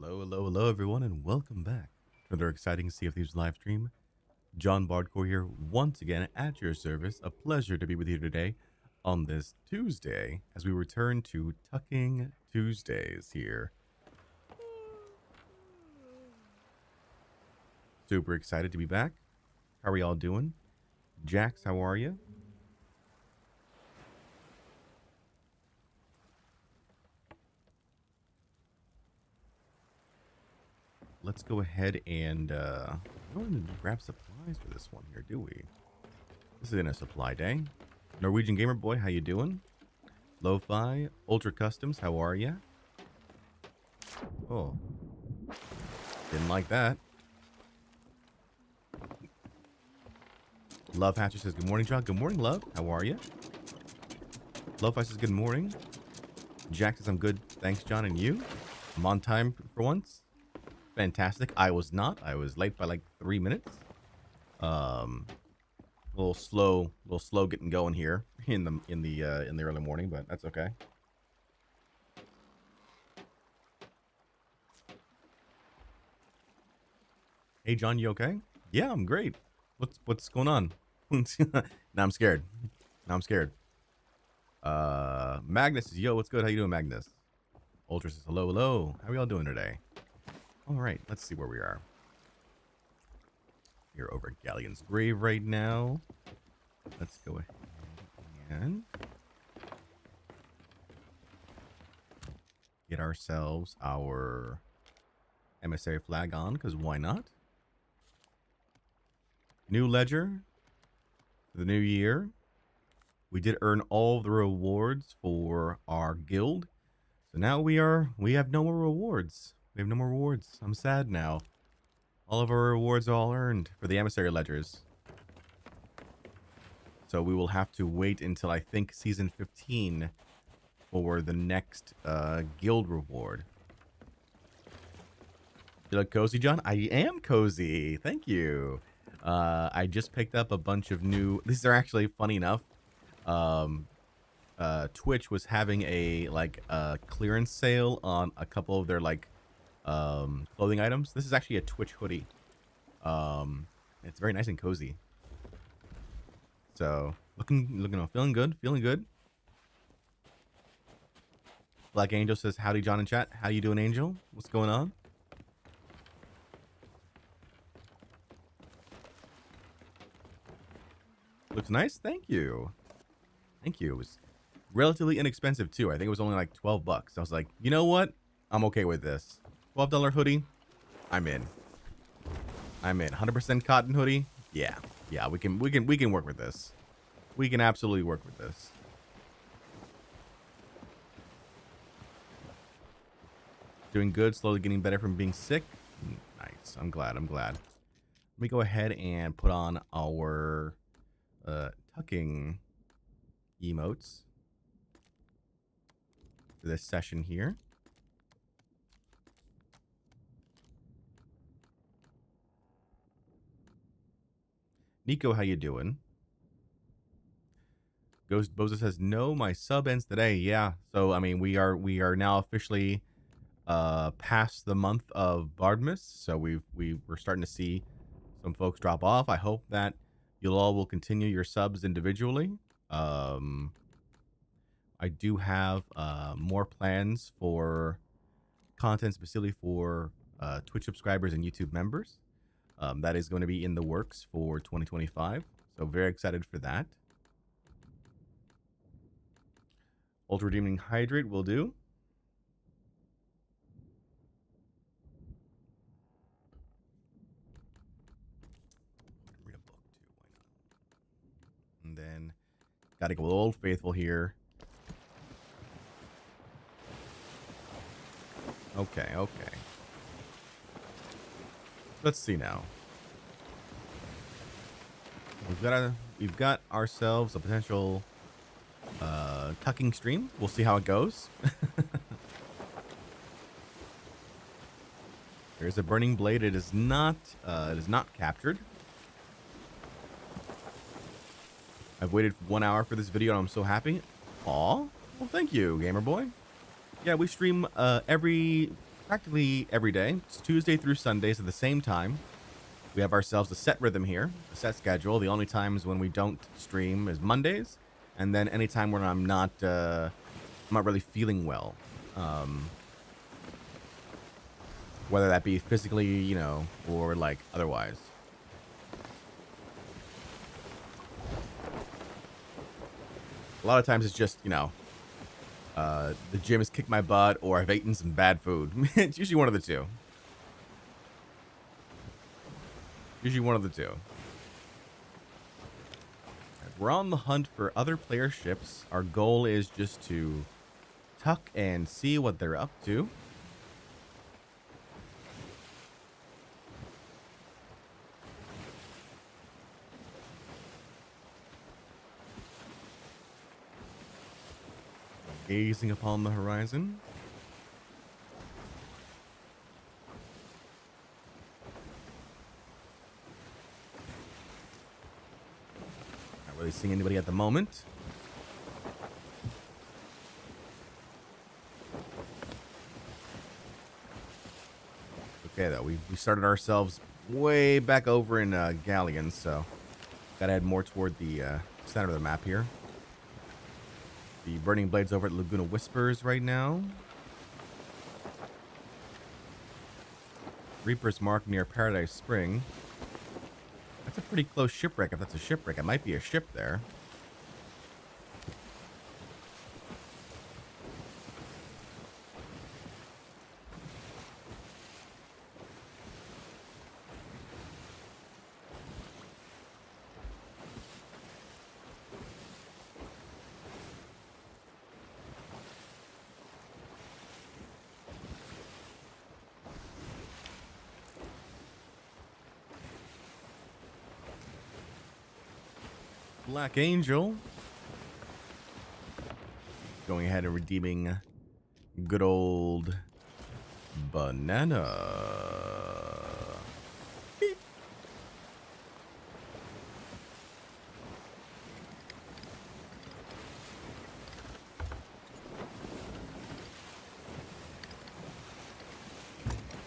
Hello, everyone, and welcome back to another exciting Sea of Thieves live stream. Jon Bardcore here, once again at your service. A pleasure to be with you today on this Tuesday as we return to Tucking Tuesdays here. Super excited to be back. How are y'all doing? Jax, how are you? Let's go ahead and we don't need to grab supplies for this one here, do we? This isn't a supply day. Norwegian Gamer Boy, how you doing? Lo-Fi, Ultra Customs, how are ya? Oh, didn't like that. Love Hatcher says, good morning, John. Good morning, Love. How are you? Lo-Fi says, good morning. Jack says, I'm good. Thanks, John. And you? I'm on time for once. Fantastic. I was not. I was late by like 3 minutes. A little slow getting going here in the early morning, but that's okay. Hey, John, you okay? Yeah, I'm great. What's going on? Now I'm scared. Magnus says, yo, what's good? How you doing, Magnus? Ultra says, hello. How are y'all doing today? All right, let's see where we are. We're over at Galleon's Grave right now. Let's go ahead and get ourselves our emissary flag on, because why not? New ledger for the new year. We did earn all the rewards for our guild. So now we have no more rewards. We have no more rewards. I'm sad now. All of our rewards are all earned for the emissary ledgers. So we will have to wait until I think season 15 for the next guild reward. You look cozy, John? I am cozy. Thank you. I just picked up a bunch of new... These are actually funny enough. Twitch was having a clearance sale on a couple of their clothing items. This is actually a Twitch hoodie. It's very nice and cozy. So feeling good. Black Angel says, howdy, John in chat. How you doing, Angel? What's going on? Looks nice. Thank you. It was relatively inexpensive too. I think it was only like 12 bucks. I was like, you know what? I'm okay with this. $12 hoodie. I'm in. 100% cotton hoodie. Yeah, we can work with this. We can absolutely work with this. Doing good, slowly getting better from being sick. Nice. I'm glad. Let me go ahead and put on our tucking emotes for this session here. Nico, how you doing? Ghost Boza says, no, my sub ends today. Yeah, so I mean we are now officially past the month of Bardmas, so we're starting to see some folks drop off. I hope that you all will continue your subs individually. I do have more plans for content specifically for Twitch subscribers and YouTube members. That is going to be in the works for 2025. So very excited for that. Ultra Redeeming Hydrate will do. Read a book too, why not? And then gotta go with Old Faithful here. Okay. Let's see now. We've got ourselves a potential tucking stream. We'll see how it goes. There's a burning blade. It is not captured. I've waited 1 hour for this video and I'm so happy. Aw. Well, thank you, Gamer Boy. Yeah, we stream every practically every day. It's Tuesday through Sundays at the same time. We have ourselves a set rhythm here, a set schedule. The only times when we don't stream is Mondays, and then anytime when I'm not really feeling well, whether that be physically, or like otherwise. A lot of times it's just, the gym has kicked my butt or I've eaten some bad food. It's usually one of the two. Usually one of the two. We're on the hunt for other player ships. Our goal is just to tuck and see what they're up to. Gazing upon the horizon. Not really seeing anybody at the moment. Okay, though, we started ourselves way back over in Galleon, so gotta head more toward the center of the map here. The Burning Blade's over at Laguna Whispers right now. Reaper's Mark near Paradise Spring. That's a pretty close shipwreck. If that's a shipwreck, it might be a ship there. Black Angel. Going ahead and redeeming good old banana. Beep.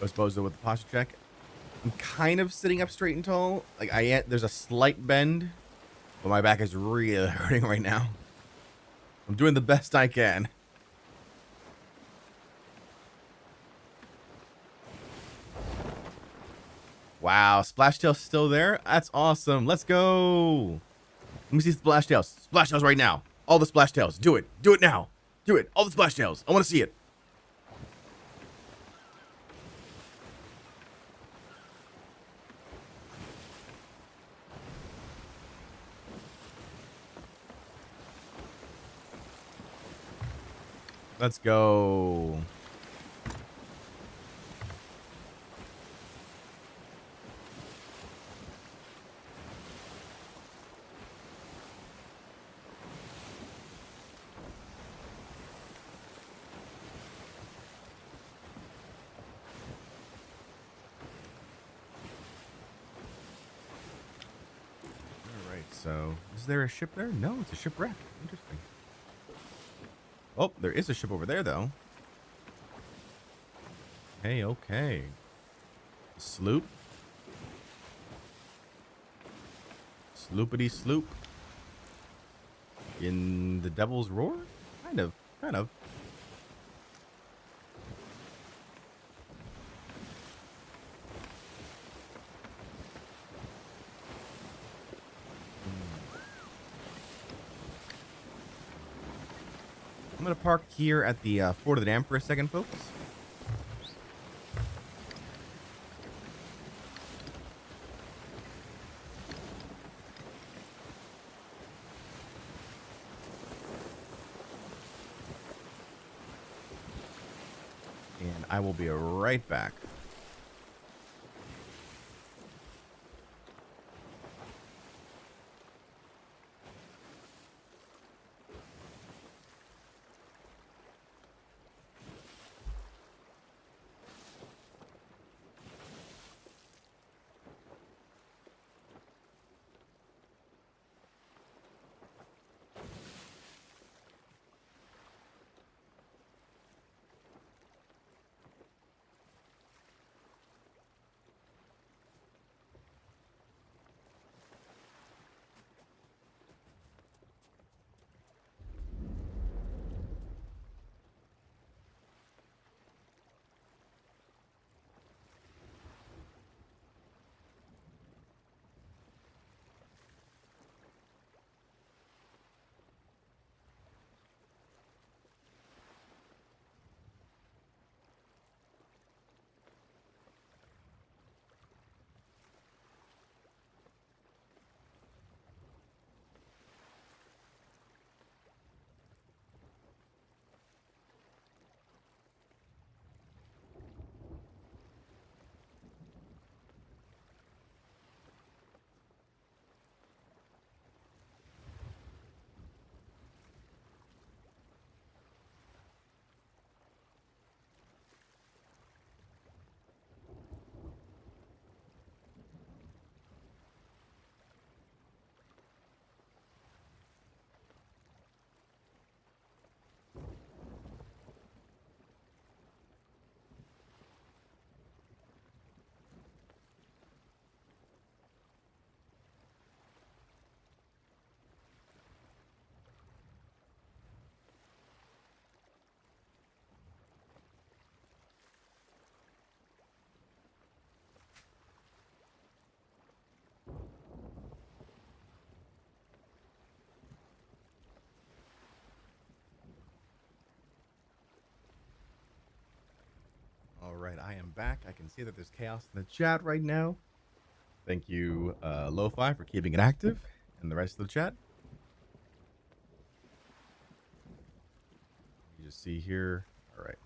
I suppose with the posture check, I'm kind of sitting up straight and tall. Like there's a slight bend, but my back is really hurting right now. I'm doing the best I can. Wow, Splashtail's still there? That's awesome. Let's go. Let me see Splashtails. Splashtails right now. All the Splashtails. Do it. Do it now. Do it. All the Splashtails. I want to see it. Let's go. All right, so is there a ship there? No, it's a shipwreck. Interesting. Oh, there is a ship over there, though. Hey, okay. Sloop. Sloopity sloop. In the Devil's Roar? Kind of. Kind of. I'm going to park here at the Fort of the Dam for a second, folks. And I will be right back. right, I am back. I can see that there's chaos in the chat right now. Thank you, Lo-Fi, for keeping it active, and the rest of the chat. You just see here. All right.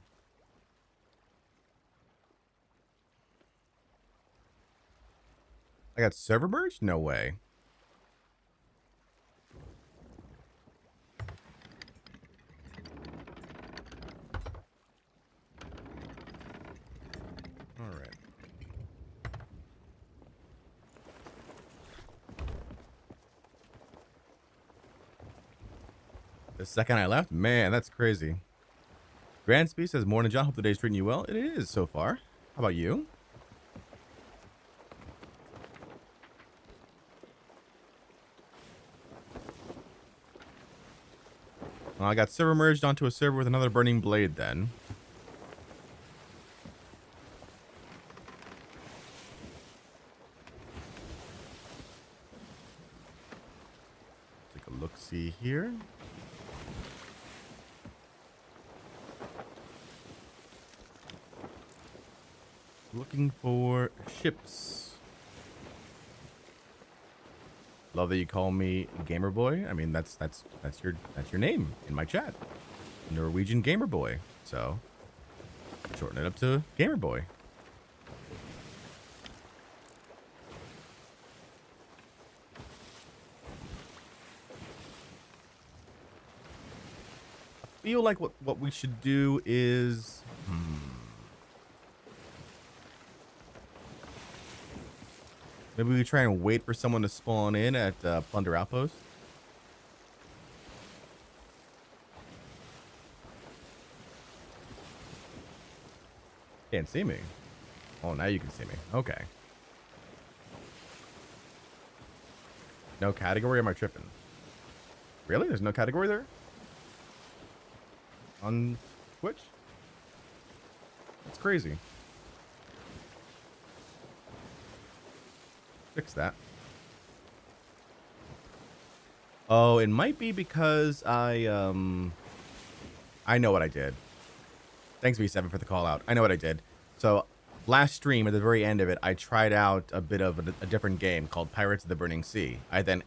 I got server merge? No way. All right. The second I left? Man, that's crazy. Grand Speed says, morning, John. Hope the day's treating you well. It is so far. How about you? Well, I got server merged onto a server with another burning blade then. Take a look-see here. Looking for ships. Love that you call me Gamer Boy. I mean, that's your name in my chat, Norwegian Gamer Boy. So shorten it up to Gamer Boy. I feel like what we should do is. Maybe we try and wait for someone to spawn in at Plunder Outpost. Can't see me. Oh, now you can see me. Okay. No category? Am I tripping? Really? There's no category there? On Twitch? That's crazy. Fix that. Oh, it might be because I know what I did. Thanks, V7, for the call out. I know what I did. So last stream, at the very end of it, I tried out a bit of a different game called Pirates of the Burning Sea. I then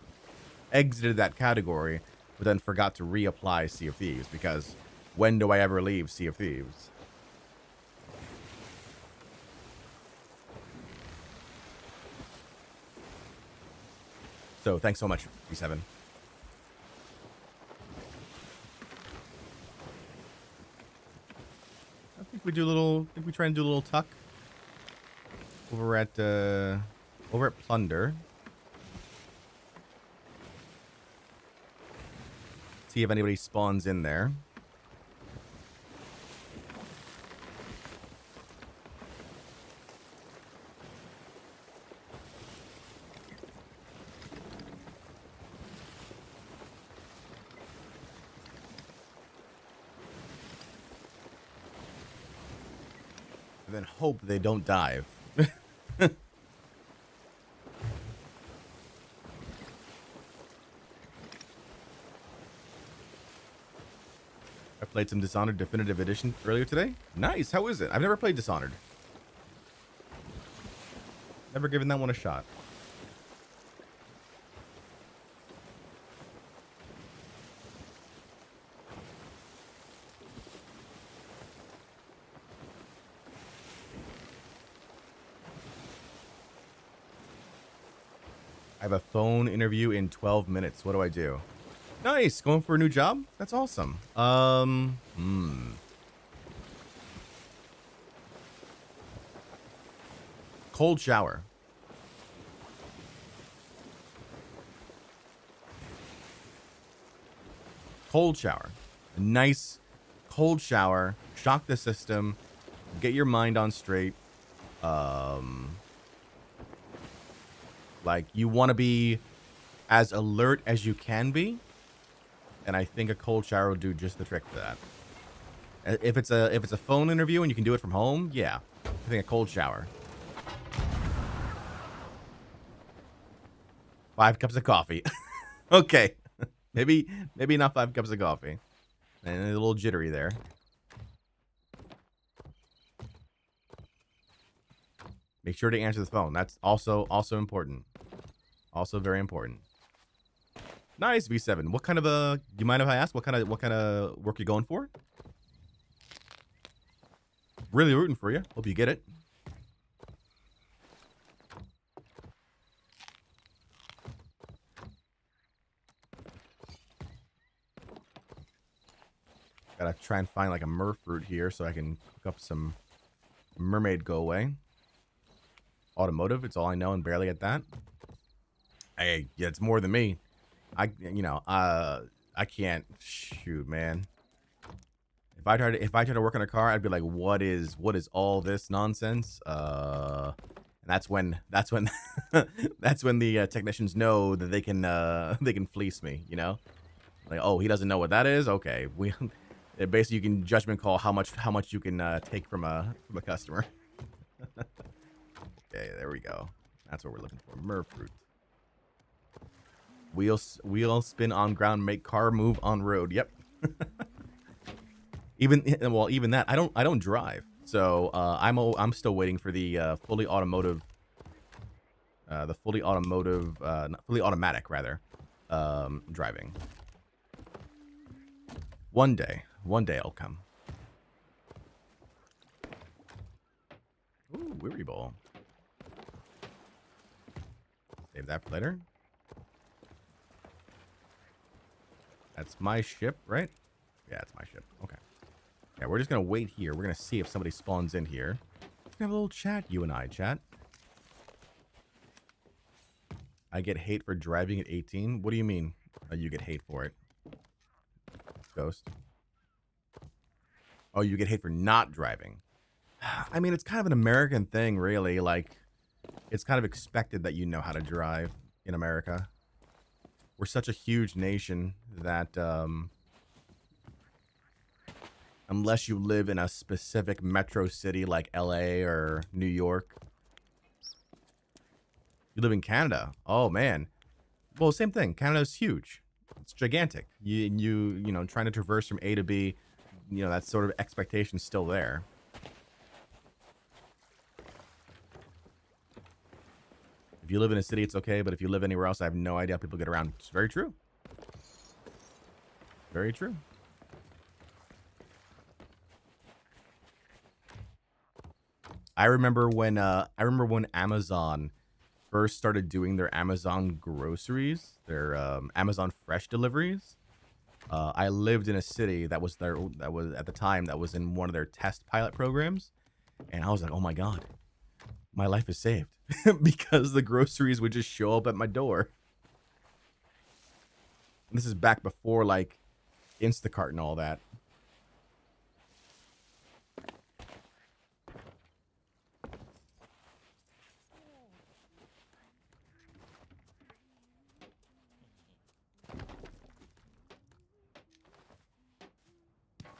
exited that category, but then forgot to reapply Sea of Thieves, because when do I ever leave Sea of Thieves? So thanks so much, V7. I think we do a little. I think we try and do a little tuck over at Plunder. See if anybody spawns in there. And then hope they don't dive. I played some Dishonored Definitive Edition earlier today. Nice. How is it? I've never played Dishonored. Never given that one a shot. I have a phone interview in 12 minutes. What do I do? Nice. Going for a new job? That's awesome. Cold shower. Cold shower. A nice cold shower. Shock the system. Get your mind on straight. Like, you want to be as alert as you can be, and I think a cold shower will do just the trick for that. If it's a phone interview and you can do it from home, yeah, I think a cold shower. 5 cups of coffee. Okay, maybe not 5 cups of coffee, and a little jittery there. Make sure to answer the phone. That's also important. Also very important. Nice, V7. What kind of do you mind if I ask what kind of work you're going for? Really rooting for you. Hope you get it. Gotta try and find like a Murph route here so I can cook up some mermaid go away. Automotive, it's all I know and barely at that. Hey, yeah, it's more than me. I can't shoot, man. If I try to work on a car, I'd be like, what is all this nonsense? And that's when that's when the technicians know that they can fleece me, you know? Like, oh, he doesn't know what that is? Okay. Basically you can judgment call how much you can take from a customer. Okay, there we go. That's what we're looking for. Murph fruit. Wheel spin on ground, make car move on road. Yep. even that I don't drive, so I'm still waiting for the fully automatic rather driving. One day it'll come. Ooh, weary ball. Save that for later. That's my ship, right? Yeah, it's my ship. Okay. Yeah, we're just going to wait here. We're going to see if somebody spawns in here. We're going to have a little chat, you and I, chat. I get hate for driving at 18. What do you mean you get hate for it? Ghost. Oh, you get hate for not driving. I mean, it's kind of an American thing, really. Like, it's kind of expected that you know how to drive in America. We're such a huge nation that unless you live in a specific metro city like LA or New York, you live in Canada. Oh man, well, same thing. Canada's huge. It's gigantic. You know, trying to traverse from A to B, you know, that sort of expectation's still there. If you live in a city, it's okay, but if you live anywhere else, I have no idea how people get around. It's very true. Very true. I remember when Amazon first started doing their Amazon groceries, their Amazon Fresh deliveries. I lived in a city that was at the time that was in one of their test pilot programs, and I was like, oh my god, my life is saved because the groceries would just show up at my door. And this is back before like Instacart and all that.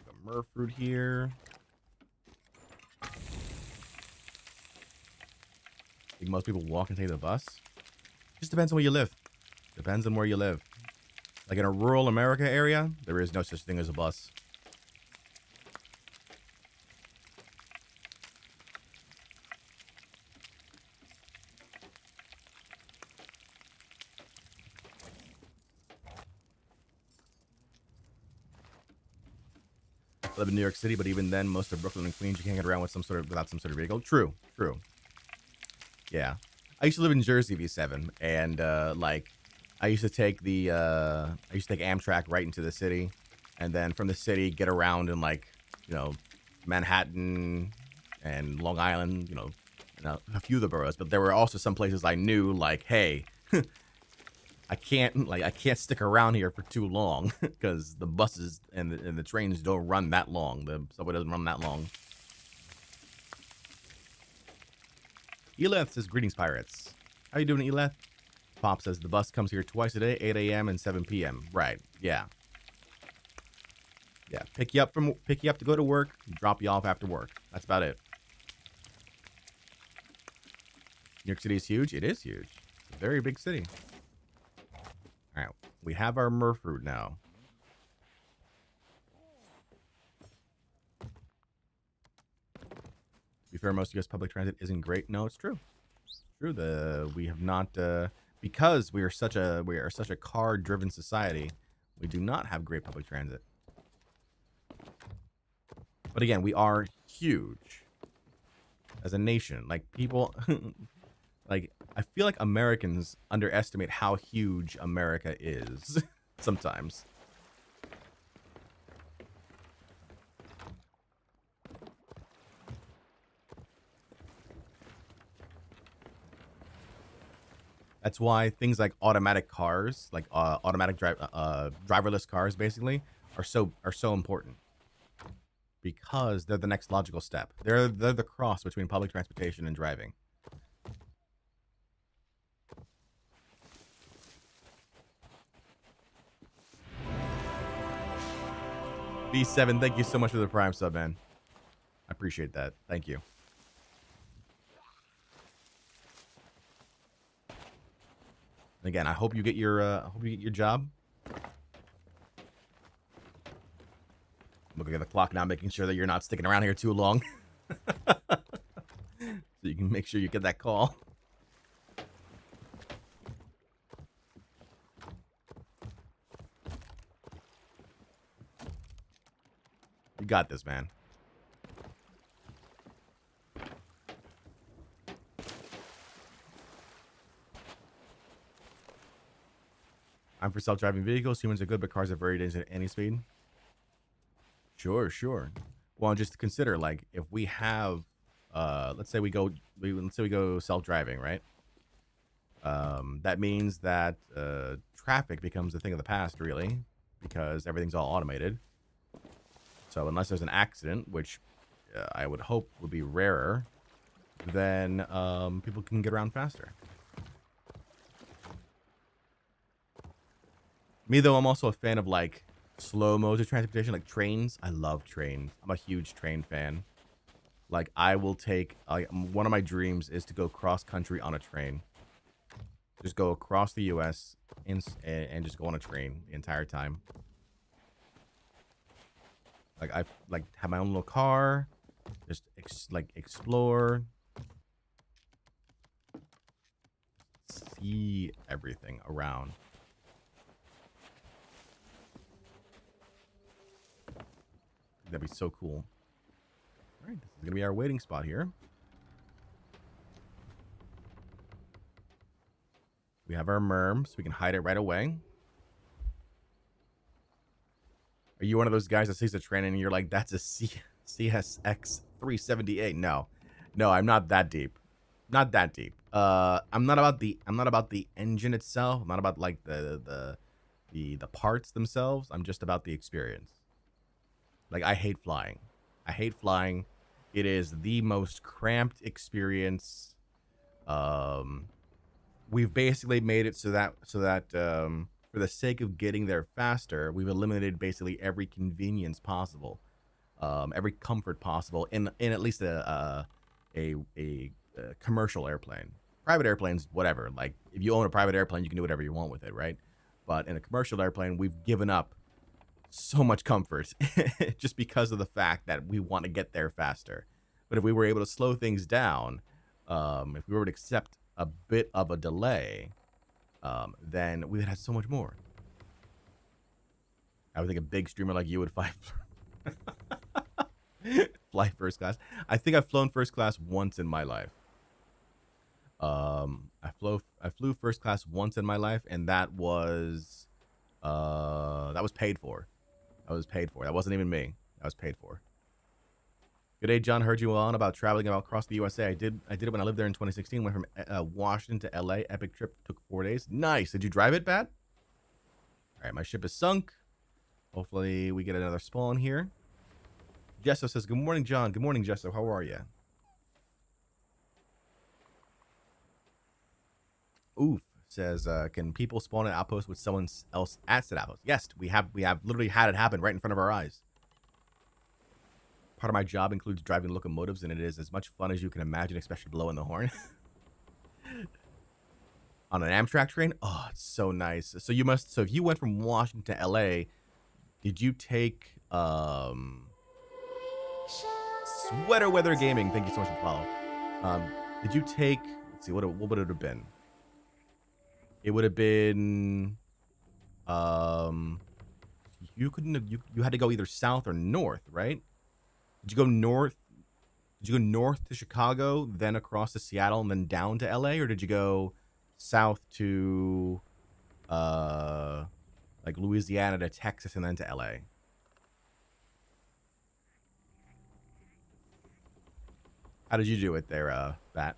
The Murph fruit here. I think most people walk and take the bus. Just depends on where you live. Depends on where you live. Like in a rural America area, there is no such thing as a bus. I live in New York City, but even then, most of Brooklyn and Queens, you can't get around with without some sort of vehicle. True. Yeah. I used to live in Jersey, V7, and like I used to take Amtrak right into the city, and then from the city get around in like, you know, Manhattan and Long Island, you know, a few of the boroughs. But there were also some places I knew, like, hey, I can't stick around here for too long because the buses and the trains don't run that long. The subway doesn't run that long. Eleth says, greetings, pirates. How you doing, Eleth? Pop says, the bus comes here twice a day, 8 a.m. and 7 p.m. Right, yeah. Yeah, pick you up to go to work, drop you off after work. That's about it. New York City is huge? It is huge. It's a very big city. All right, we have our Murph route now. To be fair, most U.S. public transit isn't great. No, it's true. It's true. We have not because we are such a car-driven society. We do not have great public transit. But again, we are huge as a nation. Like people, like I feel like Americans underestimate how huge America is sometimes. That's why things like automatic cars, like driverless cars, basically, are so important because they're the next logical step. They're the cross between public transportation and driving. B7, thank you so much for the Prime sub, man. I appreciate that. Thank you. Again, I hope you get your job. I'm looking at the clock now, making sure that you're not sticking around here too long, so you can make sure you get that call. You got this, man. I'm for self-driving vehicles. Humans are good, but cars are very dangerous at any speed. Sure, sure. Well, just consider, like, if we have, let's say we go self-driving, right? That means that traffic becomes a thing of the past, really, because everything's all automated. So unless there's an accident, which I would hope would be rarer, then people can get around faster. Me, though, I'm also a fan of, like, slow modes of transportation, like trains. I love trains. I'm a huge train fan. Like, I will take... one of my dreams is to go cross-country on a train. Just go across the U.S. and just go on a train the entire time. Like, I have my own little car. Just, explore. See everything around. That'd be so cool. All right, this is gonna be our waiting spot here. We have our merm, so we can hide it right away. Are you one of those guys that sees a train and you're like, that's a CSX 378? No, I'm not that deep. Not that deep. I'm not about the engine itself. I'm not about like the parts themselves. I'm just about the experience. Like, I hate flying. I hate flying. It is the most cramped experience. We've basically made it so that for the sake of getting there faster, we've eliminated basically every convenience possible, every comfort possible in at least a commercial airplane. Private airplanes, whatever. Like, if you own a private airplane, you can do whatever you want with it, right? But in a commercial airplane, we've given up so much comfort just because of the fact that we want to get there faster. But if we were able to slow things down, if we were to accept a bit of a delay, then we would have so much more. I would think a big streamer like you would fly first class. I think I've flown first class once in my life. I flew first class once in my life, and that was paid for. That wasn't even me. That was paid for. Good day, John. Heard you on about traveling across the USA. I did it when I lived there in 2016. Went from Washington to LA. Epic trip. Took 4 days. Nice. Did you drive it, Bad? All right, my ship is sunk. Hopefully we get another spawn here. Jesso says, good morning, John. Good morning, Jesso. How are you? Oof says, can people spawn an outpost with someone else at said outpost? Yes, we have literally had it happen right in front of our eyes. Part of my job includes driving locomotives, and it is as much fun as you can imagine, especially blowing the horn. On an Amtrak train? Oh, it's so nice. So if you went from Washington to LA, did you take Sweater Weather Gaming, thank you so much for the follow. Did you take? Let's see, what would it have been? It would have been. You couldn't have. You had to go either south or north, right? Did you go north? Did you go north to Chicago, then across to Seattle, and then down to LA, or did you go south to like Louisiana to Texas and then to LA? How did you do it there, Bat?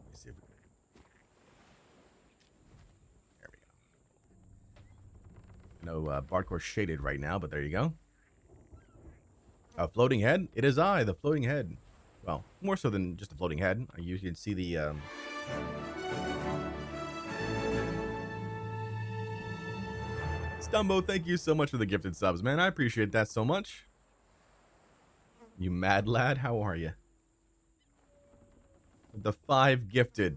Let's see if we can... There we go. No, Bardcore shaded right now, but there you go. A floating head? It is I, the floating head. Well, more so than just a floating head. You can see the... Stumbo, thank you so much for the gifted subs, man. I appreciate that so much. You mad lad, how are you? The 5 gifted.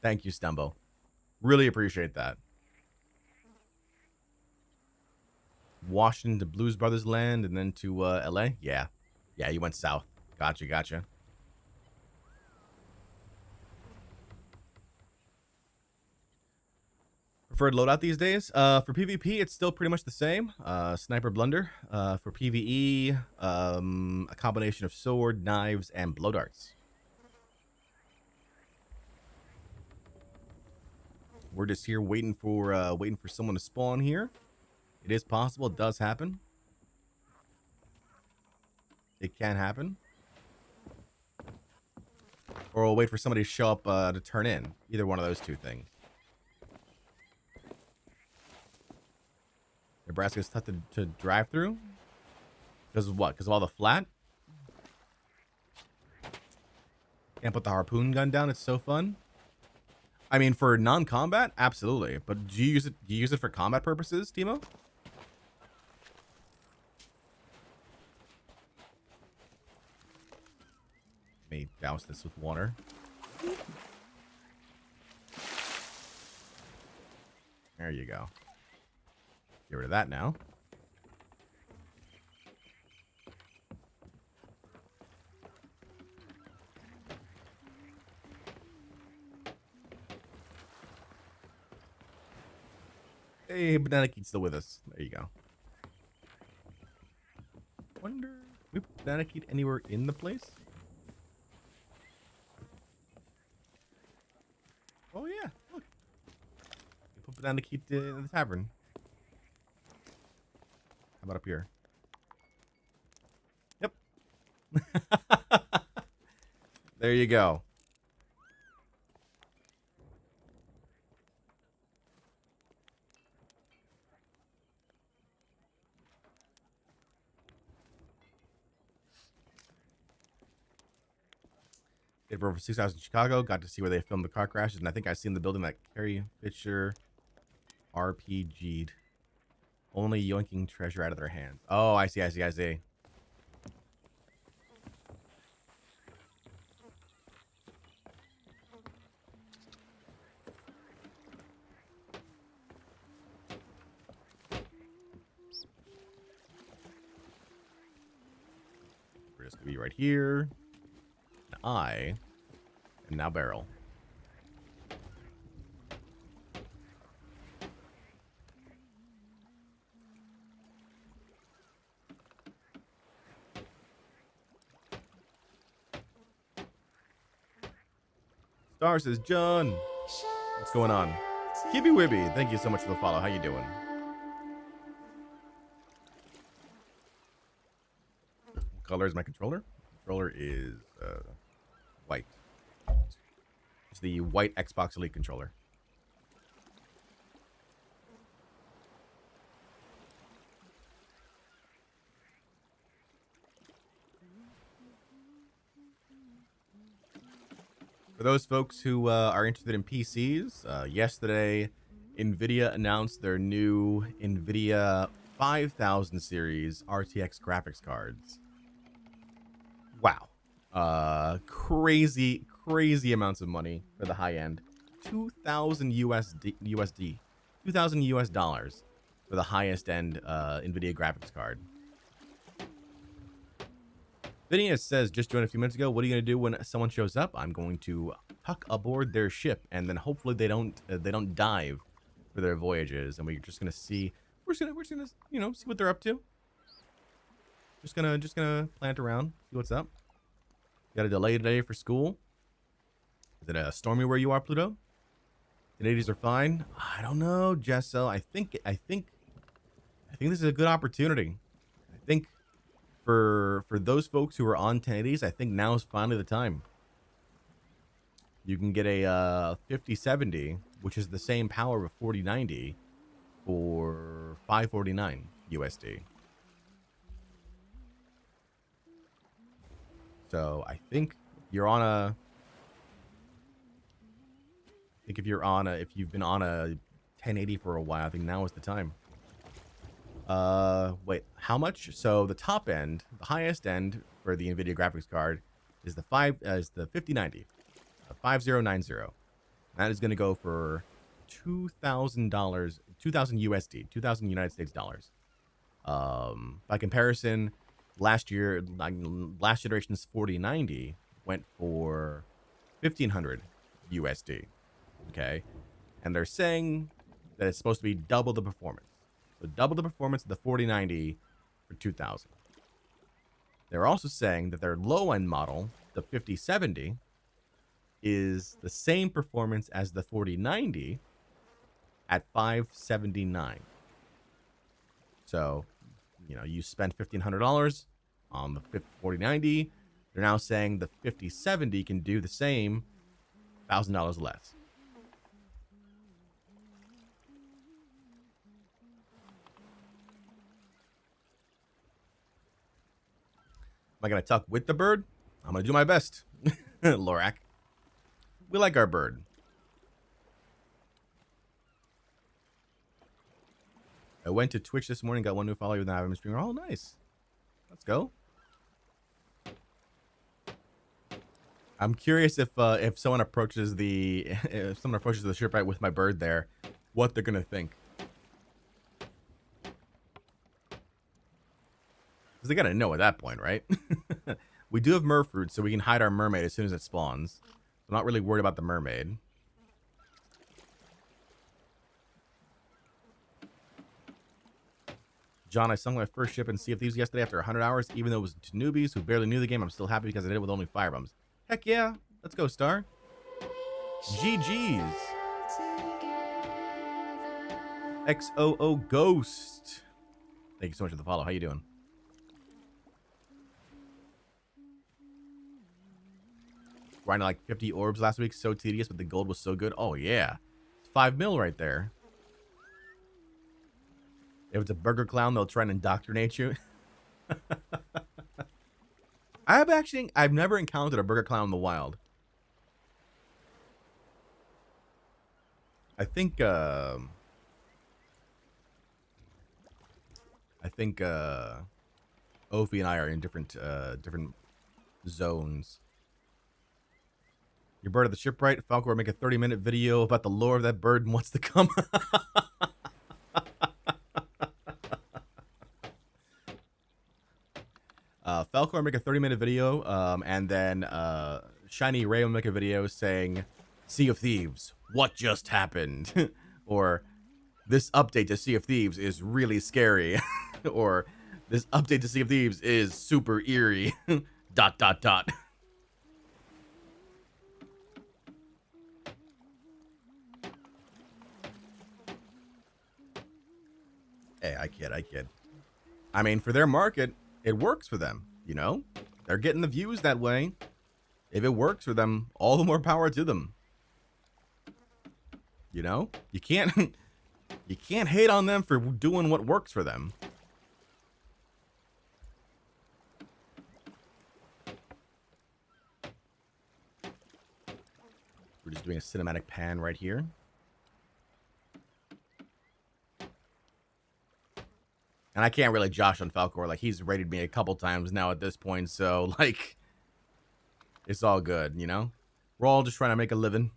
Thank you, Stumbo. Really appreciate that. Washington to Blues Brothers land and then to LA? Yeah. Yeah, you went south. Gotcha. Preferred loadout these days? For PvP, it's still pretty much the same. Sniper Blunder. For PvE, a combination of sword, knives, and blow darts. We're just here waiting for someone to spawn here. It is possible. It does happen. It can happen. Or we'll wait for somebody to show up to turn in. Either one of those two things. Nebraska's tough to drive through? Because of what? Because of all the flat? Can't put the harpoon gun down. It's so fun. I mean, for non-combat, absolutely. But do you use it? Do you use it for combat purposes, Timo? Let me douse this with water. There you go. Get rid of that now. Hey, Banana Kid's still with us. There you go. Wonder, can we put Banana Kid anywhere in the place? Oh yeah, look. We put Banana Kid in the tavern. How about up here? Yep. There you go. Did for over 6 hours in Chicago. Got to see where they filmed the car crashes, and I think I seen the building that Carrie Fisher RPG'd. Only yoinking treasure out of their hands. Oh, I see. We're just gonna be right here. And now barrel. Star says, John, what's going on? Kibby Wibby, thank you so much for the follow. How you doing? What color is my controller? Controller is white. It's the white Xbox Elite controller. For those folks who are interested in PCs, yesterday, Nvidia announced their new Nvidia 5000 series RTX graphics cards. Wow. Crazy amounts of money for the high end. 2,000 USD. 2,000 US dollars for the highest end Nvidia graphics card. Phineas says, just joined a few minutes ago. What are you going to do when someone shows up? I'm going to tuck aboard their ship, and then hopefully they don't dive for their voyages, and we're just going to see. We're just gonna see what they're up to. Just gonna plant around, see what's up. Got a delay today for school. Is it stormy where you are, Pluto? The 80s are fine. I don't know, Jesso. I think this is a good opportunity. I think for those folks who are on 1080s, I think now is finally the time. You can get a 5070, which is the same power of 4090, for $549 USD. So I think you're on a. I think if you've been on a 1080 for a while, I think now is the time. Wait, how much? So the top end, the highest end for the Nvidia graphics card is the 5090, 5090. That is going to go for $2,000, 2,000 USD, 2,000 United States dollars. By comparison, last generation's 4090 went for 1,500 USD. Okay, and they're saying that it's supposed to be double the performance. So double the performance of the 4090 for 2,000. They're also saying that their low-end model, the 5070, is the same performance as the 4090 at $579. So, you spent $1,500 on the 4090. They're now saying the 5070 can do the same, $1,000 less. Am I going to tuck with the bird? I'm going to do my best. Lorak. We like our bird. I went to Twitch this morning, got one new follower without having a streamer. Oh, nice. Let's go. I'm curious if someone approaches the shipwright with my bird there, what they're going to think. Because they got to know at that point, right? We do have mer fruit, so we can hide our mermaid as soon as it spawns. I'm not really worried about the mermaid. John, I sunk my first ship in Sea of Thieves yesterday after 100 hours. Even though it was to newbies who barely knew the game, I'm still happy because I did it with only firebombs. Heck yeah. Let's go, Star. GG's. XOO Ghost. Thank you so much for the follow. How you doing? Grinding like 50 orbs last week. So tedious, but the gold was so good. Oh, yeah. 5 mil right there. If it's a burger clown, they'll try and indoctrinate you. I've never encountered a burger clown in the wild. I think Ophi and I are in different zones. Your bird at the shipwright. Falcor make a 30-minute video about the lore of that bird and wants to come. Falcor make a 30-minute video, and then Shiny Ray will make a video saying, Sea of Thieves, what just happened? Or, this update to Sea of Thieves is really scary. Or, this update to Sea of Thieves is super eerie. ... Hey, I kid. I mean, for their market, it works for them, They're getting the views that way. If it works for them, all the more power to them. You can't hate on them for doing what works for them. We're just doing a cinematic pan right here. And I can't really josh on Falcor. Like, he's rated me a couple times now at this point. So, like, it's all good, We're all just trying to make a living,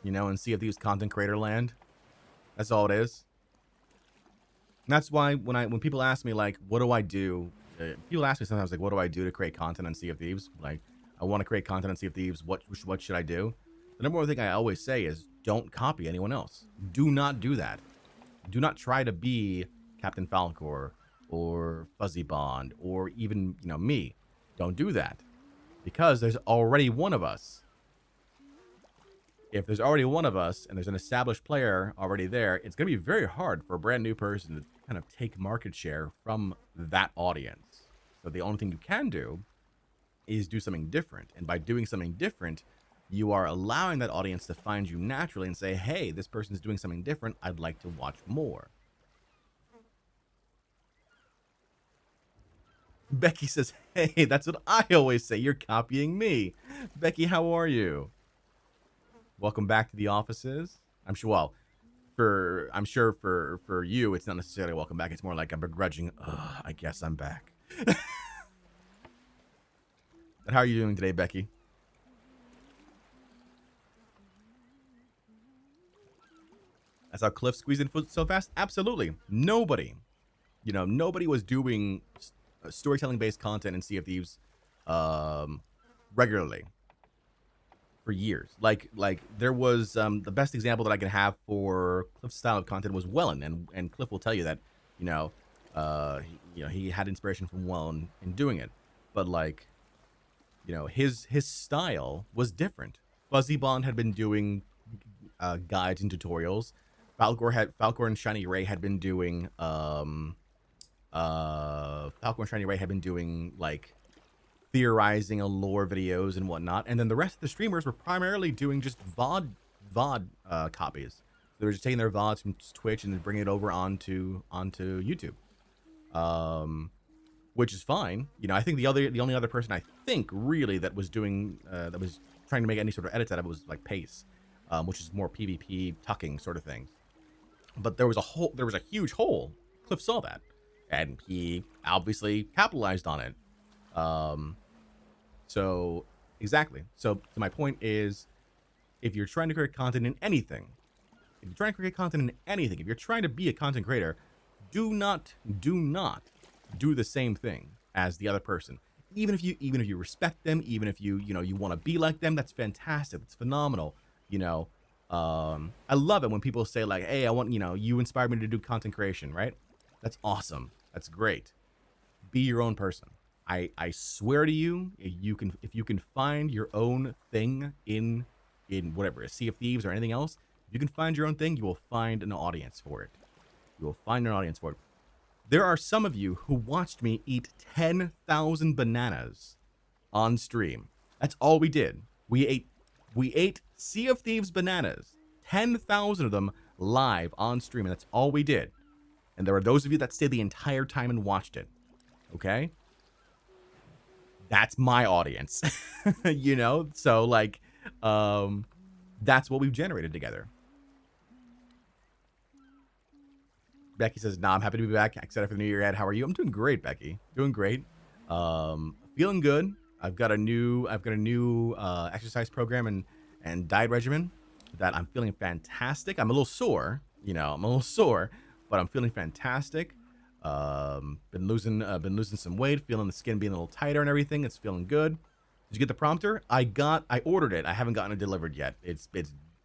and Sea of Thieves content creator land. That's all it is. That's why when people ask me like, what do I do? People ask me sometimes like, what do I do to create content on Sea of Thieves? Like, I want to create content on Sea of Thieves. What should I do? The number one thing I always say is don't copy anyone else. Do not do that. Do not try to be Captain Falcor or Fuzzy Bond or even me. Don't do that because there's already one of us. If there's already one of us and there's an established player already there, it's going to be very hard for a brand new person to kind of take market share from that audience. So the only thing you can do is do something different. And by doing something different, you are allowing that audience to find you naturally and say, hey, this person's doing something different. I'd like to watch more. Becky says, hey, that's what I always say. You're copying me. Becky, how are you? Welcome back to the offices. I'm sure, well, for you, it's not necessarily welcome back. It's more like a begrudging, I guess I'm back. And how are you doing today, Becky? That's how Cliff squeezed in so fast? Absolutely. Nobody was doing storytelling-based content in Sea of Thieves regularly for years. Like there was the best example that I can have for Cliff's style of content was Wellen, and Cliff will tell you that he had inspiration from Wellen in doing it, but like his style was different. Fuzzy Bond had been doing guides and tutorials. Falcor and Shiny Ray had been doing Falcor and Shiny Ray had been doing like theorizing on lore videos and whatnot, and then the rest of the streamers were primarily doing just VOD copies. They were just taking their VODs from Twitch and then bringing it over onto YouTube, which is fine. I think the only other person I think really that was doing that was trying to make any sort of edits out of it was like Pace, which is more PvP tucking sort of things. But there was a huge hole. Cliff saw that, and he obviously capitalized on it. So exactly. So my point is, if you're trying to create content in anything, if you're trying to be a content creator, do not do the same thing as the other person. Even if you respect them, even if you want to be like them, that's fantastic. That's phenomenal. I love it when people say like, hey, I want, you inspired me to do content creation, right? That's awesome. That's great. Be your own person. I swear to you, if you can find your own thing in whatever, a Sea of Thieves or anything else, if you can find your own thing, you will find an audience for it. There are some of you who watched me eat 10,000 bananas on stream. That's all we did. We ate Sea of Thieves bananas, 10,000 of them live on stream, and that's all we did. And there are those of you that stayed the entire time and watched it. Okay? That's my audience. So like that's what we've generated together. Becky says, nah, I'm happy to be back. Excited for the new year, Ed. How are you? I'm doing great, Becky. Doing great. Feeling good. I've got a new exercise program and diet regimen that I'm feeling fantastic. I'm a little sore, but I'm feeling fantastic. Been losing some weight, feeling the skin being a little tighter and everything. It's feeling good. Did you get the prompter? I ordered it. I haven't gotten it delivered yet. It's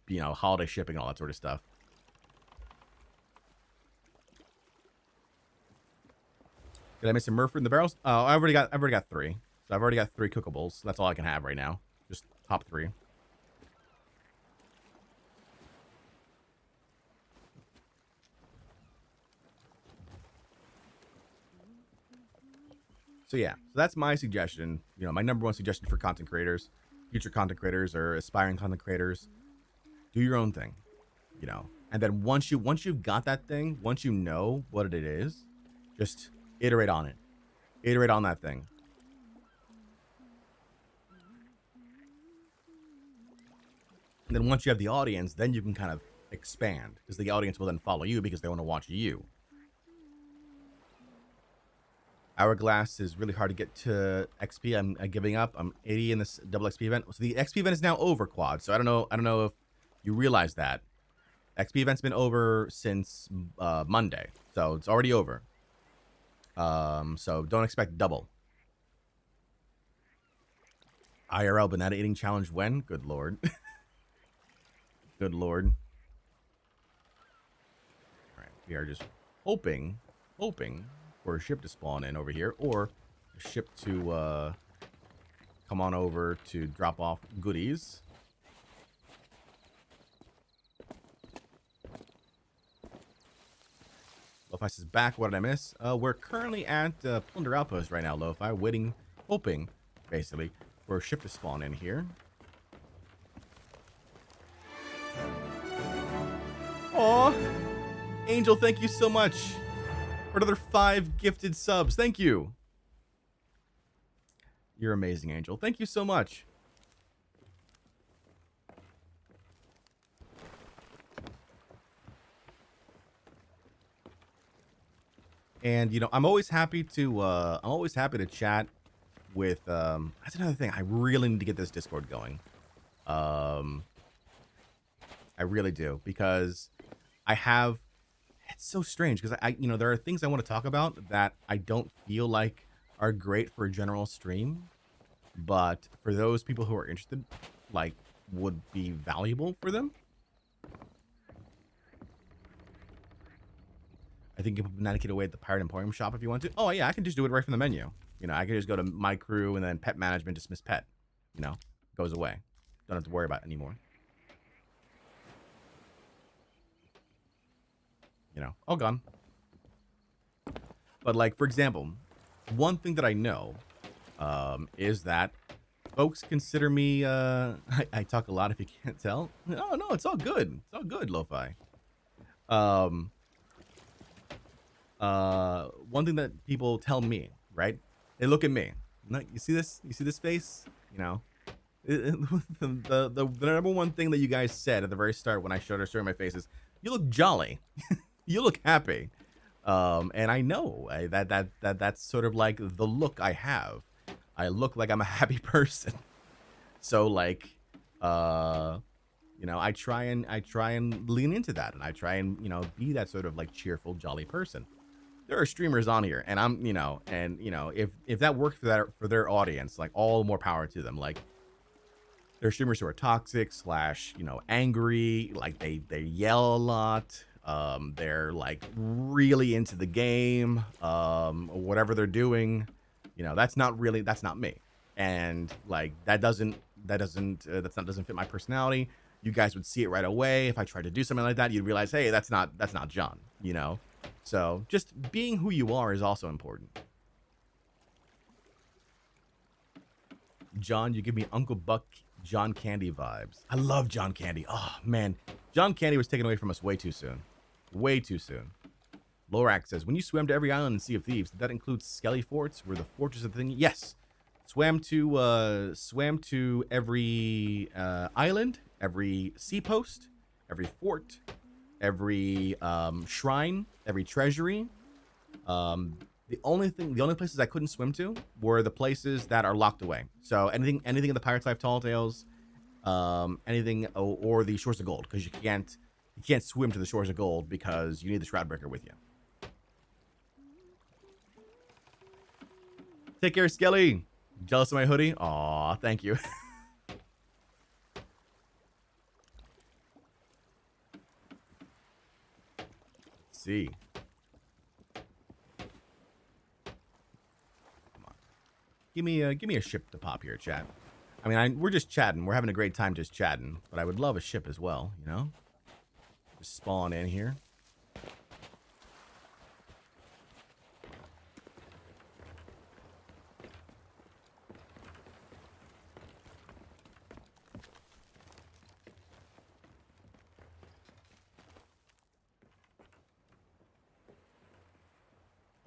holiday shipping and all that sort of stuff. Did I miss a Murphy in the barrels? Oh, I've already got 3. So I've already got 3 cookables. That's all I can have right now. Just top 3. So yeah, so that's my suggestion. My number one suggestion for content creators, future content creators or aspiring content creators, do your own thing, And then once you've got that thing, once you know what it is, just iterate on it. Iterate on that thing. And then once you have the audience, then you can kind of expand because the audience will then follow you because they want to watch you. Hourglass is really hard to get to XP. I'm giving up. I'm 80 in this double XP event. So the XP event is now over, Quad. So I don't know if you realize that. XP event's been over since Monday, so it's already over. So don't expect double. IRL banana eating challenge when? Good lord. Good lord. All right, we are just hoping for a ship to spawn in over here, or a ship to come on over to drop off goodies. Lo-Fi says back. What did I miss? We're currently at Plunder Outpost right now, Lo-Fi, waiting, hoping, basically, for a ship to spawn in here. Aw, Angel, thank you so much for another 5 gifted subs. Thank you. You're amazing, Angel. Thank you so much. And you know, I'm always happy to chat with that's another thing. I really need to get this Discord going. I really do, because I have, it's so strange because I you know, there are things I want to talk about that I don't feel like are great for a general stream, but for those people who are interested, like, would be valuable for them. I think you can navigate away at the Pirate Emporium shop if you want to. Oh yeah, I can just do it right from the menu. You know, I can just go to my crew and then pet management, dismiss pet. You know, goes away. Don't have to worry about it anymore. You know, all gone. But like, for example, one thing that I know is that folks consider me, I talk a lot if you can't tell. No, no, it's all good. It's all good, Lo-Fi. One thing that people tell me, right? They look at me. You see this? You see this face? You know, the number one thing that you guys said at the very start when I showed my face is, "You look jolly, you look happy," and I know that's sort of like the look I have. I look like I'm a happy person. So like, you know, I try and lean into that, and I try and, you know, be that sort of like cheerful, jolly person. There are streamers on here, and I'm, you know, if that works for their audience, like, all the more power to them. Like, there are streamers who are toxic / you know, angry, like they yell a lot. They're like really into the game, whatever they're doing. You know, that's not me. And like, that doesn't fit my personality. You guys would see it right away. If I tried to do something like that, you'd realize, hey, that's not John, you know? So just being who you are is also important. John, you give me Uncle Buck John Candy vibes. I love John Candy. Oh man, John Candy was taken away from us way too soon. Way too soon. Lorak says, when you swam to every island in Sea of Thieves, did that include Skelly Forts? Were the fortress of the thing? Yes. Swam to every island, every sea post, every fort, every shrine, every treasury. The only places I couldn't swim to were the places that are locked away. So anything in the Pirate's Life Tall Tales, anything, or the Shores of Gold, because you can't swim to the Shores of Gold because you need the Shroudbreaker with you. Take care, Skelly. Jealous of my hoodie? Aw, thank you. Let's see. Come on. Give me a ship to pop here, chat. I mean, we're just chatting. We're having a great time just chatting. But I would love a ship as well, you know? Just spawn in here.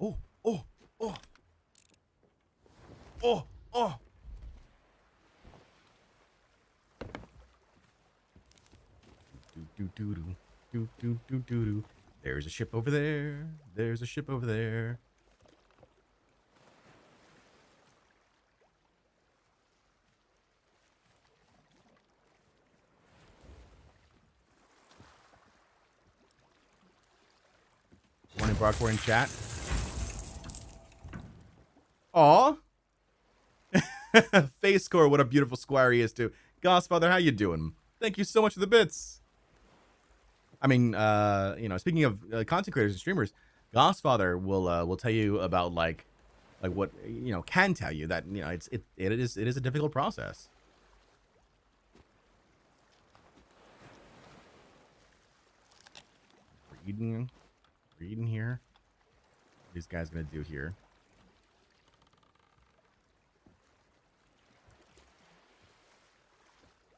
Oh, oh, oh. Oh, oh. Do. There's a ship over there. There's a ship over there. Jon Bardcore in chat. Aw. Face core, what a beautiful squire he is too. Godfather, how you doing? Thank you so much for the bits. I mean, you know, speaking of content creators and streamers, Godfather will tell you about like what, you know, can tell you that, you know, it is a difficult process. Reading here. What are these guys gonna do here?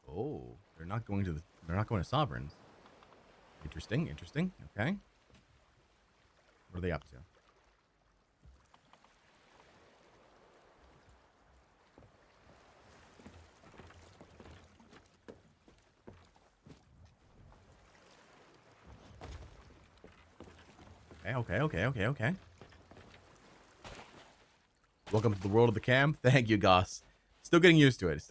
Oh, they're not going to sovereigns. Interesting. Okay. What are they up to? Okay. Welcome to the world of the cam. Thank you, Goss. Still getting used to it.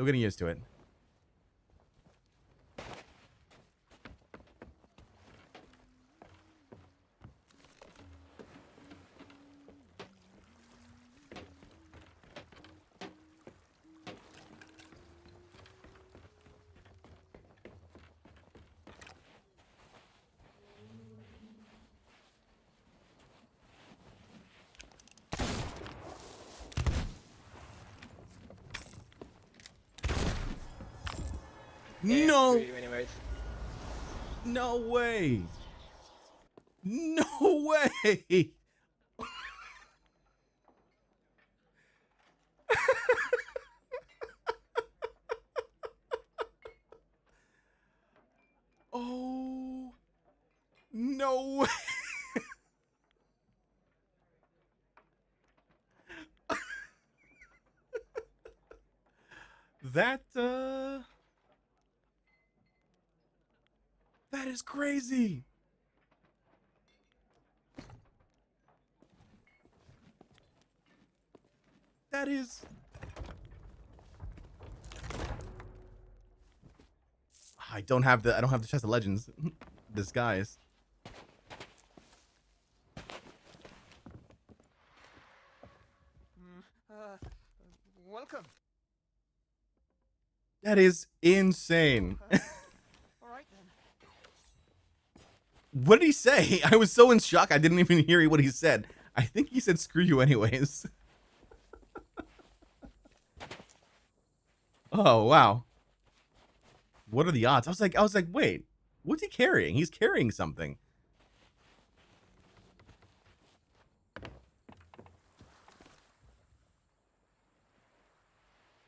No! No way! No way! Oh, no way! That is crazy. That is... I don't have the chest of legends. Disguise. Welcome. That is insane. All right then. What did he say? I was so in shock I didn't even hear what he said. I think he said screw you anyways. Oh, wow. What are the odds? I was like, wait, what's he carrying? He's carrying something.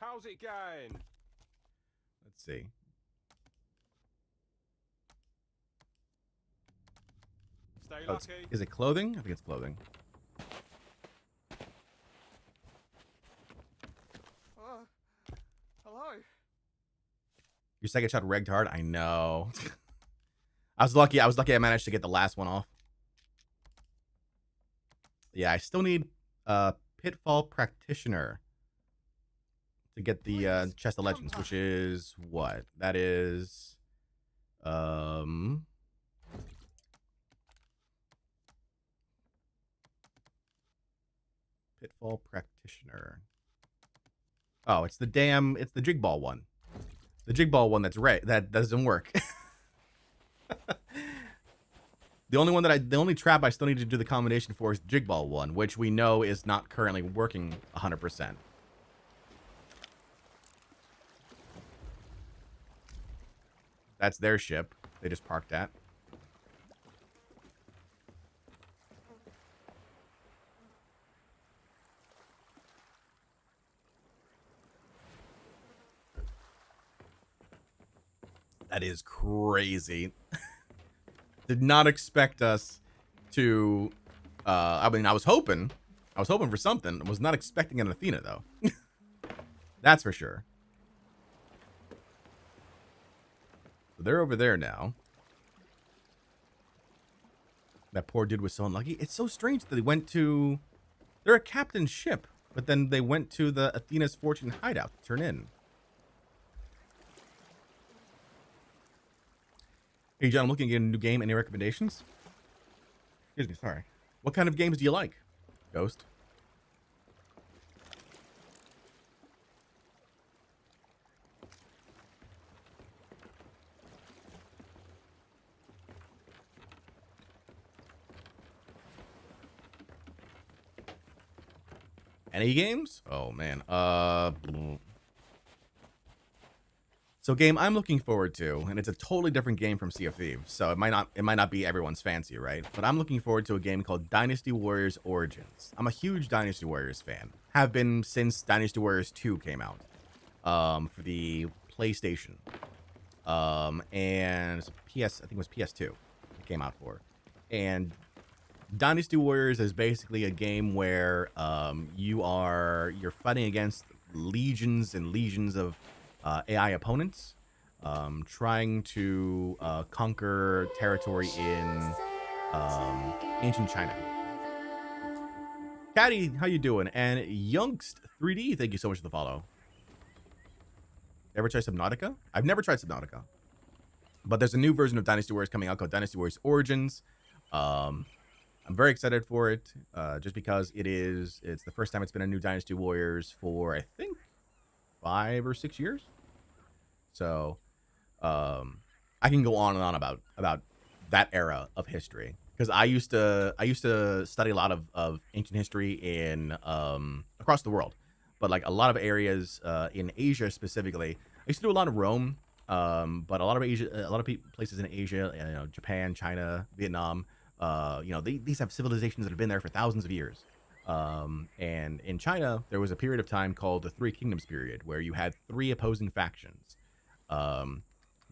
How's it going? Let's see. Stay Oh, lucky. is it clothing? I think it's clothing. Hello. Your second shot regged hard? I know. I was lucky I managed to get the last one off. Yeah, I still need Pitfall Practitioner to get the Chest of Legends, which is what? That is Pitfall Practitioner. Oh, it's the Jigball one. The Jigball one that's right. That doesn't work. The only trap I still need to do the combination for is the Jigball one, which we know is not currently working 100%. That's their ship. They just parked at. That is crazy. Did not expect us to I mean, I was hoping for something. I was not expecting an Athena though. That's for sure. So they're over there now. That poor dude was so unlucky. It's so strange that they went to... They're a captain's ship, but then they went to the Athena's Fortune hideout to turn in. Hey, John, I'm looking at a new game. Any recommendations? Excuse me, sorry. What kind of games do you like, Ghost? Any games? Oh man. So game I'm looking forward to, and it's a totally different game from Sea of Thieves, so it might not be everyone's fancy, right? But I'm looking forward to a game called Dynasty Warriors Origins. I'm a huge Dynasty Warriors fan. Have been since Dynasty Warriors 2 came out. For the PlayStation. And PS, I think it was PS2 it came out for. And Dynasty Warriors is basically a game where you're fighting against legions and legions of AI opponents, trying to conquer territory in ancient China. Caddy, how you doing? And Youngst3D, thank you so much for the follow. Ever tried Subnautica? I've never tried Subnautica, but there's a new version of Dynasty Warriors coming out called Dynasty Warriors Origins. I'm very excited for it, just because it's the first time it's been a new Dynasty Warriors for, I think, 5 or 6 years. So, I can go on and on about that era of history, because I used to study a lot of ancient history in across the world, but like a lot of areas in Asia specifically. I used to do a lot of Rome, but a lot of places in Asia, Japan, China, Vietnam. These have civilizations that have been there for thousands of years. And in China, there was a period of time called the Three Kingdoms period, where you had 3 opposing factions,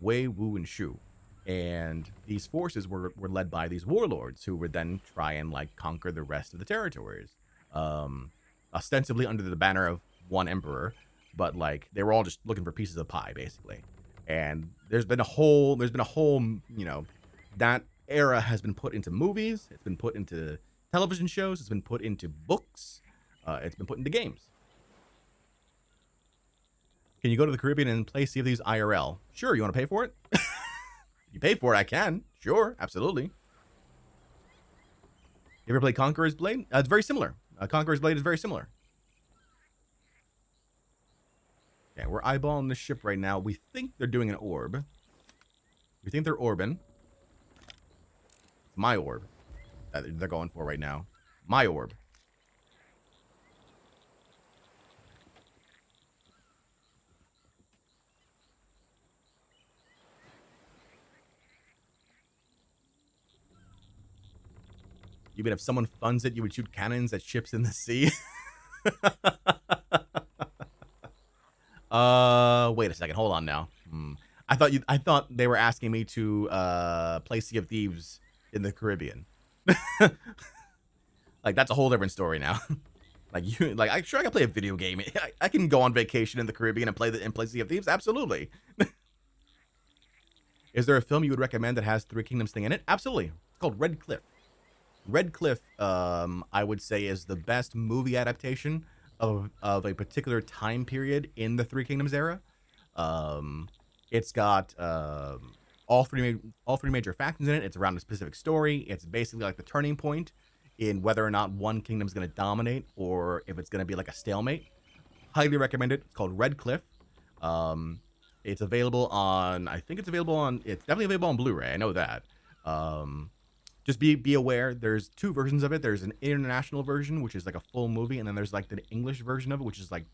Wei, Wu, and Shu. And these forces were led by these warlords who would then try and like conquer the rest of the territories, ostensibly under the banner of one emperor, but like they were all just looking for pieces of pie, basically. And there's been a whole, that era has been put into movies, it's been put into television shows, it's been put into books, it's been put into games. Can you go to the Caribbean and play Sea of Thieves IRL? Sure, you want to pay for it? You pay for it, I can. Sure, absolutely. You ever play Conqueror's Blade? It's very similar. Conqueror's Blade is very similar. Okay, we're eyeballing the ship right now. We think they're doing an orb. We think they're orbing. It's my orb that they're going for right now. My orb. You mean if someone funds it, you would shoot cannons at ships in the sea? Wait a second. Hold on now. I thought they were asking me to play Sea of Thieves in the Caribbean. Like that's a whole different story now. I can play a video game. I can go on vacation in the Caribbean and play Sea of Thieves. Absolutely. Is there a film you would recommend that has Three Kingdoms thing in it? Absolutely. It's called Red Cliff. Red Cliff, I would say, is the best movie adaptation of a particular time period in the Three Kingdoms era. It's got all three major factions in it. It's around a specific story. It's basically like the turning point in whether or not one kingdom is going to dominate or if it's going to be like a stalemate. Highly recommend it. It's called Red Cliff. It's available on, it's definitely available on Blu-ray. I know that. Just be aware, there's 2 versions of it. There's an international version, which is like a full movie, and then there's like the English version of it, which is like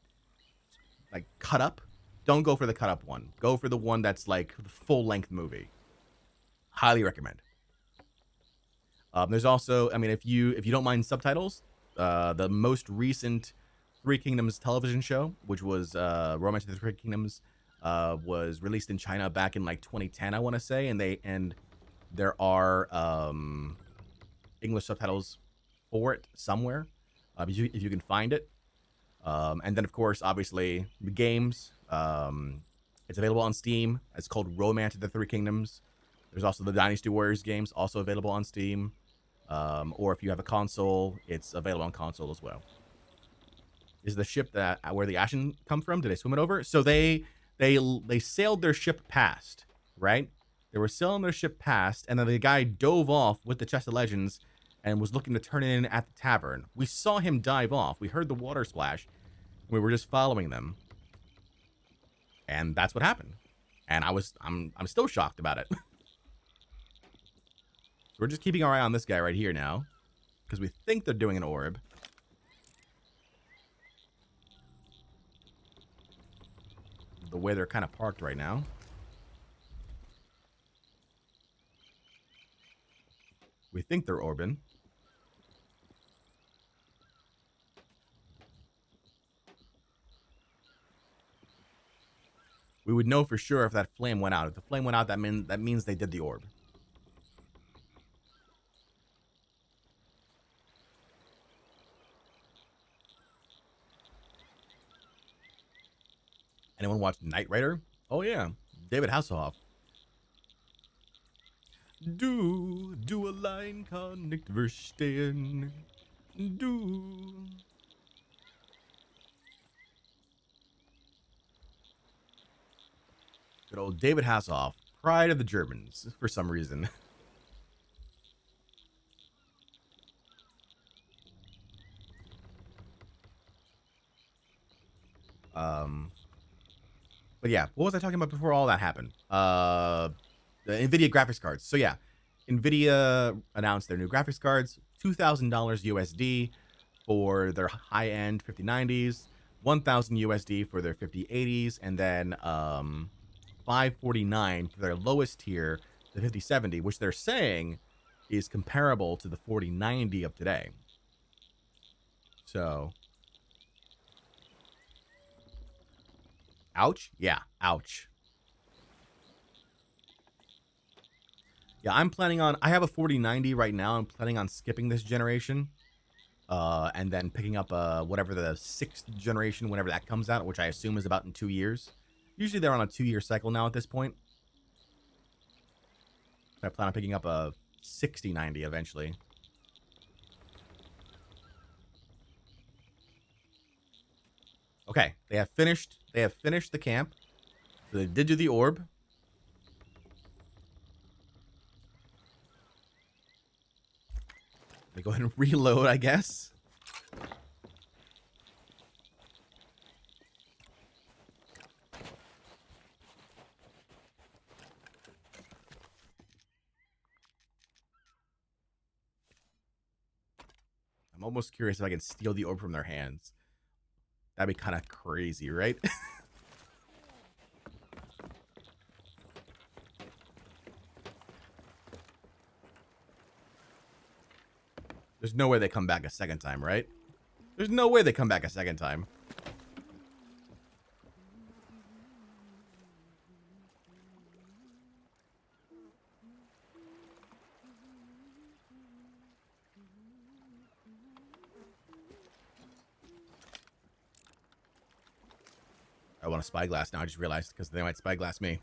cut up. Don't go for the cut up one. Go for the one that's like the full length movie. Highly recommend. There's also, if you don't mind subtitles, the most recent Three Kingdoms television show, which was Romance of the Three Kingdoms, was released in China back in like 2010, I want to say, and there are English subtitles for it somewhere, if you can find it. And then, of course, obviously, the games. It's available on Steam. It's called Romance of the Three Kingdoms. There's also the Dynasty Warriors games, also available on Steam. Or if you have a console, it's available on console as well. Is the ship where the Ashen come from? Did they swim it over? So they sailed their ship past, right? They were sailing their ship past, and then the guy dove off with the chest of legends and was looking to turn in at the tavern. We saw him dive off. We heard the water splash. We were just following them. And that's what happened. And I'm still shocked about it. So we're just keeping our eye on this guy right here now, because we think they're doing an orb. The way they're kind of parked right now. We think they're orbing. We would know for sure if that flame went out. If the flame went out, that means they did the orb. Anyone watch Knight Rider? Oh yeah, David Hasselhoff. Du allein kann nicht verstehen. Du. Good old David Hasselhoff, pride of the Germans, for some reason. But yeah, what was I talking about before all that happened? The Nvidia graphics cards. So yeah, Nvidia announced their new graphics cards, $2,000 USD for their high-end 5090s, 1,000 USD for their 5080s, and then $549 for their lowest tier, the 5070, which they're saying is comparable to the 4090 of today. So, ouch? Yeah, ouch. Yeah, I'm planning on, I have a 4090 right now. I'm planning on skipping this generation. And then picking up whatever the 6th generation, whenever that comes out, which I assume is about in 2 years. Usually they're on a 2-year cycle now at this point. I plan on picking up a 6090 eventually. Okay, they have finished the camp. So they did do the orb. Let me go ahead and reload, I guess. I'm almost curious if I can steal the orb from their hands. That'd be kind of crazy, right? There's no way they come back a second time, right? There's no way they come back a second time. I want a spyglass now. I just realized because they might spyglass me.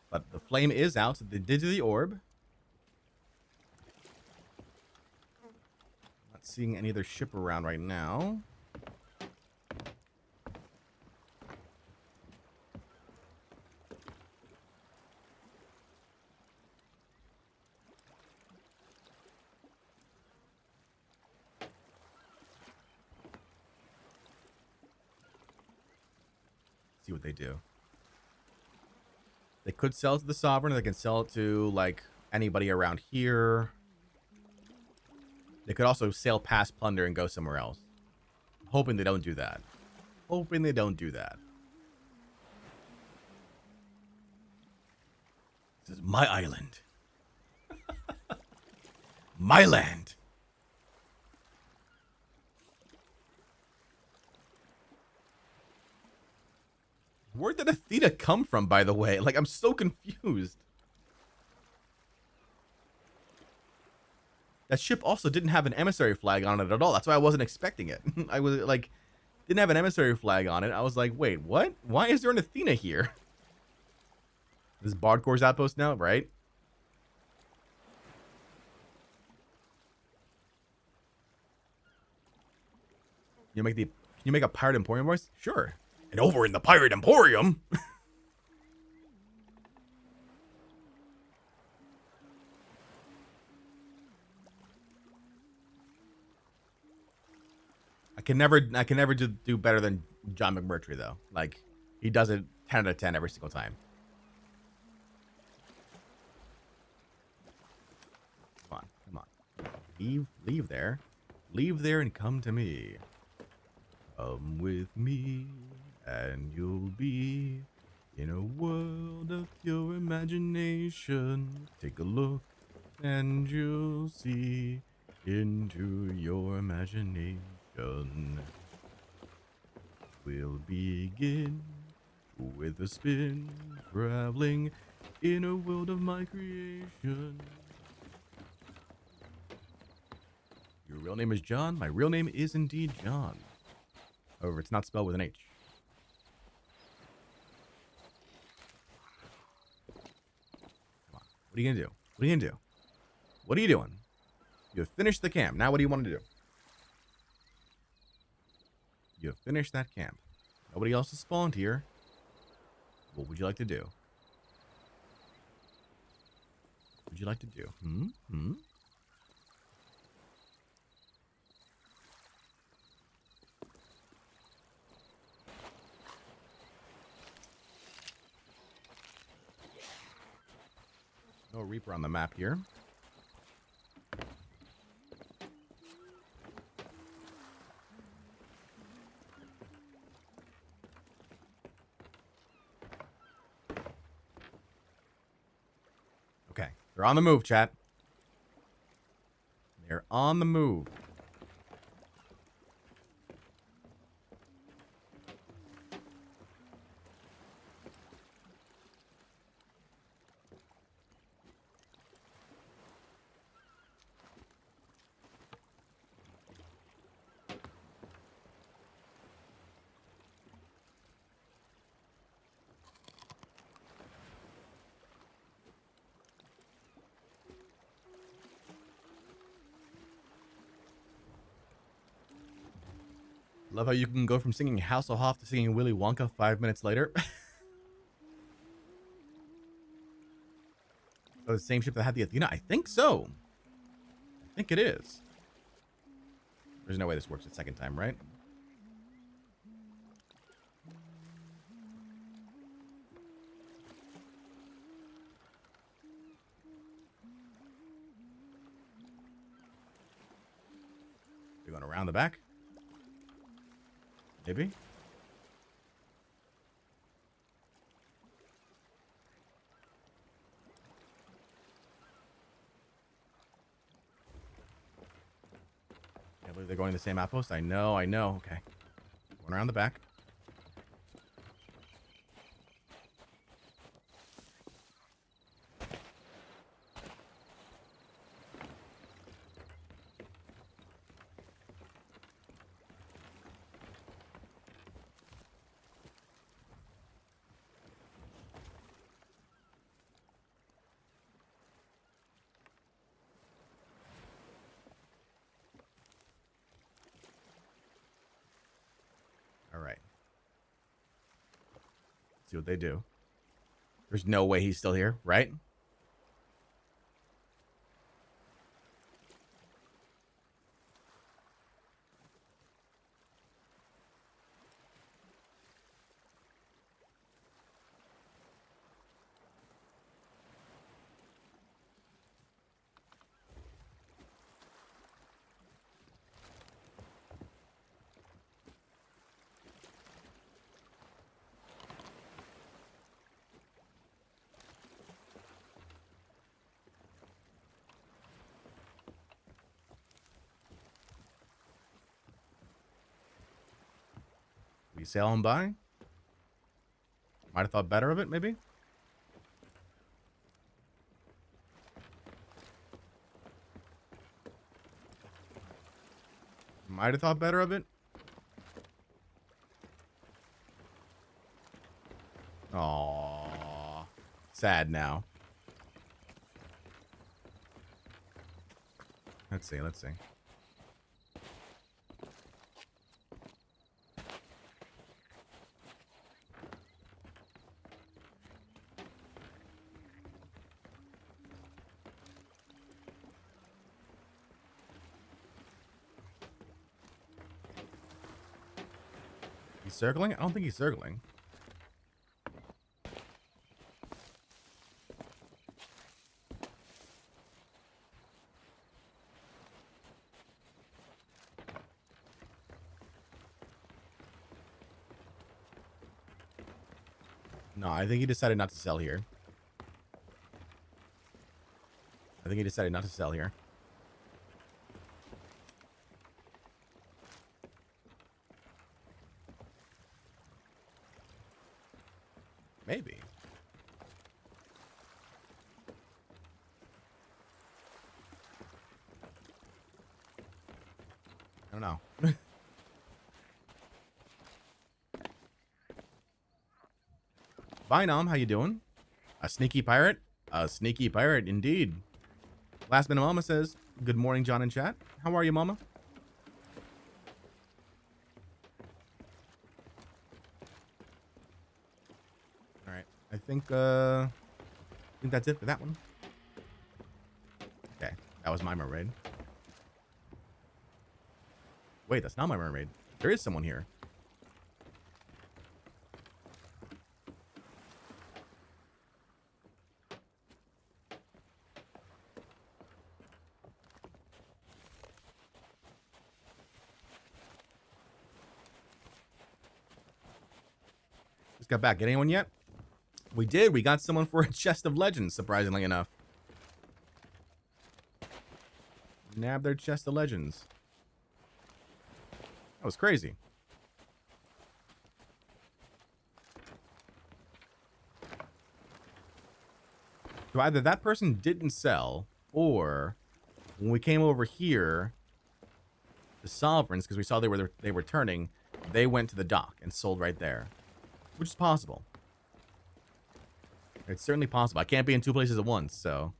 But the flame is out. So they did do the orb. Not seeing any other ship around right now. See what they do. They could sell it to the Sovereign, or they can sell it to, like, anybody around here. They could also sail past Plunder and go somewhere else. Hoping they don't do that. Hoping they don't do that. This is my island. My land. Where did Athena come from, by the way? Like, I'm so confused. That ship also didn't have an emissary flag on it at all. That's why I wasn't expecting it. I was like, didn't have an emissary flag on it. I was like, wait, what? Why is there an Athena here? This is Bardcore's outpost now, right? Can you make a Pirate Emporium voice? Sure. And over in the Pirate Emporium. I can never do better than John McMurtry though. Like he does it 10 out of 10 every single time. Come on, come on. Leave there. Leave there and come to me. Come with me and you'll be in a world of pure imagination. Take a look and you'll see into your imagination. We'll begin with a spin, traveling in a world of my creation. Your real name is John? My real name is indeed John. However, it's not spelled with an H. Come on. What are you going to do? What are you going to do? What are you doing? You have finished the camp. Now what do you want to do? You have finished that camp. Nobody else has spawned here. What would you like to do? What would you like to do? No Reaper on the map here. Okay, they're on the move, chat. They're on the move. Love how you can go from singing Hasselhoff to singing Willy Wonka 5 minutes later. Oh, the same ship that had the Athena? I think so. I think it is. There's no way this works a second time, right? We're going around the back? Maybe? Can't believe they're going to the same outpost. I know. Okay. Going around the back. All right. See what they do. There's no way he's still here, right? We sail on by. Might have thought better of it, maybe? Might have thought better of it. Aww. Sad now. Let's see. He's circling? I don't think he's circling. No, I think he decided not to sell here. I think he decided not to sell here. Maybe. I don't know. Vinom, how you doing? A sneaky pirate? A sneaky pirate, indeed. Last Minute Mama says, good morning, John and chat. How are you, Mama? All right. I think that's it for that one. Okay. That was my mermaid. Wait, that's not my mermaid. There is someone here. Just got back. Get anyone yet? We did. We got someone for a chest of legends, surprisingly enough. Nab their chest of legends. That was crazy. So either that person didn't sell, or when we came over here, the Sovereigns, because we saw they were turning, they went to the dock and sold right there, which is possible. It's certainly possible. I can't be in two places at once, so.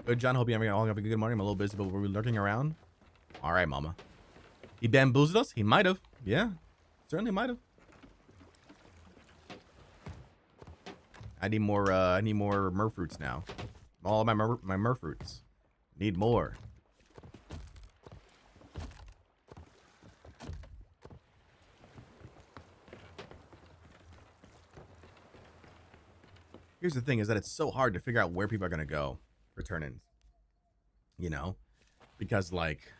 Good, John. Hope you all have a good morning. I'm a little busy, but we're lurking around. All right, Mama. He bamboozled us? He might have. Yeah, certainly might have. I need more merfruits now. All my merfruits. Need more. Here's the thing, is that it's so hard to figure out where people are going to go for turn-ins. You know? Because, like,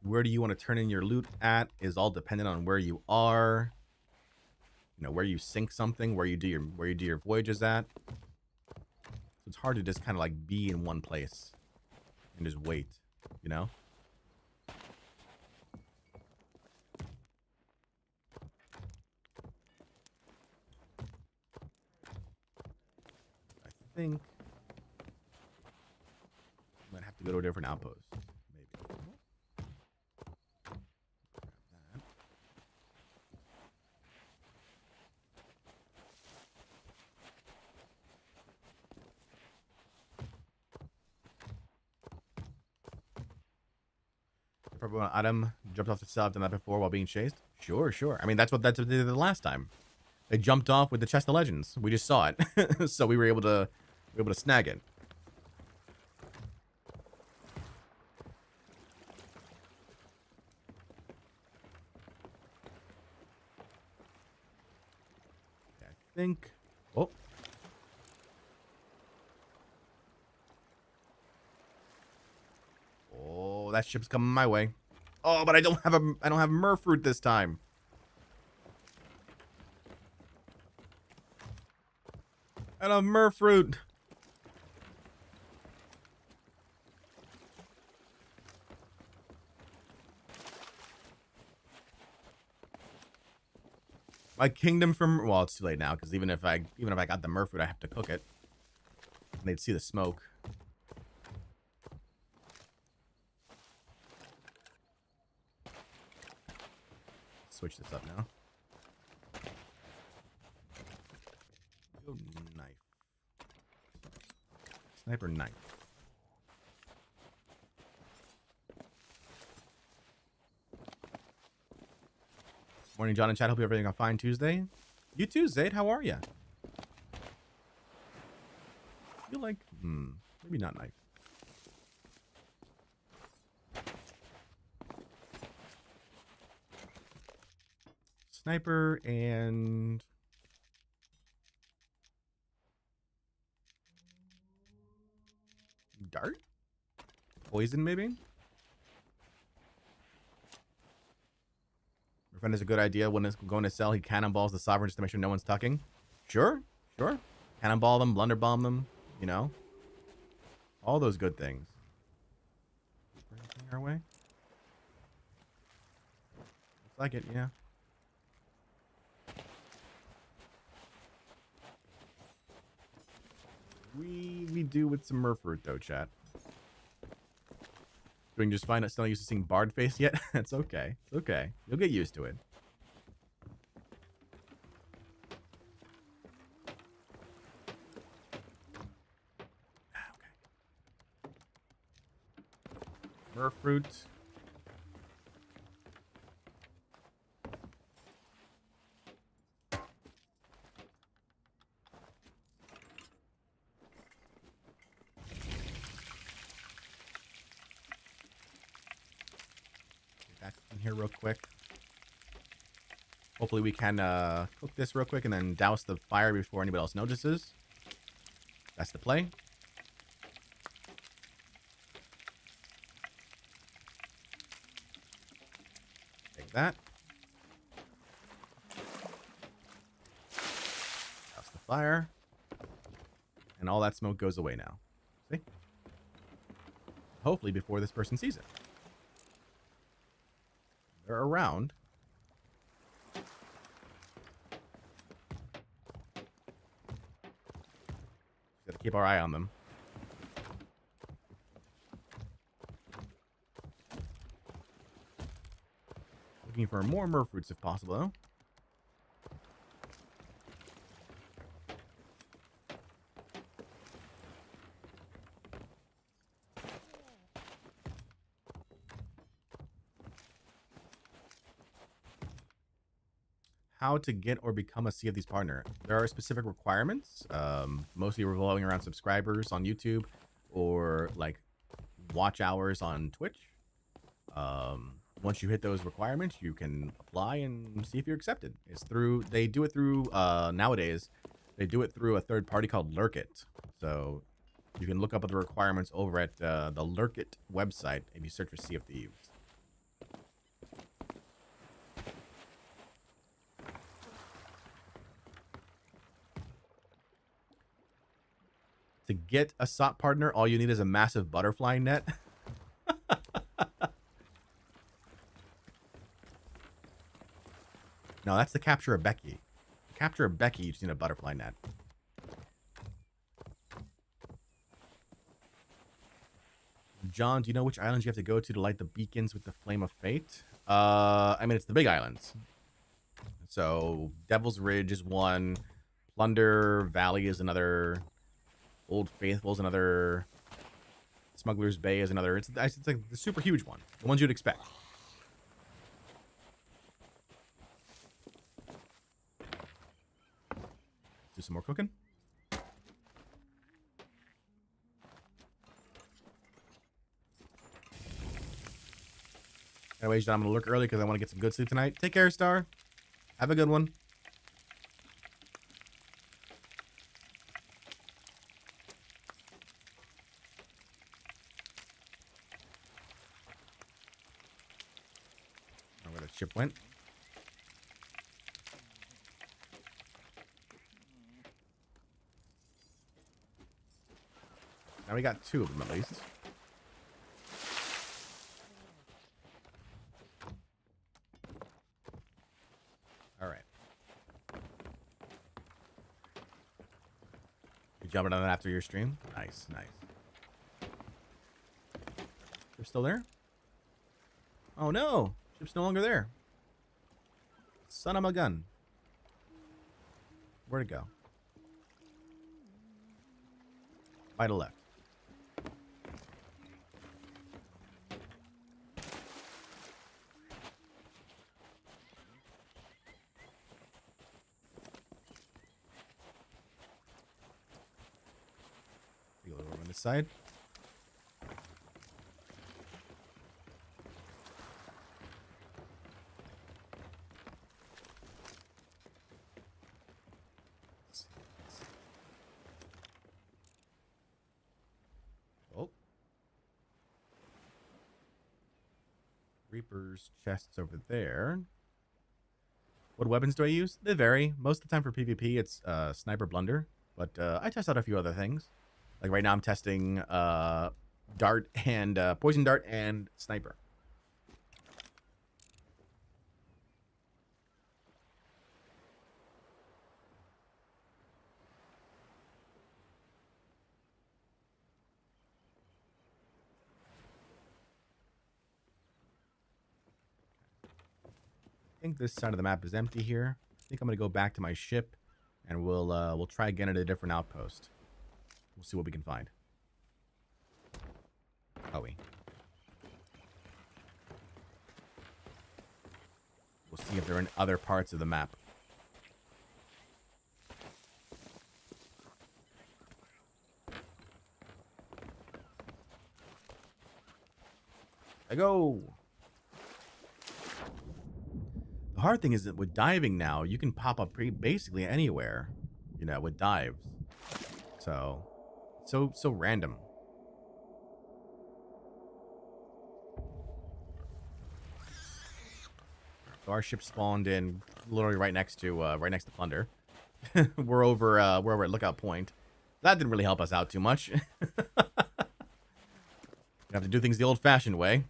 where do you want to turn in your loot at is all dependent on where you are. You know, where you sink something, where you do your voyages at. So it's hard to just kind of like be in one place and just wait, you know? I think I might have to go to a different outpost. Maybe. Probably Adam jumped off the cell. I've done that before while being chased. Sure, sure. I mean, that's what they did the last time. They jumped off with the chest of legends. We just saw it, so we were able to snag it. I think. Oh. Oh, that ship's coming my way. Oh, but I don't have merfruit this time. I don't have merfruit. My kingdom from, well, it's too late now, because even if I got the merfruit, I have to cook it. And they'd see the smoke. Switch this up now. Go knife. Sniper knife. Morning, John and Chad. Hope you everything on fine Tuesday. You too, Zaid. How are you? Feel like, maybe not knife. Sniper and dart? Poison, maybe? My friend has a good idea when it's going to sell. He cannonballs the sovereign just to make sure no one's tucking. Sure, sure. Cannonball them, blunderbomb them, you know. All those good things. Anything our way? Looks like it, yeah. We do with some Murfroot though, chat. Doing just fine. Still not used to seeing Bard face yet. It's okay. It's okay. You'll get used to it. Okay. Murfroot. Back in here real quick. Hopefully we can cook this real quick and then douse the fire before anybody else notices. That's the play. Take that. Douse the fire. And all that smoke goes away now. See? Hopefully before this person sees it. They're around. Gotta keep our eye on them. Looking for more Murfroots if possible, though. How to get or become a Sea of Thieves partner. There are specific requirements, mostly revolving around subscribers on YouTube or like watch hours on Twitch. Once you hit those requirements, you can apply and see if you're accepted. They do it through, nowadays, they do it through a third party called Lurkit. So you can look up the requirements over at the Lurkit website if you search for Sea of Thieves. To get a SOP partner, all you need is a massive butterfly net. No, that's the capture of Becky. To capture of Becky, you just need a butterfly net. John, do you know which islands you have to go to light the beacons with the Flame of Fate? I mean, it's the big islands. So, Devil's Ridge is one. Plunder Valley is another. Old Faithful is another. Smuggler's Bay is another. It's like the super huge one. The ones you'd expect. Do some more cooking. Anyways, John, I'm going to look early because I want to get some good sleep tonight. Take care, Star. Have a good one. Where the ship went. Now we got two of them at least. All right. You jumping on it after your stream? Nice, nice. They're still there? Oh no! Ship's no longer there. Son of a gun. Where'd it go? By the left. This side. Oh. Reaper's chests over there. What weapons do I use? They vary. Most of the time for PvP, it's Sniper Blunder. But I test out a few other things. Like right now I'm testing Dart and Poison Dart and Sniper. I think this side of the map is empty here. I think I'm gonna go back to my ship, and we'll try again at a different outpost. We'll see what we can find. Oh, we'll see if they're in other parts of the map. I go. The hard thing is that with diving now, you can pop up basically anywhere, you know, with dives. So random. So our ship spawned in literally right next to Plunder. we're over at Lookout Point. That didn't really help us out too much. We have to do things the old-fashioned way.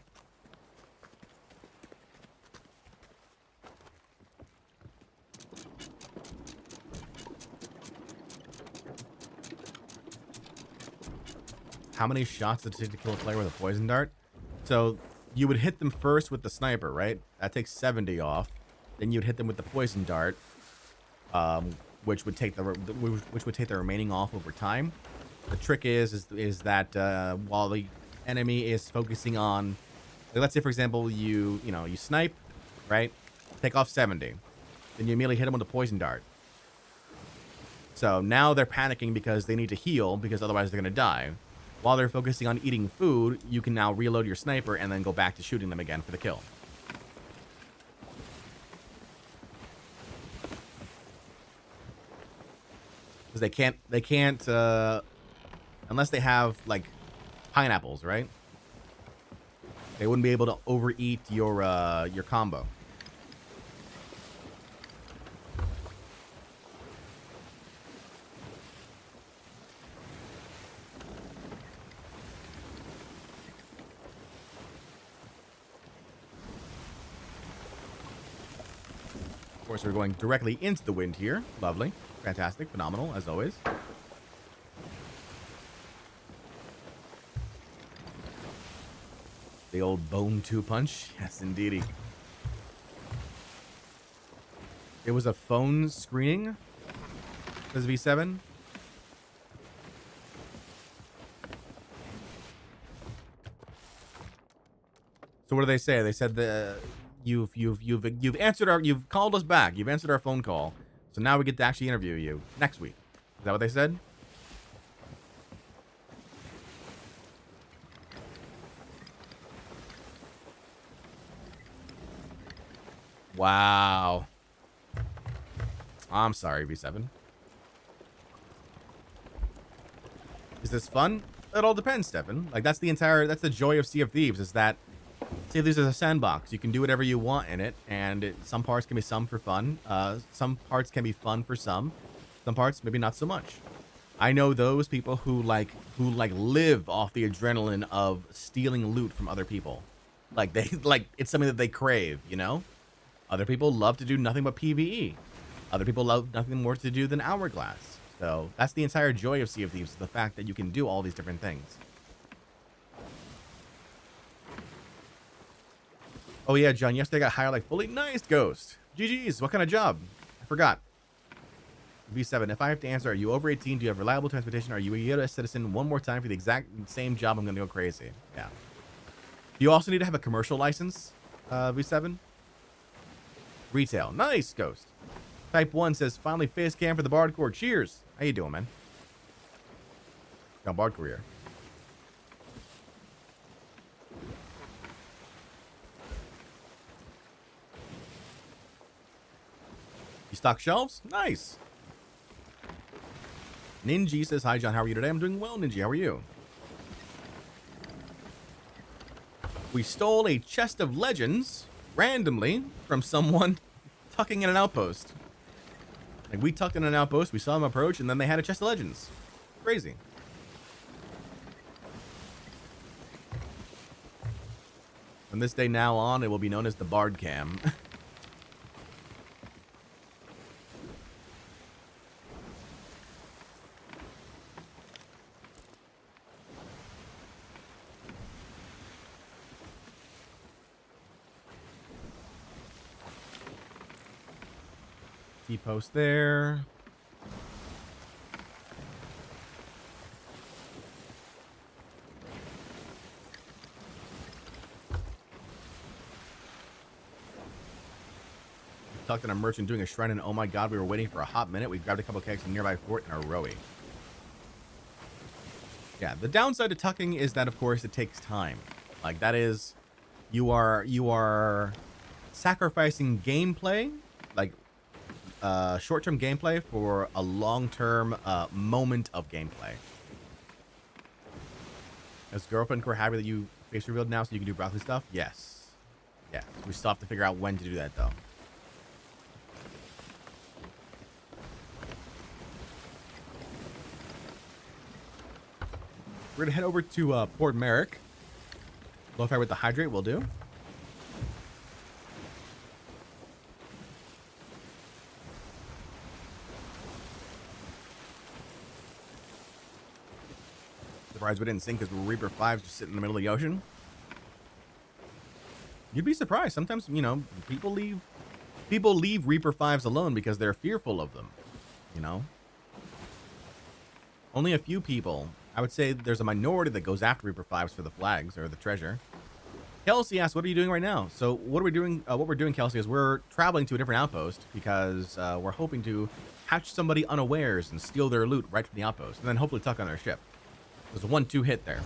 How many shots does it take to kill a player with a poison dart? So you would hit them first with the sniper, right? That takes 70 off. Then you'd hit them with the poison dart, which would take the remaining off over time. The trick is that while the enemy is focusing on, like, let's say for example you snipe, right? Take off 70. Then you immediately hit them with a poison dart. So now they're panicking because they need to heal because otherwise they're gonna die. While they're focusing on eating food, you can now reload your sniper and then go back to shooting them again for the kill. Because they can't, unless they have, like, pineapples, right? They wouldn't be able to overeat your combo. Of course, we're going directly into the wind here. Lovely. Fantastic. Phenomenal, as always. The old bone 2 punch. Yes, indeedy. It was a phone screening. Says V7. So what do they say? They said the you've answered you've called us back. You've answered our phone call. So now we get to actually interview you next week. Is that what they said? Wow. I'm sorry, V7. Is this fun? It all depends, Stefan. Like, that's the joy of Sea of Thieves, is that Sea of Thieves is a sandbox. You can do whatever you want in it, and some parts can be for fun. Some parts can be fun for some parts maybe not so much. I know those people who live off the adrenaline of stealing loot from other people. Like it's something that they crave, you know? Other people love to do nothing but PvE. Other people love nothing more to do than Hourglass. So that's the entire joy of Sea of Thieves, is the fact that you can do all these different things. Oh yeah, John, yesterday I got hired like fully. Nice, Ghost. GG's. What kind of job? I forgot. V7, if I have to answer, are you over 18? Do you have reliable transportation? Are you a U.S. citizen? One more time for the exact same job, I'm going to go crazy. Yeah. Do you also need to have a commercial license, V7? Retail. Nice, Ghost. Type 1 says, finally face cam for the Bardcore. Cheers. How you doing, man? Jon Bardcore here. You stock shelves? Nice. Ninji says, hi, John. How are you today? I'm doing well, Ninji. How are you? We stole a chest of legends randomly from someone tucking in an outpost. Like, we tucked in an outpost, we saw them approach, and then they had a chest of legends. Crazy. From this day now on, it will be known as the Bard Cam. T-post there. Tucked in a merchant doing a shrine, and oh my god, we were waiting for a hot minute. We grabbed a couple kegs from a nearby fort and a rowie. Yeah, the downside to tucking is that, of course, it takes time. Like, that is, you are sacrificing gameplay, like short-term gameplay for a long-term moment of gameplay. Is girlfriend core happy that you face revealed now so you can do broccoli stuff? Yes. Yes. We still have to figure out when to do that, though. We're going to head over to Port Merrick. Low fire with the hydrate will do. Surprised we didn't sink because Reaper 5s just sitting in the middle of the ocean. You'd be surprised. Sometimes, you know, people leave Reaper 5s alone because they're fearful of them. You know? Only a few people. I would say there's a minority that goes after Reaper 5s for the flags or the treasure. Kelsey asks, what are you doing right now? So what we're doing, Kelsey, is we're traveling to a different outpost because we're hoping to catch somebody unawares and steal their loot right from the outpost and then hopefully tuck on their ship. There's a 1-2 hit there.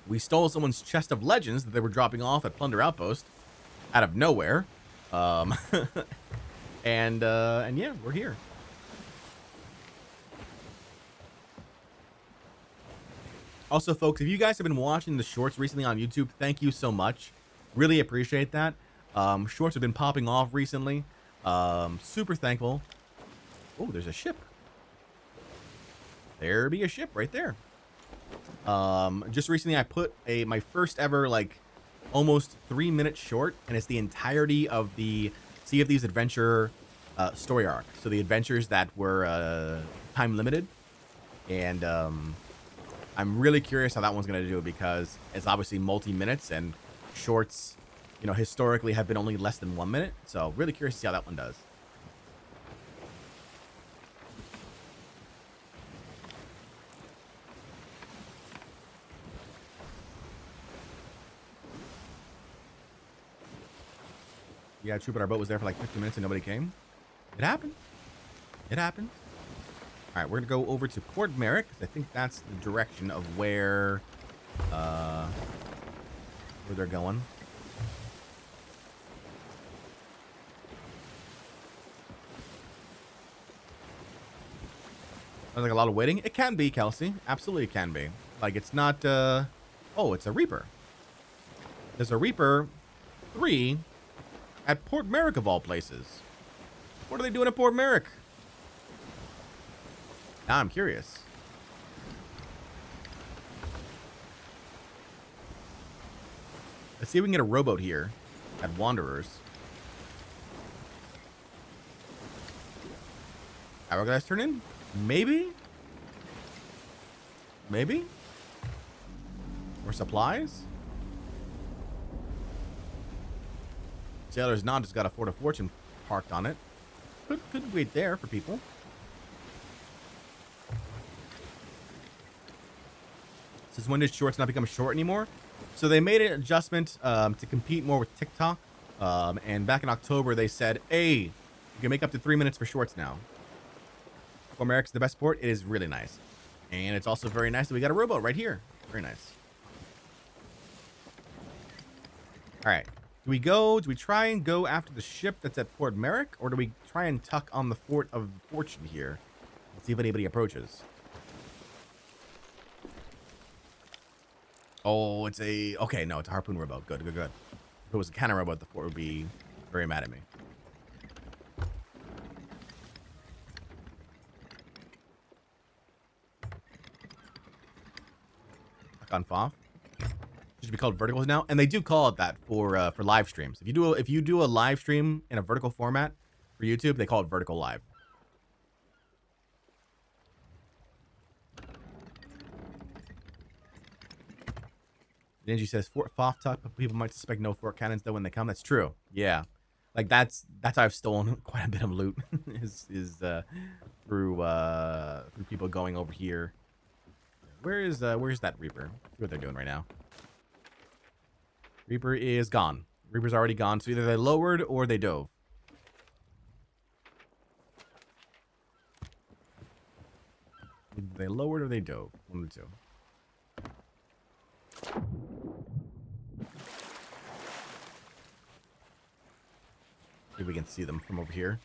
We stole someone's chest of legends that they were dropping off at Plunder Outpost out of nowhere. And yeah, we're here. Also, folks, if you guys have been watching the shorts recently on YouTube, thank you so much. Really appreciate that. Shorts have been popping off recently. Super thankful. Oh, there's a ship. There be a ship right there. Just recently I put my first ever, like, almost 3-minute short, and it's the entirety of the Sea of Thieves adventure story arc. So the adventures that were time limited. And I'm really curious how that one's going to do because it's obviously multi-minutes, and shorts, you know, historically have been only less than 1 minute. So really curious to see how that one does. Yeah, true, but our boat was there for like 15 minutes and nobody came. It happened. It happened. All right, we're going to go over to Port Merrick, because I think that's the direction of where they're going. Sounds like a lot of waiting. It can be, Kelsey. Absolutely can be. Like, it's not... Oh, it's a Reaper. There's a Reaper 3 at Port Merrick, of all places. What are they doing at Port Merrick? Now I'm curious. Let's see if we can get a rowboat here at Wanderers. Hourglass turn in? Maybe? Maybe? Or supplies? Sailor's Knot has got a Fort of Fortune parked on it. Could wait there for people. Since when did shorts not become short anymore? So they made an adjustment to compete more with TikTok. And back in October, they said, hey, you can make up to 3 minutes for shorts now. Port Merrick's the best port. It is really nice. And it's also very nice that we got a rowboat right here. Very nice. All right. Do we go? Do we try and go after the ship that's at Port Merrick, or do we try and tuck on the Fort of Fortune here and see if anybody approaches? Oh, it's a... Okay, no, it's a harpoon rowboat. Good, good, good. If it was a cannon rowboat, the fort would be very mad at me. Tuck on Foff. Should be called verticals now, and they do call it that for live streams. If you do a live stream in a vertical format for YouTube, they call it vertical live. Ninja says Fort Foff Tuck, but people might suspect no fort cannons though when they come. That's true. Yeah, like that's how I've stolen quite a bit of loot is through people going over here. Where's that Reaper? See what they're doing right now. Reaper is gone. Reaper's already gone. So either they lowered or they dove. Either they lowered or they dove. One of the two. See if we can see them from over here.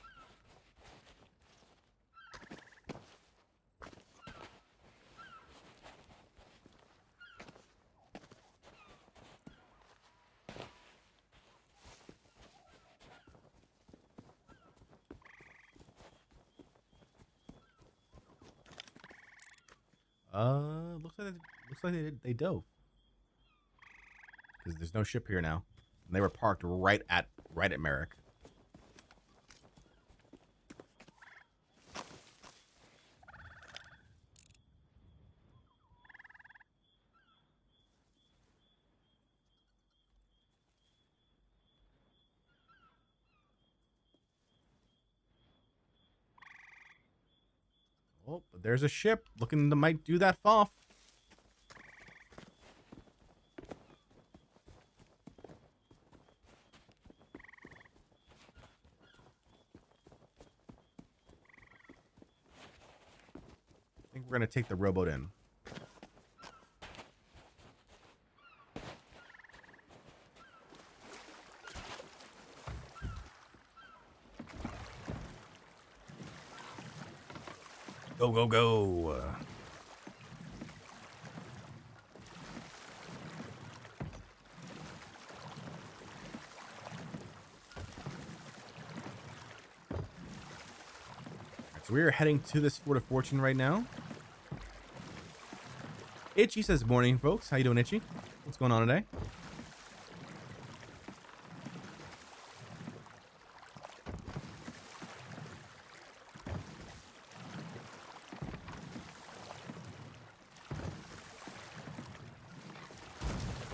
Looks like they dove. Because there's no ship here now. And they were parked right at Merrick. Oh, but there's a ship looking to might do that Foff. I think we're gonna take the rowboat in. Go, go, go. So we are heading to this Fort of Fortune right now. Itchy says, morning, folks. How you doing, Itchy? What's going on today?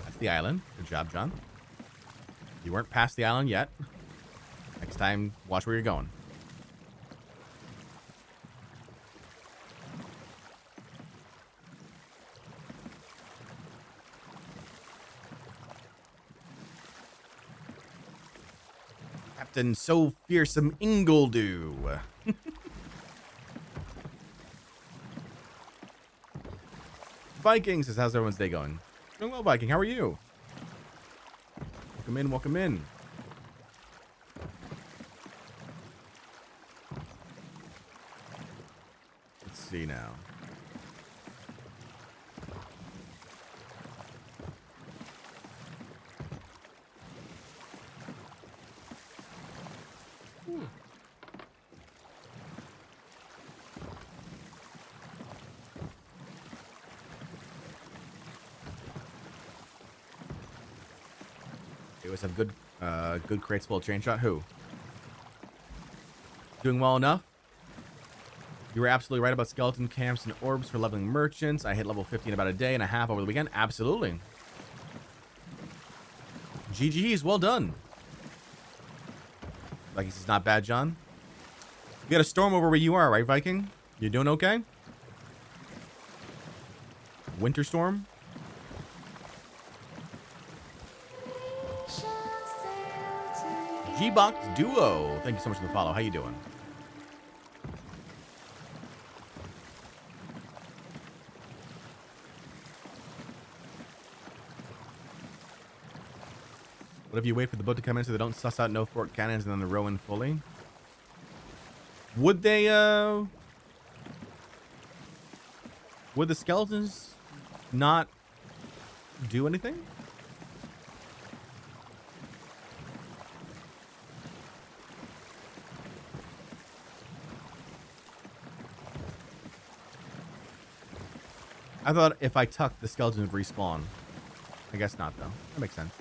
That's the island. Good job, John. You weren't past the island yet. Next time, watch where you're going. Captain So Fearsome Ingledew. Viking says, how's everyone's day going? Doing well, Viking. How are you? Welcome in, welcome in. Let's see now. Always have good crates full of chain shot. Who? Doing well enough? You were absolutely right about skeleton camps and orbs for leveling merchants. I hit level 50 in about a day and a half over the weekend. Absolutely. GG's, well done. Like he says, not bad, John. You got a storm over where you are, right, Viking? You doing okay? Winter storm? G-Box Duo. Thank you so much for the follow. How you doing? What if you wait for the boat to come in so they don't suss out no fork cannons and then they row in fully? Would they, would the skeletons not do anything? I thought if I tuck, the skeletons would respawn. I guess not, though. That makes sense.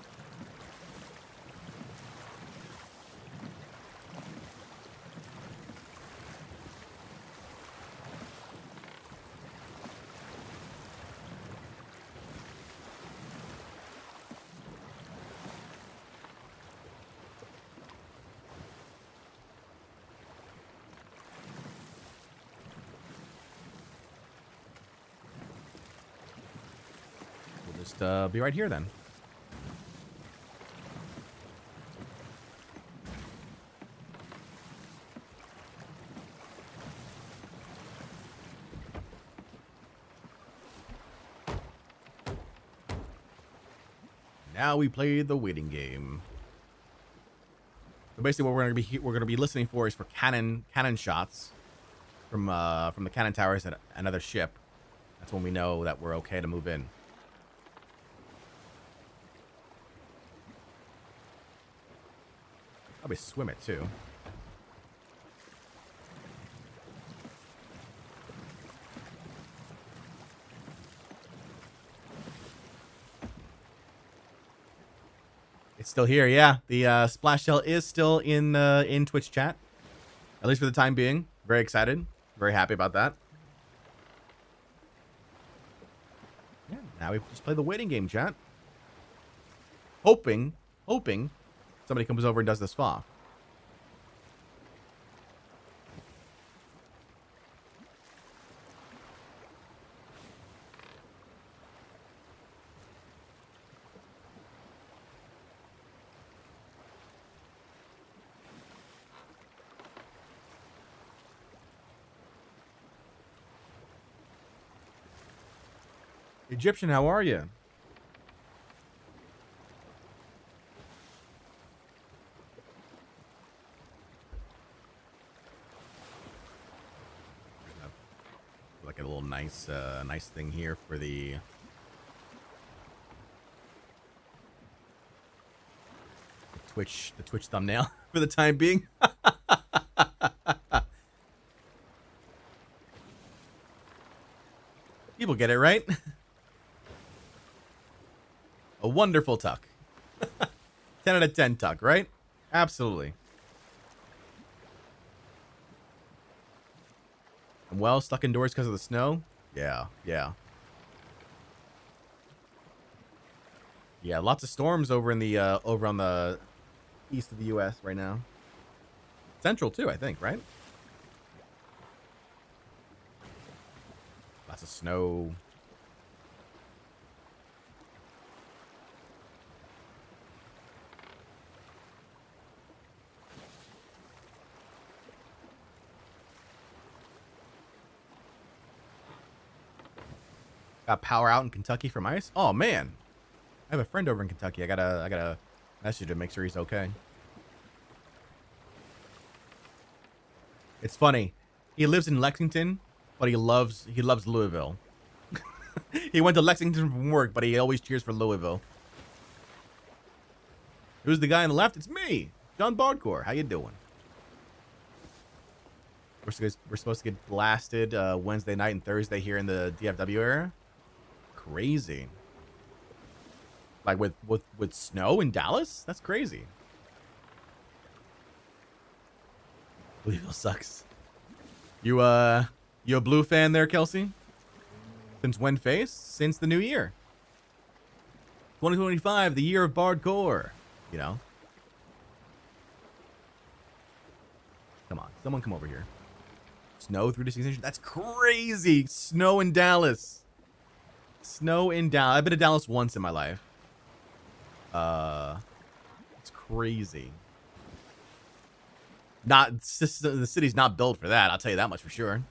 Just be right here then. Now we play the waiting game. So basically, what we're gonna be listening for is for cannon shots from the cannon towers at another ship. That's when we know that we're okay to move in. Probably swim it too. It's still here, yeah. The splash shell is still in Twitch chat, at least for the time being. Very excited, very happy about that. Yeah, now we just play the waiting game, chat. Hoping somebody comes over and does this FOF. Egyptian, how are you? Like a little nice thing here for the Twitch thumbnail for the time being. People get it, right? A wonderful tuck. 10 out of 10 tuck, right? Absolutely. I'm well stuck indoors because of the snow. Yeah. Lots of storms over in the over on the east of the U.S. right now. Central too, I think, right? Lots of snow. Got power out in Kentucky from ice. Oh man, I have a friend over in Kentucky. I gotta message him, make sure he's okay. It's funny. He lives in Lexington, but he loves Louisville. He went to Lexington from work, but he always cheers for Louisville. Who's the guy on the left? It's me, Jon Bardcore. How you doing? We're supposed to get blasted Wednesday night and Thursday here in the DFW area. Crazy. Like with snow in Dallas? That's crazy. Louisville sucks. You a Blue fan there, Kelsey? Since when face? Since the new year. 2025, the year of Bardcore. You know? Come on, someone come over here. Snow through the season. That's crazy. Snow in Dallas. Snow in Dallas. I've been to Dallas once in my life. It's crazy. The city's not built for that. I'll tell you that much for sure.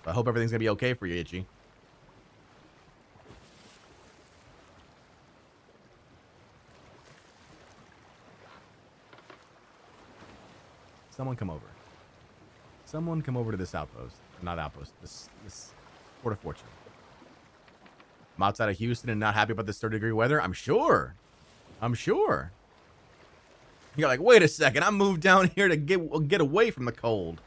But I hope everything's gonna be okay for you, Itchy. Someone come over. Someone come over to this outpost. Not outpost. This Port of Fortune. I'm outside of Houston and not happy about this 30-degree weather. I'm sure. You're like, wait a second. I moved down here to get away from the cold.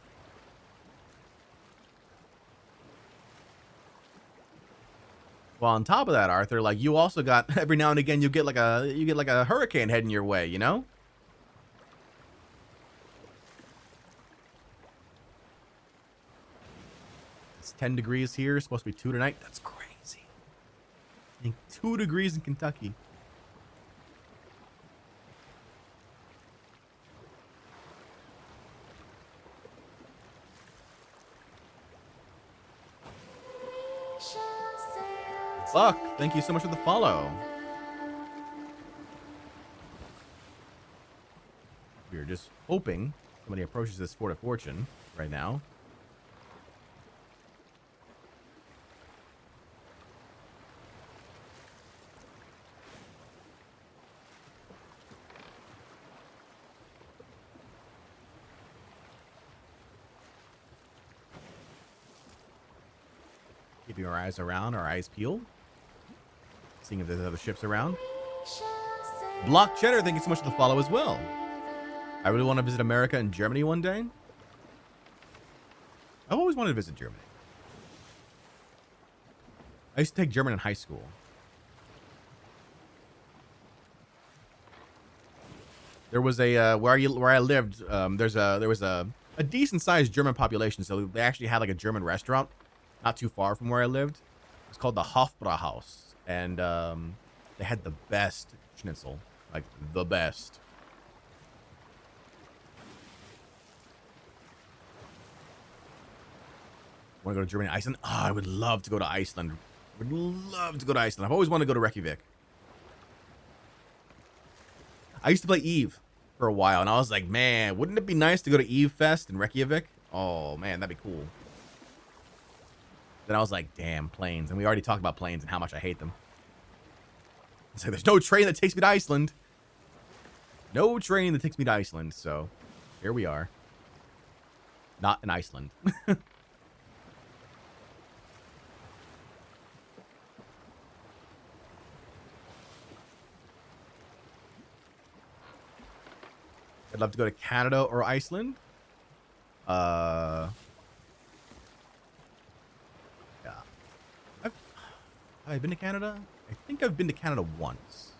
Well, on top of that, Arthur, like you also got every now and again you get like a hurricane heading your way, you know? It's 10 degrees here. It's supposed to be 2 tonight. That's crazy. I think 2 degrees in Kentucky. Fuck, thank you so much for the follow. We are just hoping somebody approaches this Fort of Fortune right now. Keeping our eyes around, our eyes peeled. Seeing if there's other ships around. Block Cheddar, thank you so much for the follow as well. I really want to visit America and Germany one day. I've always wanted to visit Germany. I used to take German in high school. There was a where I lived. There was a decent sized German population, so they actually had like a German restaurant not too far from where I lived. It's called the Hofbrauhaus. And they had the best schnitzel, like the best. Want to go to Germany, Iceland? Oh, I would love to go to Iceland. I've always wanted to go to Reykjavik. I used to play Eve for a while, and I was like, man, wouldn't it be nice to go to Eve Fest in Reykjavik? Oh man, that'd be cool. Then I was like, damn, planes. And we already talked about planes and how much I hate them. It's like, there's no train that takes me to Iceland. No train that takes me to Iceland. So, here we are. Not in Iceland. I'd love to go to Canada or Iceland. Yeah. I've been to Canada. I think I've been to Canada once.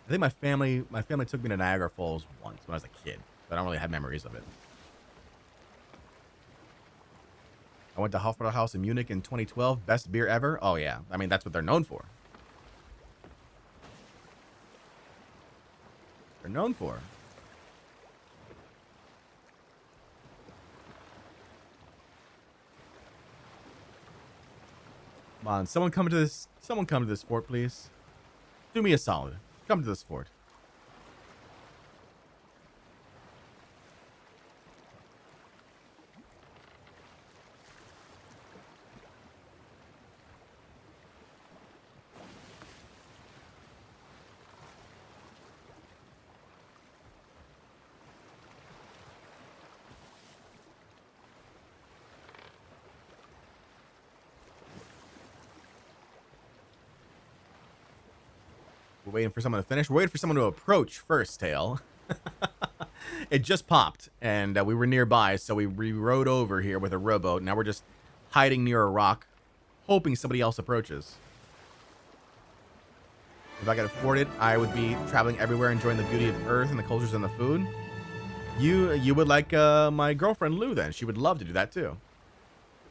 I think my family took me to Niagara Falls once when I was a kid, but I don't really have memories of it. I went to Hofbrauhaus in Munich in 2012. Best beer ever. Oh yeah, I mean that's what they're known for. They're known for. Come on, someone come to this fort, please. Do me a solid. Come to this fort. We're waiting for someone to finish. We're waiting for someone to approach first, Tail. It just popped, and we were nearby, so we rode over here with a rowboat. Now we're just hiding near a rock, hoping somebody else approaches. If I could afford it, I would be traveling everywhere, enjoying the beauty of Earth and the cultures and the food. You would like my girlfriend Lou, then. She would love to do that, too.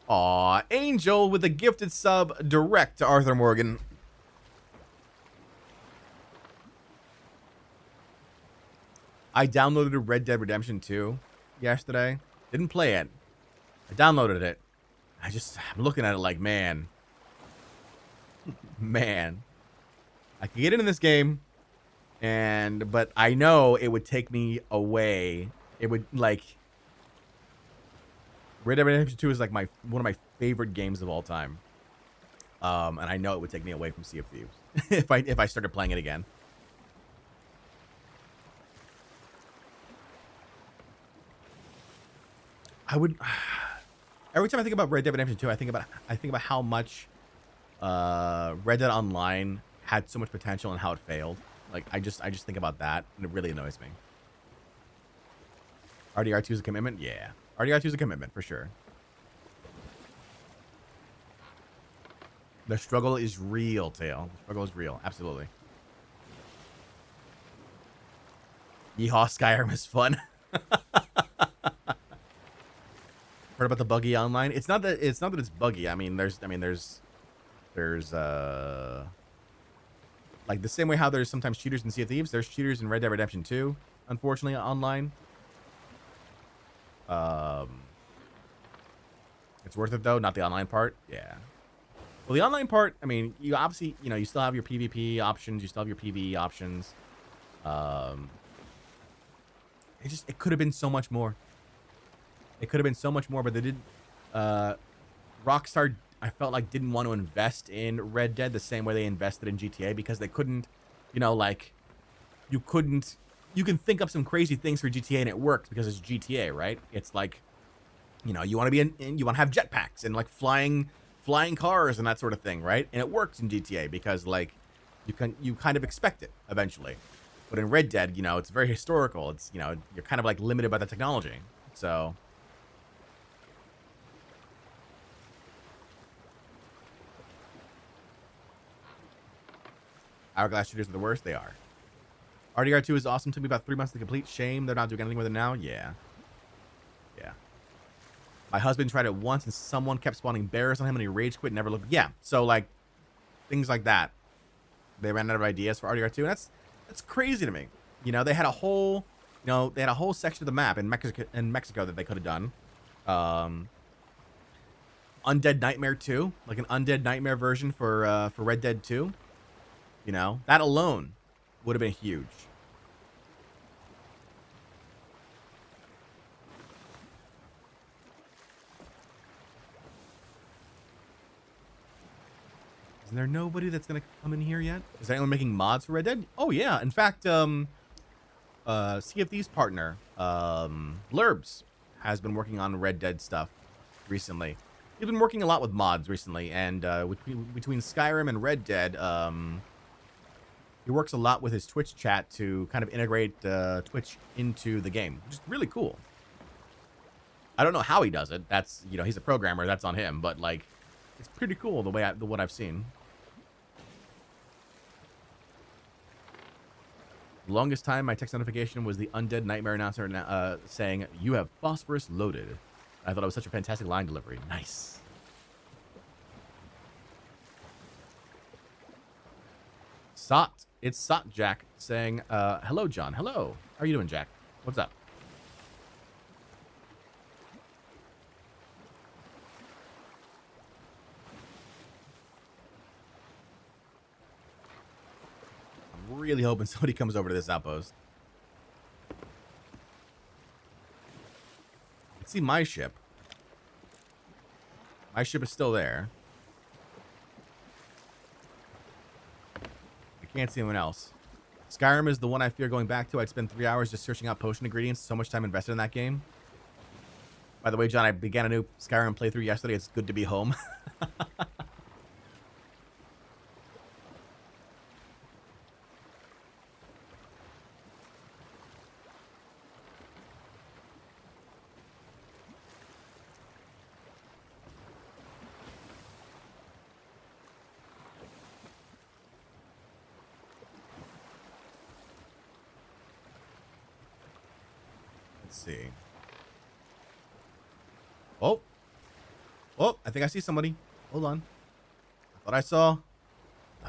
Aw, Angel with a gifted sub direct to Arthur Morgan. I downloaded Red Dead Redemption 2 yesterday. Didn't play it. I downloaded it. I'm looking at it like, man. Man. I can get into this game, but I know it would take me away. It would, like... Red Dead Redemption 2 is like one of my favorite games of all time. And I know it would take me away from Sea of Thieves if I started playing it again. I would every time I think about Red Dead Redemption 2, I think about how much Red Dead Online had so much potential and how it failed. Like I just think about that and it really annoys me. RDR2 is a commitment? Yeah. RDR2 is a commitment for sure. The struggle is real, Tail. The struggle is real. Absolutely. Yeehaw, Skyrim is fun. Heard about the buggy online? It's not that it's buggy. There's like the same way how there's sometimes cheaters in Sea of Thieves, there's cheaters in Red Dead Redemption 2, unfortunately, online. Um it's worth it though, not the online part. Yeah. Well, the online part, I mean, you obviously, you still have your PvP options, you still have your PvE options. Um it could have been so much more. It could have been so much more, but they did. Rockstar, I felt like, didn't want to invest in Red Dead the same way they invested in GTA because they couldn't, like, you couldn't. You can think up some crazy things for GTA and it works because it's GTA, right? It's like, you want to be you want to have jetpacks and like flying cars and that sort of thing, right? And it works in GTA because like you kind of expect it eventually. But in Red Dead, it's very historical. It's you're kind of like limited by the technology. So Hourglass shooters are the worst. They are. RDR2 is awesome. Took me about 3 months to complete. Shame they're not doing anything with it now. Yeah. Yeah. My husband tried it once and someone kept spawning bears on him and he rage quit and never looked. Yeah. So like things like that. They ran out of ideas for RDR2 and that's crazy to me. They had a whole section of the map in Mexico that they could have done. Undead Nightmare 2, like an Undead Nightmare version for Red Dead 2. That alone would have been huge. Is there nobody that's gonna come in here yet? Is anyone making mods for Red Dead? Oh yeah. In fact, Sea of Thieves partner, Blurbs, has been working on Red Dead stuff recently. He's been working a lot with mods recently, and between Skyrim and Red Dead, he works a lot with his Twitch chat to kind of integrate Twitch into the game, which is really cool. I don't know how he does it. That's he's a programmer. That's on him. But like, it's pretty cool the way what I've seen. The longest time, my text notification was the Undead Nightmare announcer saying, "You have phosphorus loaded." I thought it was such a fantastic line delivery. Nice. Sot. It's Sot Jack saying, hello, John. Hello. How are you doing, Jack? What's up? I'm really hoping somebody comes over to this outpost. Let's see my ship. My ship is still there. I can't see anyone else. Skyrim is the one I fear going back to. I'd spend 3 hours just searching out potion ingredients. So much time invested in that game. By the way, John, I began a new Skyrim playthrough yesterday. It's good to be home. Let's see. Oh. Oh, I think I see somebody. Hold on. I thought I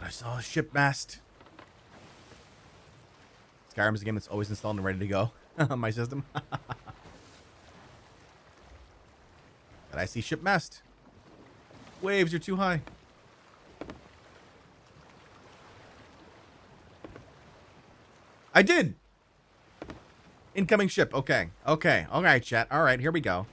saw a ship mast. Skyrim is a game that's always installed and ready to go on my system. But I see ship mast. Waves are too high. I did. Incoming ship. Okay. Okay. All right, chat. All right, here we go.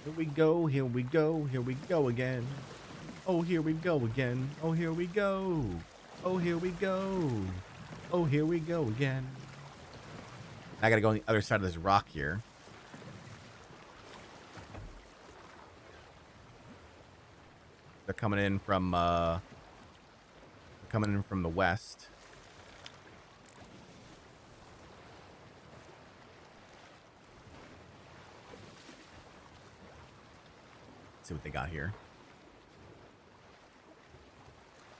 Here we go. Here we go. Here we go again. Oh, here we go again. Oh, here we go. Oh, here we go. Oh, here we go again. I gotta go on the other side of this rock here. They're coming in from the west. Let's see what they got here.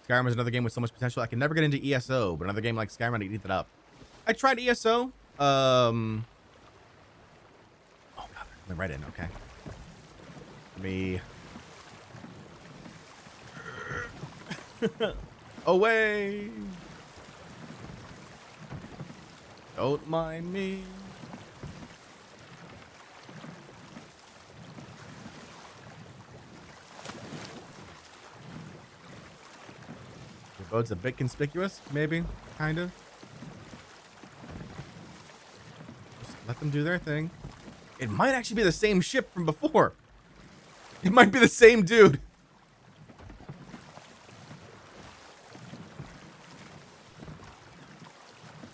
Skyrim is another game with so much potential. I can never get into ESO, but another game like Skyrim, I need to eat that up. I tried ESO. Oh god, they're coming right in. Okay. Let me away. Don't mind me. Your boat's a bit conspicuous, maybe, kind of. Just let them do their thing. It might actually be the same ship from before. It might be the same dude.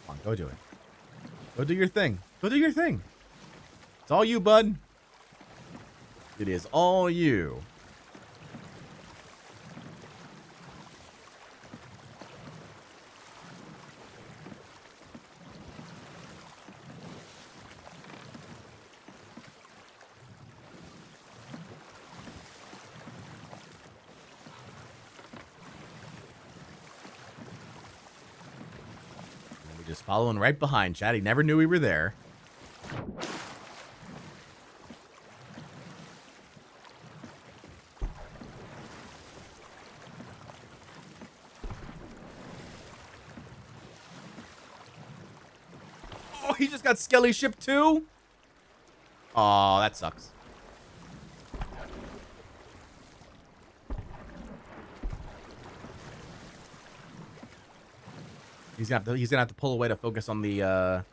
Come on, go do it. Go do your thing. Go do your thing. It's all you, bud. It is all you. Just following right behind Chad. He never knew we were there. Oh, he just got Skelly Ship too? Oh, that sucks. He's gonna have to pull away to focus on the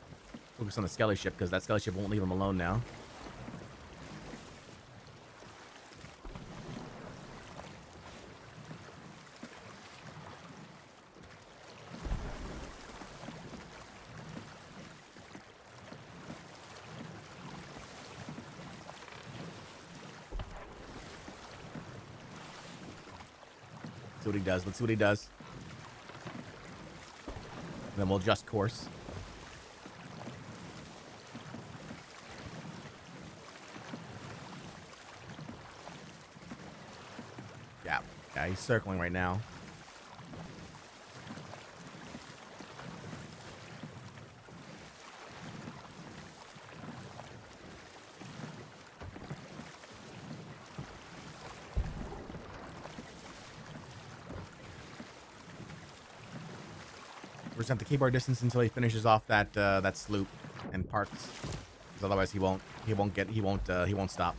Skelly ship, because that Skelly ship won't leave him alone now. Let's see what he does. Let's see what he does. And then we'll adjust course. Yeah, he's circling right now. We're just have to keep our distance until he finishes off that that sloop and parks, because otherwise he won't stop.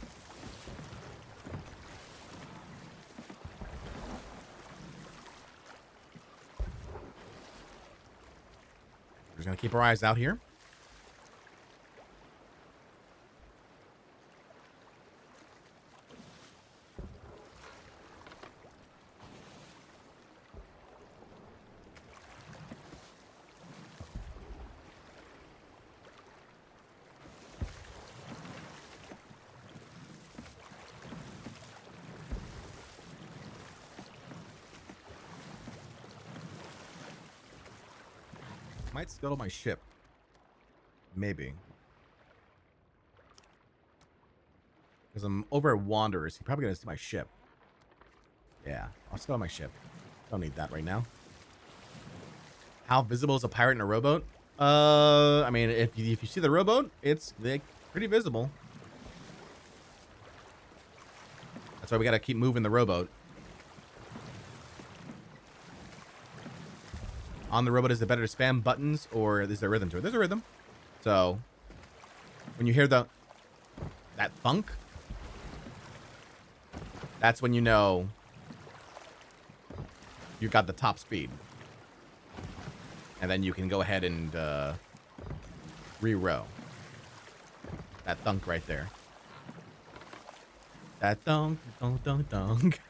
We're just gonna keep our eyes out here. Might scuttle my ship. Maybe. Because I'm over at Wanderers. He's probably going to see my ship. Yeah, I'll scuttle my ship. Don't need that right now. How visible is a pirate in a rowboat? I mean, if you see the rowboat, it's like, pretty visible. That's why we got to keep moving the rowboat. On the rowboat, is it better to spam buttons, or is there a rhythm to it? There's a rhythm. So, when you hear that thunk, that's when you know you got the top speed. And then you can go ahead and re-row. That thunk right there. That thunk, thunk, thunk, thunk.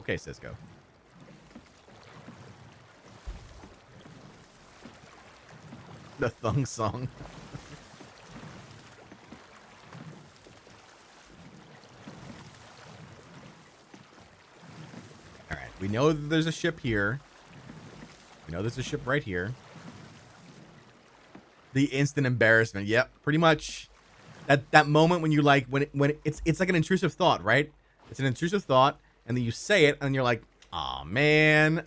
Okay, Cisco. The thong song. All right. We know that there's a ship here. We know there's a ship right here. The instant embarrassment. Yep, pretty much. That moment when you like when it's like an intrusive thought, right? It's an intrusive thought, and then you say it, and you're like, "Oh man."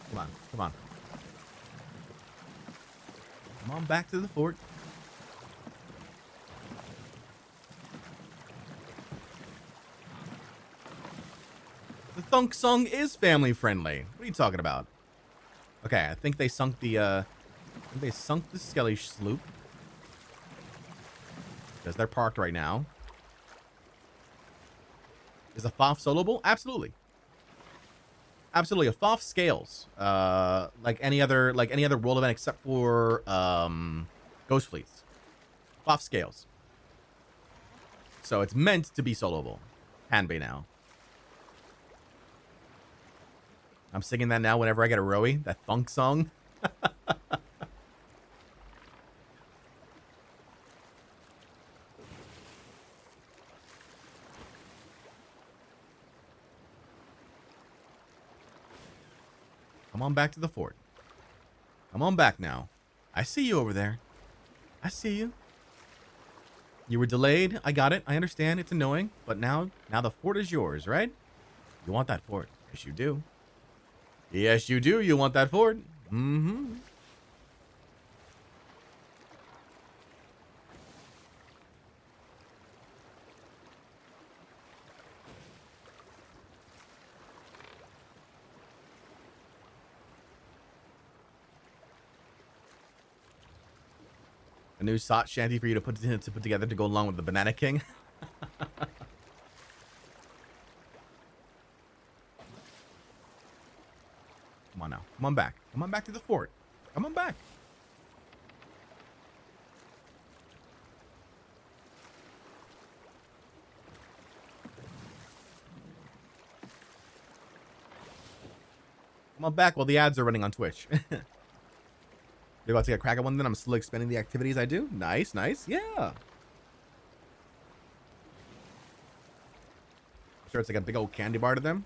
Come on, come on. Come on back to the fort. The thunk song is family friendly. What are you talking about? Okay, I think they sunk the Skelly sloop. Because they're parked right now. Is a FOF soloable? Absolutely. Absolutely. A FOF scales. Like any other world event except for Ghost Fleets. FOF scales. So it's meant to be soloable. Can be now. I'm singing that now whenever I get a rowie. That funk song. Come on back to the fort. Come on back now. I see you over there. I see you. You were delayed. I got it. I understand. It's annoying. But now the fort is yours, right? You want that fort. Yes, you do. Yes, you do. You want that fort. Mm-hmm. A new sot shanty for you to put together to go along with the Banana King. Come on now. Come on back. Come on back to the fort. Come on back. Come on back while the ads are running on Twitch. You're about to get a crack at one, then I'm still expanding the activities I do. Nice, nice. Yeah. I'm sure it's like a big old candy bar to them.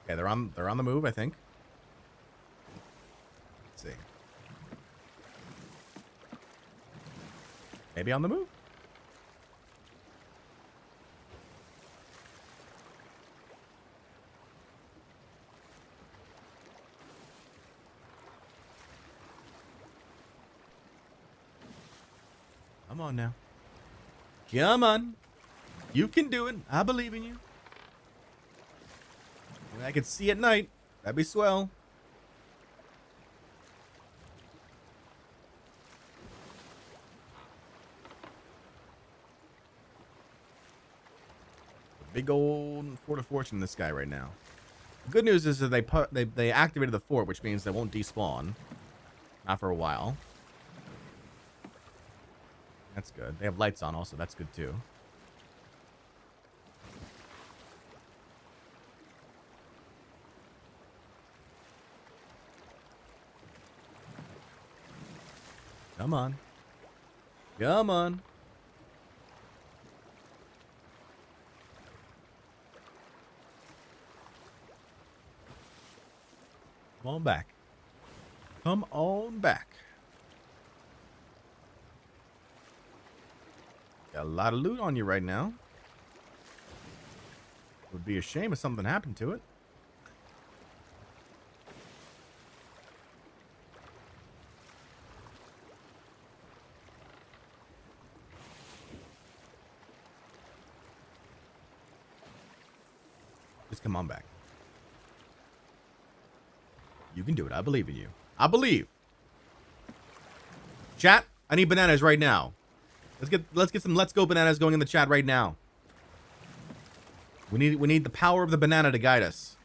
Okay, they're on the move, I think. Let's see. Maybe on the move? Come on now. Come on. You can do it. I believe in you. When I could see at night, that'd be swell. Big old Fort of Fortune in the sky right now. The good news is that they activated the fort, which means they won't despawn. Not for a while. That's good. They have lights on also. That's good too. Come on. Come on. Come on back. Come on back. Got a lot of loot on you right now. Would be a shame if something happened to it. Just come on back. You can do it. I believe in you. I believe. Chat, I need bananas right now. Let's get some let's go bananas going in the chat right now. We need the power of the banana to guide us.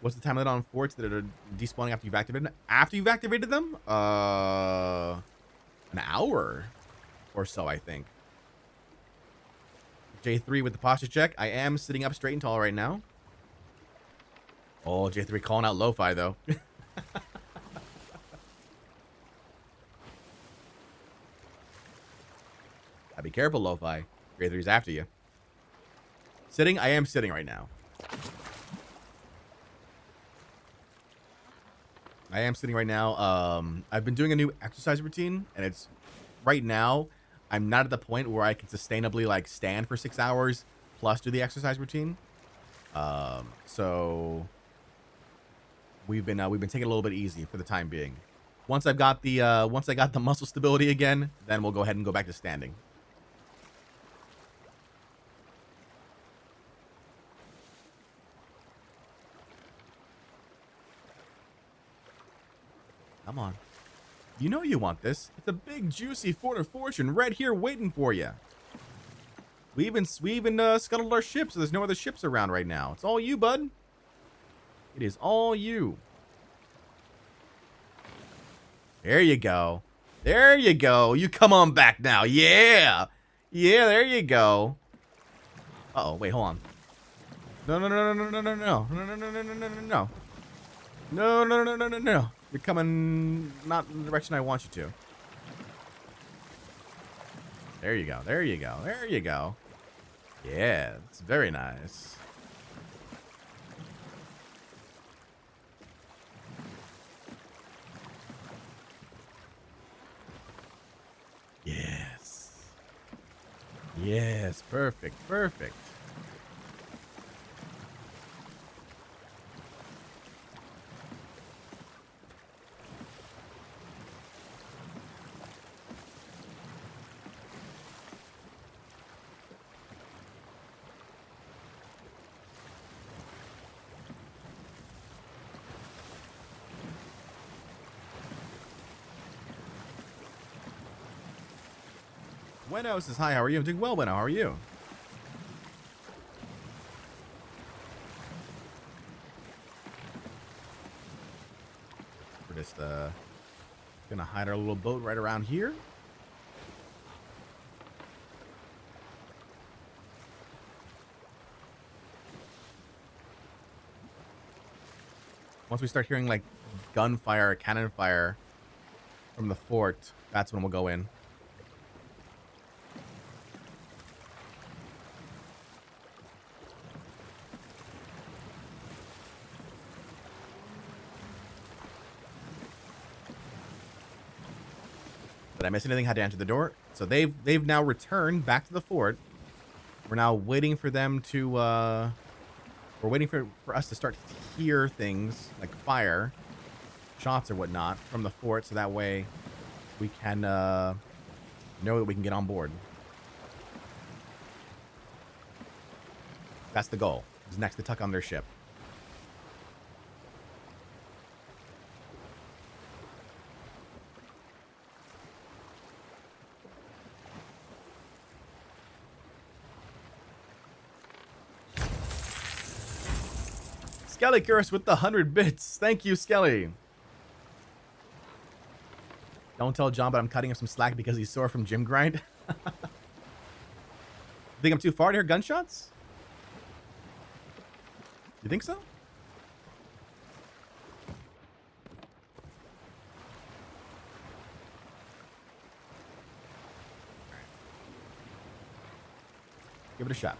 What's the time limit on forts that are despawning after you've activated them? After you've activated them? An hour or so, I think. J3 with the posture check. I am sitting up straight and tall right now. Oh, J3 calling out lo-fi, though. Be careful, lo-fi. J3's after you. Sitting? I am sitting right now. I am sitting right now. I've been doing a new exercise routine, and it's right now. I'm not at the point where I can sustainably like stand for 6 hours plus do the exercise routine. So we've been taking it a little bit easy for the time being. Once I got the muscle stability again, then we'll go ahead and go back to standing. Come on. You know you want this. It's a big, juicy Fort of Fortune right here waiting for you. We even scuttled our ships, so there's no other ships around right now. It's all you, bud. It is all you. There you go. There you go. You come on back now. Yeah. Yeah, there you go. Uh-oh, wait, hold on. No, no, no, no, no, no, no, no, no, no, no, no, no, no, no. No, no, no, no, no, no. You're coming not in the direction I want you to. There you go. There you go. There you go. Yeah, it's very nice. Yes. Yes, perfect, perfect. Bueno says, hi, how are you? I'm doing well, Bueno. How are you? We're just gonna hide our little boat right around here. Once we start hearing like gunfire, cannon fire from the fort, that's when we'll go in. Did I miss anything? Had to enter the door. So they've now returned back to the fort. We're now waiting for them to we're waiting for us to start to hear things like fire, shots or whatnot from the fort, so that way we can know that we can get on board. That's the goal. Is next to tuck on their ship. Skelly Curse with the 100 bits. Thank you, Skelly. Don't tell John, but I'm cutting him some slack because he's sore from gym grind. Think I'm too far to hear gunshots? You think so? Give it a shot.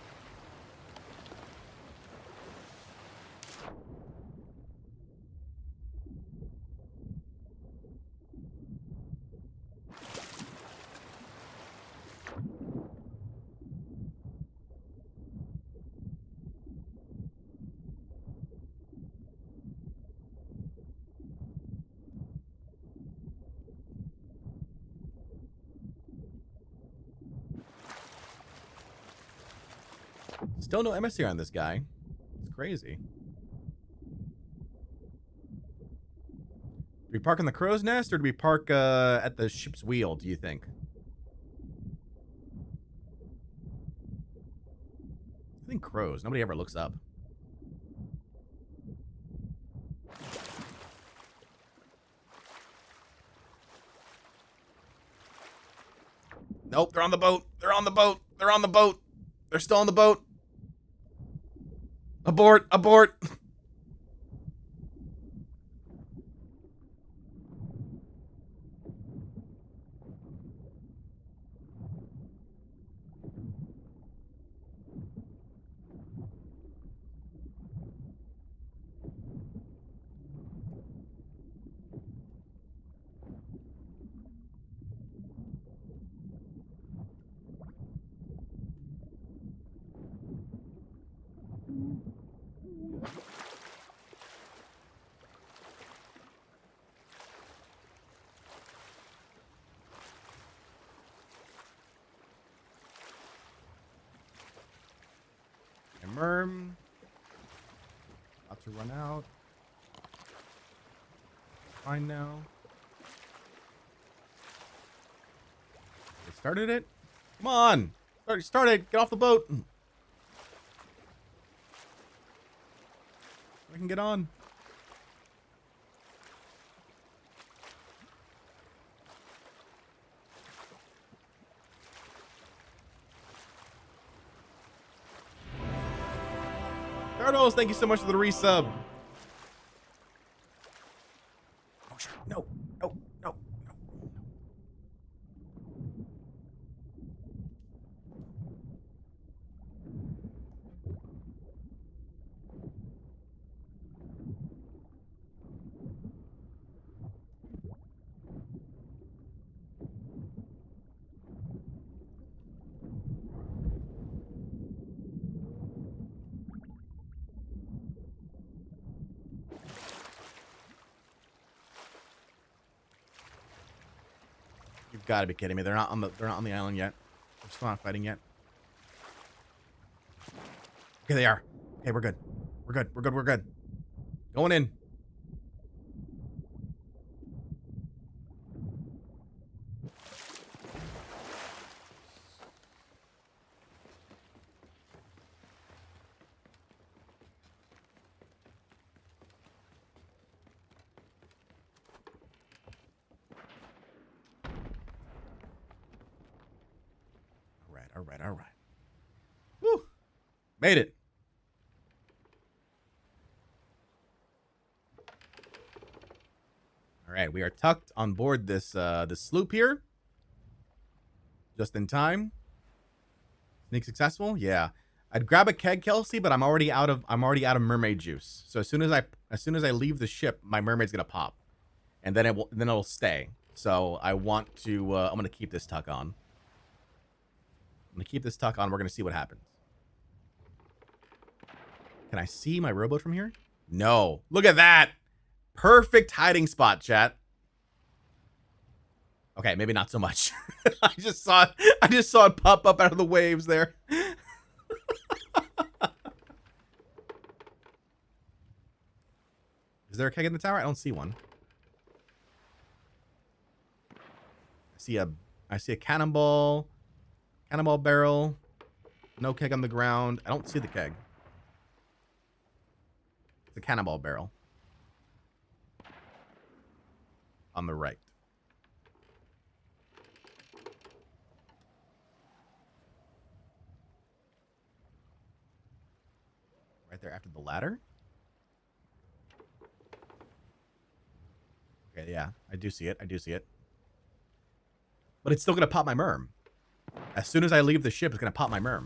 Still no emissary on this guy. It's crazy. we park in the crow's nest, or do we park at the ship's wheel, do you think? I think crows. Nobody ever looks up. Nope, they're on the boat. They're on the boat. They're on the boat. They're still on the boat. Abort, abort. Merm. About to run out. Fine now. They started it? Come on! Started! Get off the boat! I can get on. Carlos, thank you so much for the resub. Oh, sure. No, no, no, no. You've got to be kidding me. They're not on the island yet. They're still not fighting yet. Okay, they are. Okay, we're good. We're good. We're good. We're good. Going in. All right. All right. Woo. Made it. All right, we are tucked on board this this sloop here. Just in time. Sneak successful? Yeah. I'd grab a keg, Kelsey, but I'm already out of mermaid juice. So as soon as I leave the ship, my mermaid's gonna pop. And then it'll stay. So I want to I'm gonna keep this tuck on. I'm gonna keep this tuck on. We're gonna see what happens. Can I see my rowboat from here? No. Look at that. Perfect hiding spot, chat. Okay, maybe not so much. I just saw it pop up out of the waves there. Is there a keg in the tower? I don't see one. I see a cannonball barrel. No keg on the ground. I don't see the keg. It's a cannonball barrel. On the right. Right there after the ladder. Okay, yeah. I do see it. I do see it. But it's still going to pop my merm. As soon as I leave the ship, it's going to pop my merm.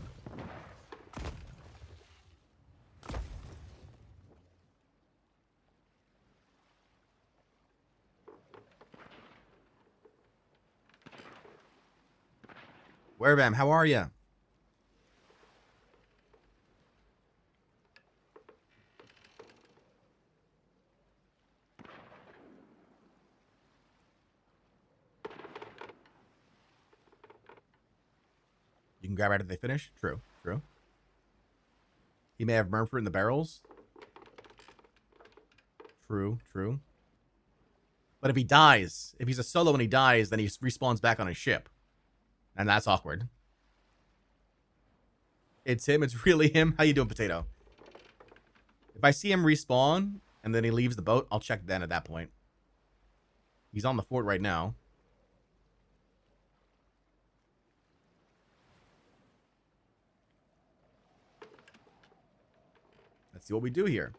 Wherebam, how are you? You can grab after they finish. True, true. He may have merm fruit in the barrels. True, true. But if he dies, if he's a solo and he dies, then he respawns back on his ship. And that's awkward. It's him. It's really him. How you doing, Potato? If I see him respawn and then he leaves the boat, I'll check then at that point. He's on the fort right now. Let's see what we do here.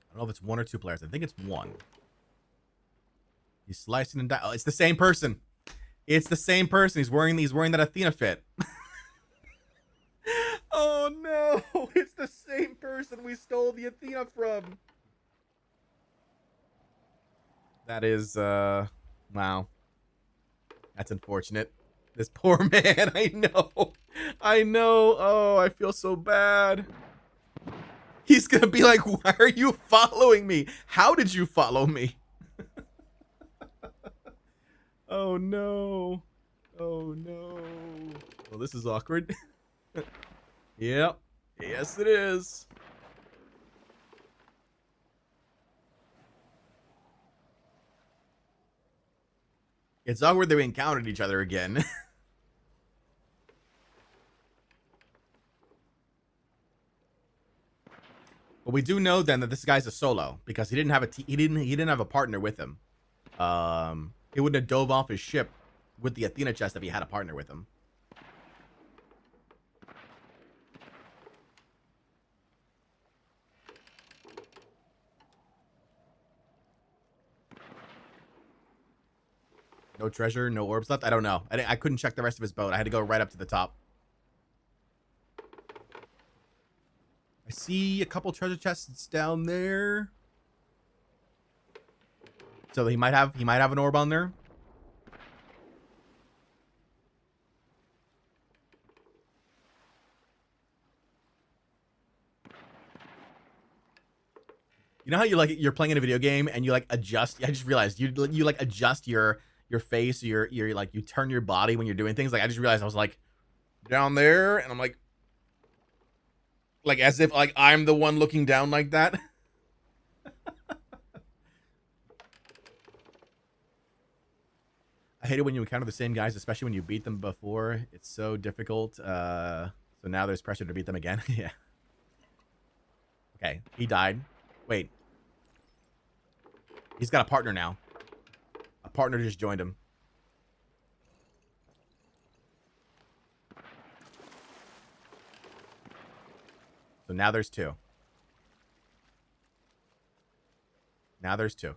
I don't know if it's one or two players. I think it's one. He's slicing and oh, it's the same person. It's the same person. He's wearing that Athena fit. Oh no! It's the same person we stole the Athena from. That is wow. That's unfortunate. This poor man, I know. I know. Oh, I feel so bad. He's gonna be like, why are you following me? How did you follow me? Oh no. Oh no. Well, this is awkward. Yep. Yes, it is. It's awkward that we encountered each other again. But we do know then that this guy's a solo because he didn't have he didn't have a partner with him. He wouldn't have dove off his ship with the Athena chest if he had a partner with him. No treasure, no orbs left. I don't know. I couldn't check the rest of his boat. I had to go right up to the top. I see a couple treasure chests down there. So he might have an orb on there. You know how you're playing in a video game and you like adjust. I just realized you like adjust your face, your like you turn your body when you're doing things. Like I just realized I was like down there, and I'm like as if like I'm the one looking down like that. I hate it when you encounter the same guys, especially when you beat them before. It's so difficult. So now there's pressure to beat them again. Yeah. Okay, he died. Wait. He's got a partner now. A partner just joined him. So now there's two. Now there's two.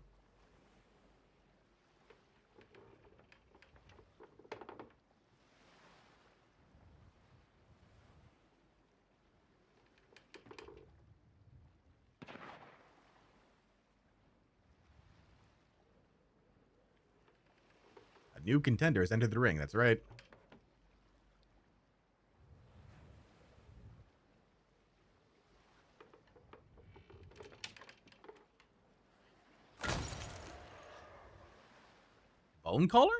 A new contender has entered the ring. That's right. Bone caller?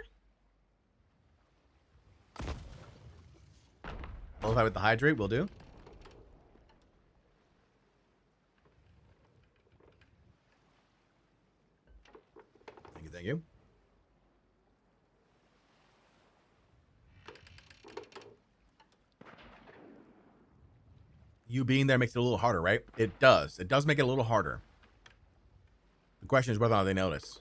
Qualify with the hydrate, will do. Thank you, thank you. You being there makes it a little harder, right? It does. It does make it a little harder. The question is whether or not they notice.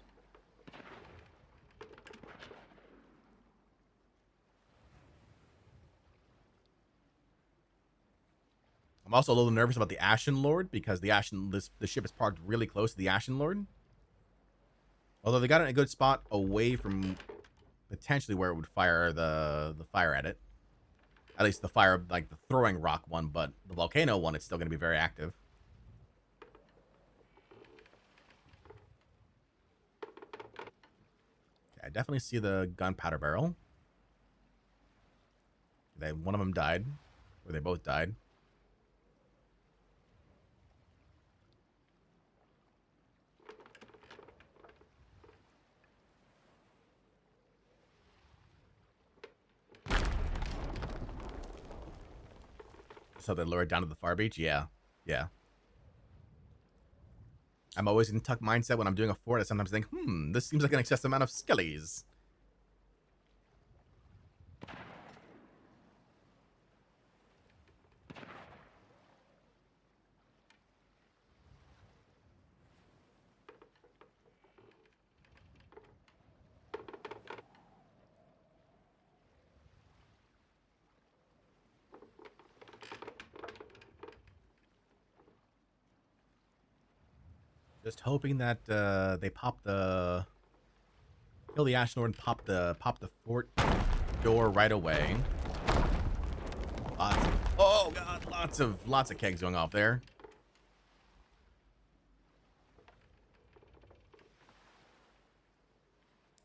I'm also a little nervous about the Ashen Lord because the ship is parked really close to the Ashen Lord. Although they got it in a good spot away from potentially where it would fire the fire at it. At least the fire, like the throwing rock one, but the volcano one, it's still going to be very active. Okay, I definitely see the gunpowder barrel. One of them died, or they both died. So they lure it down to the far beach? Yeah. Yeah. I'm always in tuck mindset when I'm doing a fort. I sometimes think, this seems like an excessive amount of skellies. Just hoping that they kill the Ashen Lord and pop the fort door right away. Oh god, lots of kegs going off there.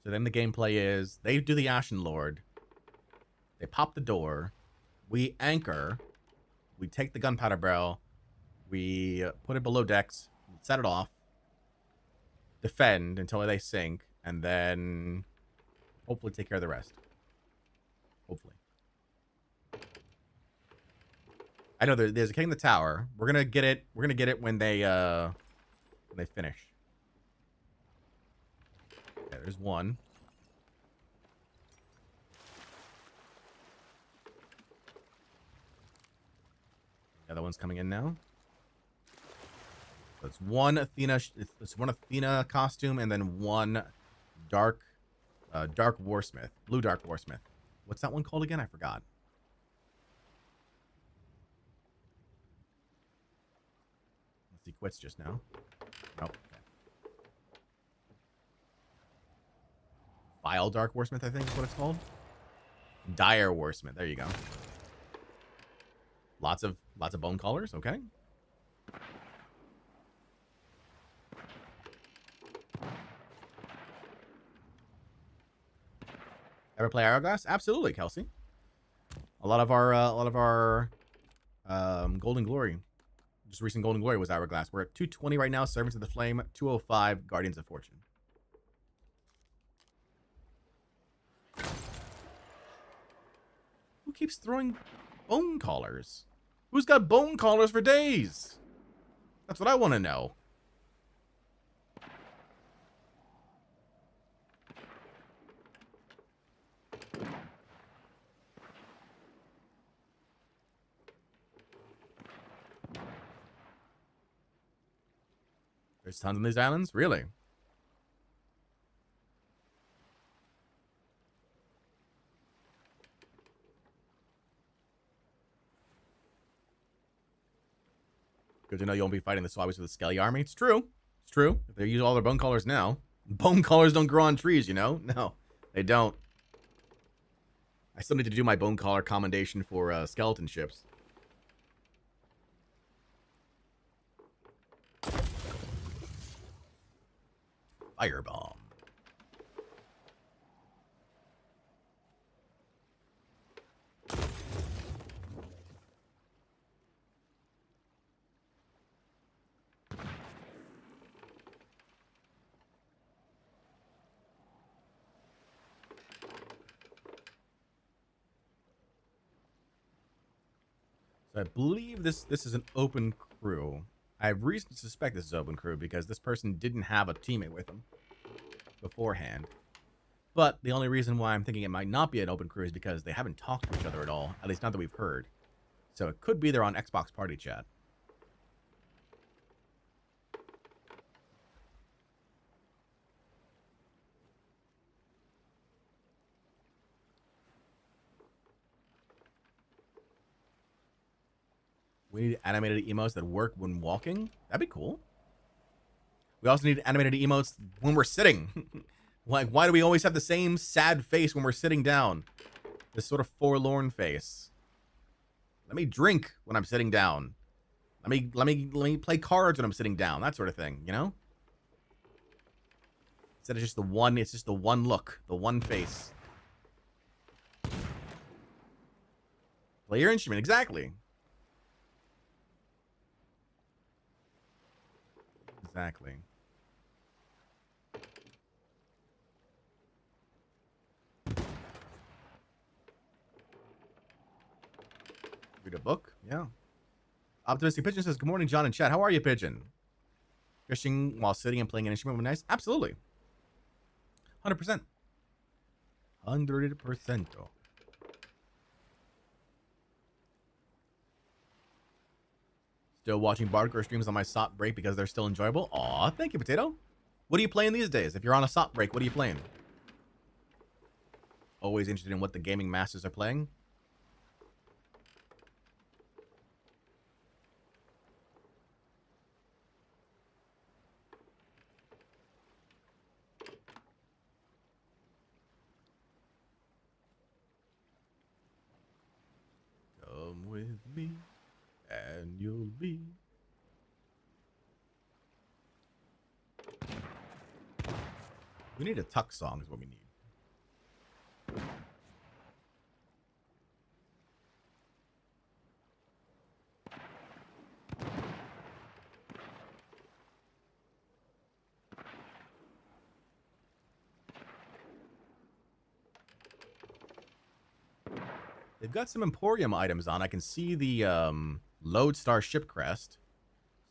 So then the gameplay is they do the Ashen Lord, they pop the door, we anchor, we take the gunpowder barrel, we put it below decks, set it off, defend until they sink, and then hopefully take care of the rest. Hopefully. I know there's a king in the tower. We're gonna get it. We're gonna get it when they finish. Okay, there's one. The other one's coming in now. So it's one Athena. It's one Athena costume, and then one dark Warsmith, blue dark Warsmith. What's that one called again? I forgot. He quits just now. Nope. Okay. Vile Dark Warsmith, I think is what it's called. Dire Warsmith. There you go. Lots of bone collars. Okay. Ever play Hourglass? Absolutely, Kelsey. A lot of our Golden Glory, just recent Golden Glory was Hourglass. We're at 220 right now. Servants of the Flame, 205. Guardians of Fortune. Who keeps throwing bone collars? Who's got bone collars for days? That's what I want to know. There's tons on these islands? Really? Good to know you won't be fighting the Swabbies with a Skelly army. It's true. It's true. If they use all their bone collars now. Bone collars don't grow on trees, you know? No, they don't. I still need to do my bone collar commendation for skeleton ships. Firebomb. So I believe this is an open crew. I have reason to suspect this is open crew because this person didn't have a teammate with him beforehand. But the only reason why I'm thinking it might not be an open crew is because they haven't talked to each other at all. At least not that we've heard. So it could be they're on Xbox Party Chat. We need animated emotes that work when walking. That'd be cool. We also need animated emotes when we're sitting. Like, why do we always have the same sad face when we're sitting down? This sort of forlorn face. Let me drink when I'm sitting down. Let me play cards when I'm sitting down. That sort of thing, you know? Instead of just the one, it's just the one look, the one face. Play your instrument, exactly. Exactly. Read a book? Yeah. Optimistic Pigeon says, good morning, John and Chad. How are you, Pigeon? Fishing while sitting and playing an instrument would be nice? Absolutely. 100%. 100%. Still watching Bardcore streams on my SOP break because they're still enjoyable. Aw, thank you, Potato. What are you playing these days? If you're on a SOP break, what are you playing? Always interested in what the gaming masters are playing. Come with me, and you'll be. We need a tuck song is what we need. They've got some Emporium items on. I can see the Lodestar ship crest.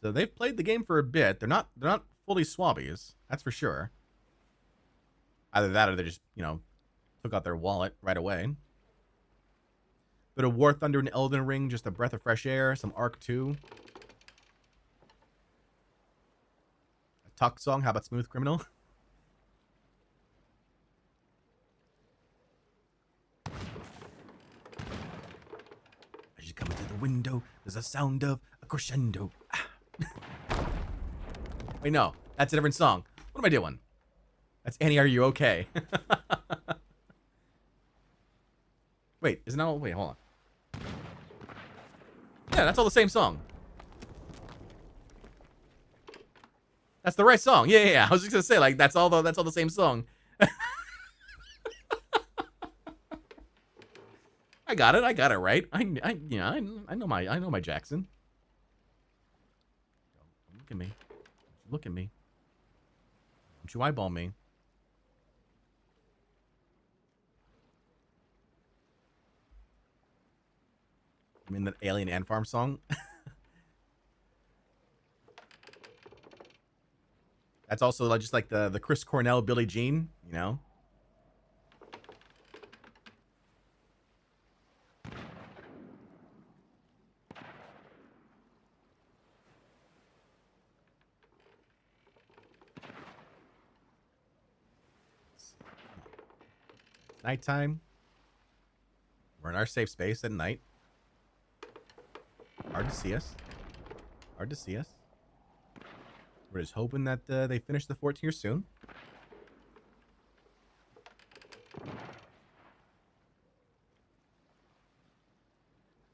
So they've played the game for a bit. They're not fully swabbies, that's for sure. Either that or they just, took out their wallet right away. Bit of War Thunder and Elden Ring, just a breath of fresh air. Some Arc 2. A Tuck song, how about Smooth Criminal? As you come into the window, there's a sound of a crescendo. Ah. Wait, no, that's a different song. What am I doing? That's Annie, Are You Okay? Wait, isn't that all? Wait, hold on. Yeah, that's all the same song. That's the right song. Yeah. I was just gonna say, like, that's all the same song. I got it right. I know my Jackson. Don't look at me. Don't look at me. Don't you eyeball me. I mean, that Alien Ant Farm song. That's also just like the Chris Cornell, Billie Jean, Nighttime. We're in our safe space at night. Hard to see us. We're just hoping that they finish the fort here soon.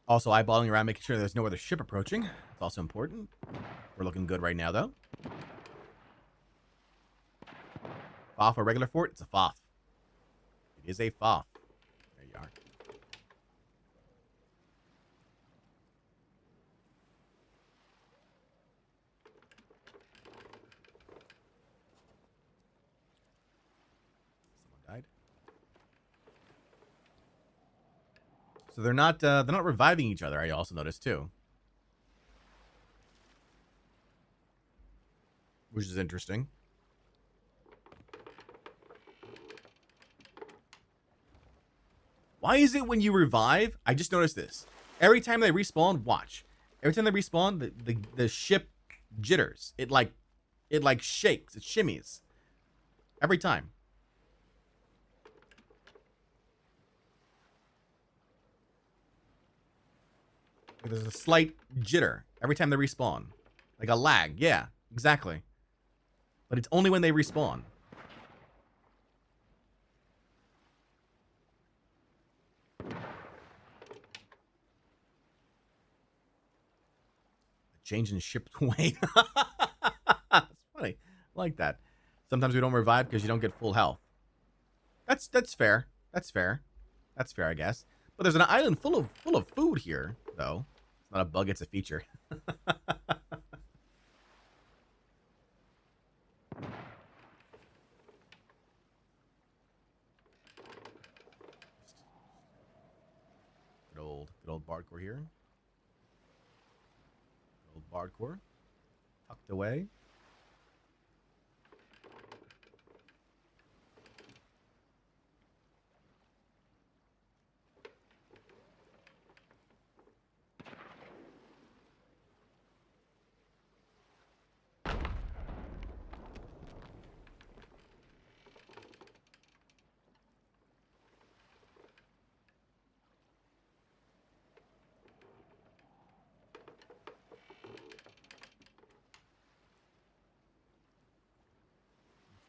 Also eyeballing around, making sure there's no other ship approaching. It's also important. We're looking good right now, though. Foff or regular fort? It's a Foff. It is a Foff. There you are. Someone died. So they're not reviving each other. I also noticed too, which is interesting. Why is it when you revive? I just noticed this. Every time they respawn, watch. Every time they respawn, the ship jitters. It like shakes. It shimmies. Every time. There's a slight jitter every time they respawn. Like a lag. Yeah, exactly. But it's only when they respawn. Change in ship weight. That's funny. I like that. Sometimes we don't revive because you don't get full health. That's fair. That's fair, I guess. But there's an island full of food here, though. It's not a bug, it's a feature. Good old Bardcore here. Bardcore. Tucked away.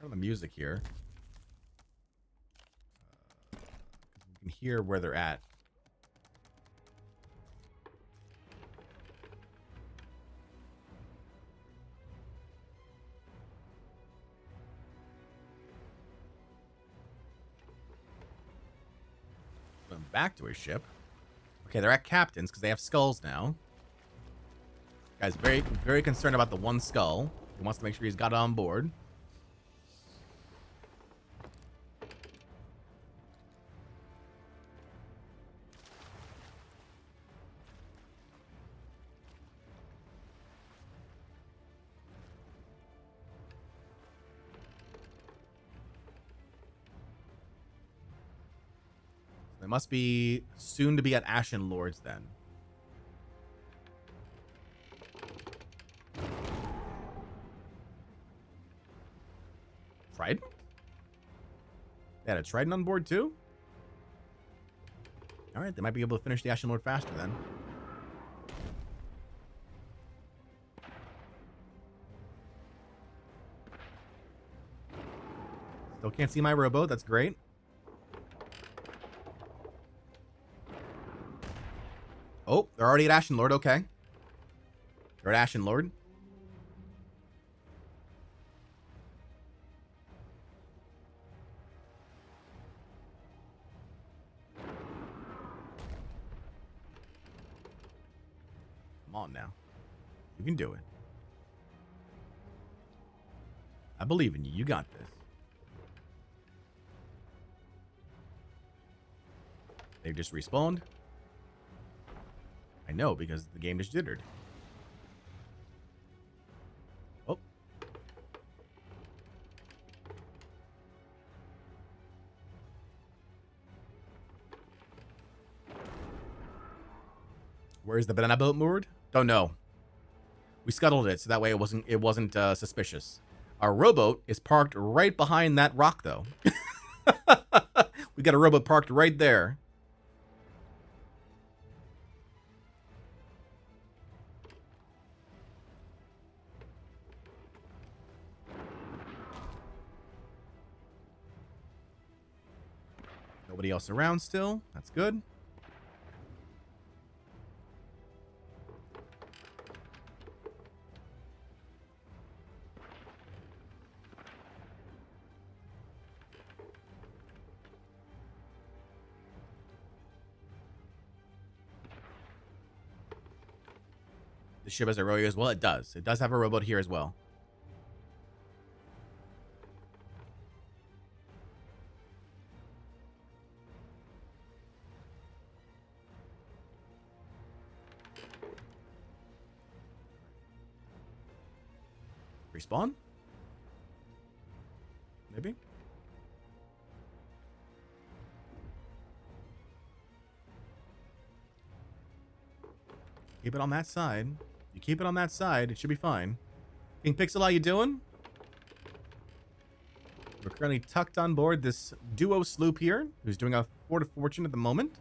Turn on the music here. We can hear where they're at. Going back to his ship. Okay, they're at captains because they have skulls now. Guy's very, very concerned about the one skull. He wants to make sure he's got it on board. They must be soon to be at Ashen Lords then. Trident? They had a Trident on board too? Alright, they might be able to finish the Ashen Lord faster then. Still can't see my rowboat, that's great. Oh, they're already at Ashen Lord, okay. They're at Ashen Lord. Come on now. You can do it. I believe in you. You got this. They've just respawned. I know, because the game just jittered. Oh. Where's the banana boat moored? Don't know. We scuttled it, so that way it wasn't suspicious. Our rowboat is parked right behind that rock, though. We got a rowboat parked right there. Nobody else around still. That's good. The ship has a rowboat as well. It does. It does have a rowboat here as well. Respawn? Maybe? Keep it on that side. You keep it on that side, it should be fine. King Pixel, how you doing? We're currently tucked on board this duo sloop here, who's doing a Fort of Fortune at the moment.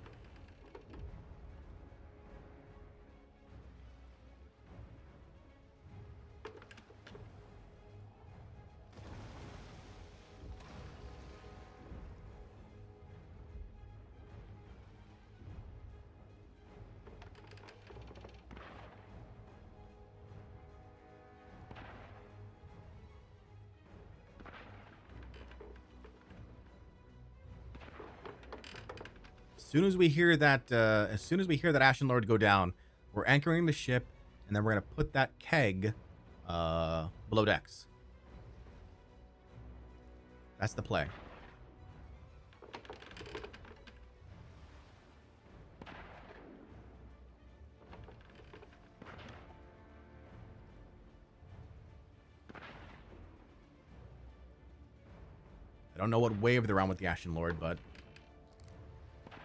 As soon as we hear that Ashen Lord go down, we're anchoring the ship, and then we're gonna put that keg below decks. That's the play. I don't know what wave they're on with the Ashen Lord, but... Okay,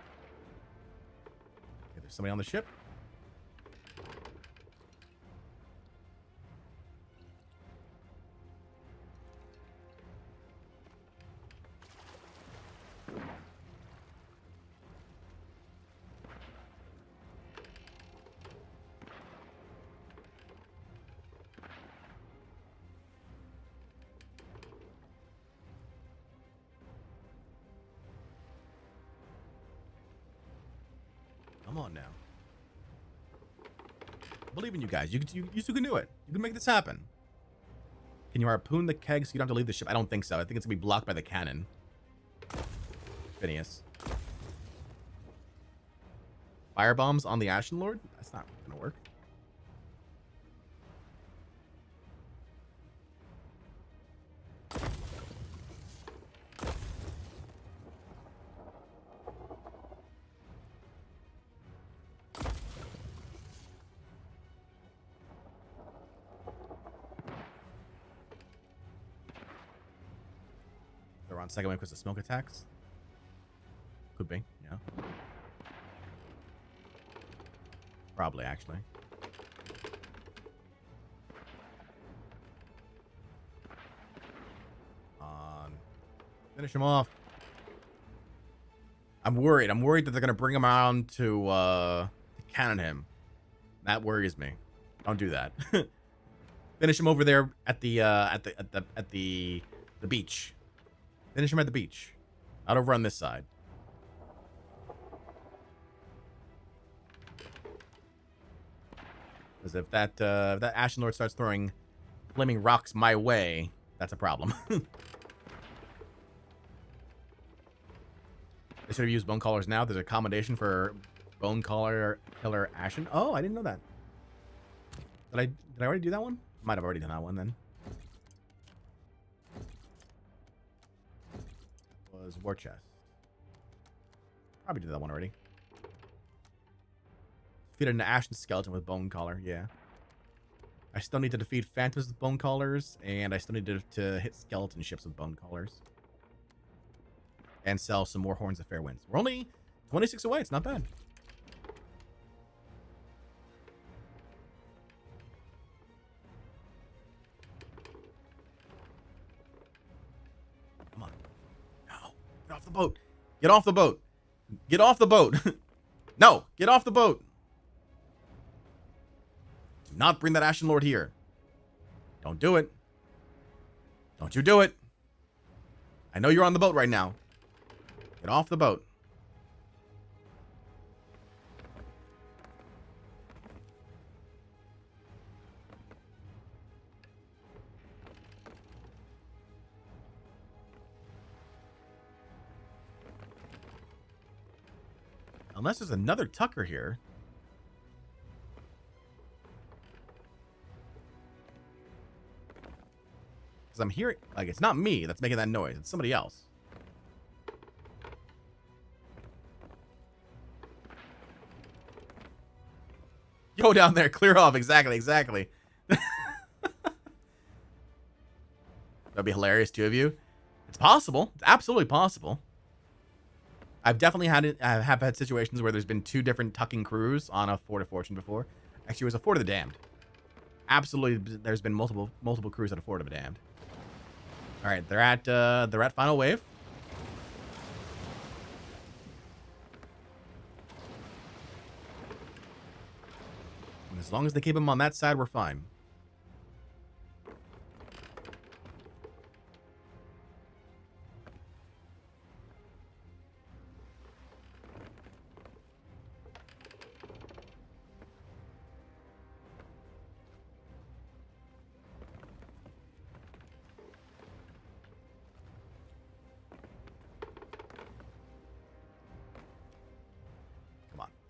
there's somebody on the ship. Come on now. I believe in you guys. You two can do it. You can make this happen. Can you harpoon the keg so you don't have to leave the ship? I don't think so. I think it's going to be blocked by the cannon. Phineas. Firebombs on the Ashen Lord? That's not going to work. They're on second wave because of smoke attacks. Could be, yeah. Probably, actually. Finish him off. I'm worried. I'm worried that they're gonna bring him around to cannon him. That worries me. Don't do that. Finish him over there at the beach. Finish him at the beach. Not over on this side. Because if that Ashen Lord starts throwing flaming rocks my way, that's a problem. They should have used bone collars now. There's a accommodation for bone collar killer Ashen. Oh, I didn't know that. Did I already do that one? Might have already done that one then. Was war chest. Probably did that one already. Defeated an Ashen skeleton with bone collar. Yeah. I still need to defeat phantoms with bone collars, and I still need to hit skeleton ships with bone collars. And sell some more Horns of Fair Winds. We're only 26 away. It's not bad. Come on. No. Get off the boat. Get off the boat. Get off the boat. No. Get off the boat. Do not bring that Ashen Lord here. Don't do it. Don't you do it. I know you're on the boat right now. Get off the boat. Unless there's another Tucker here. Because I'm hearing... Like, it's not me that's making that noise. It's somebody else. Go down there. Clear off. Exactly. Exactly. That'd be hilarious, two of you. It's possible. It's absolutely possible. I've definitely had it. I have had situations where there's been two different tucking crews on a Fort of Fortune before. Actually, it was a Fort of the Damned. Absolutely, there's been multiple crews at a Fort of the Damned. All right, they're at final wave. And as long as they keep them on that side, we're fine.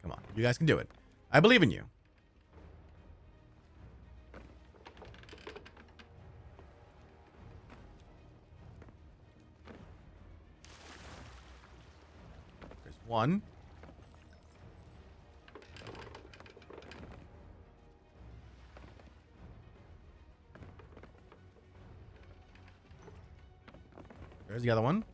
Come on. You guys can do it. I believe in you. There's one. There's the other one.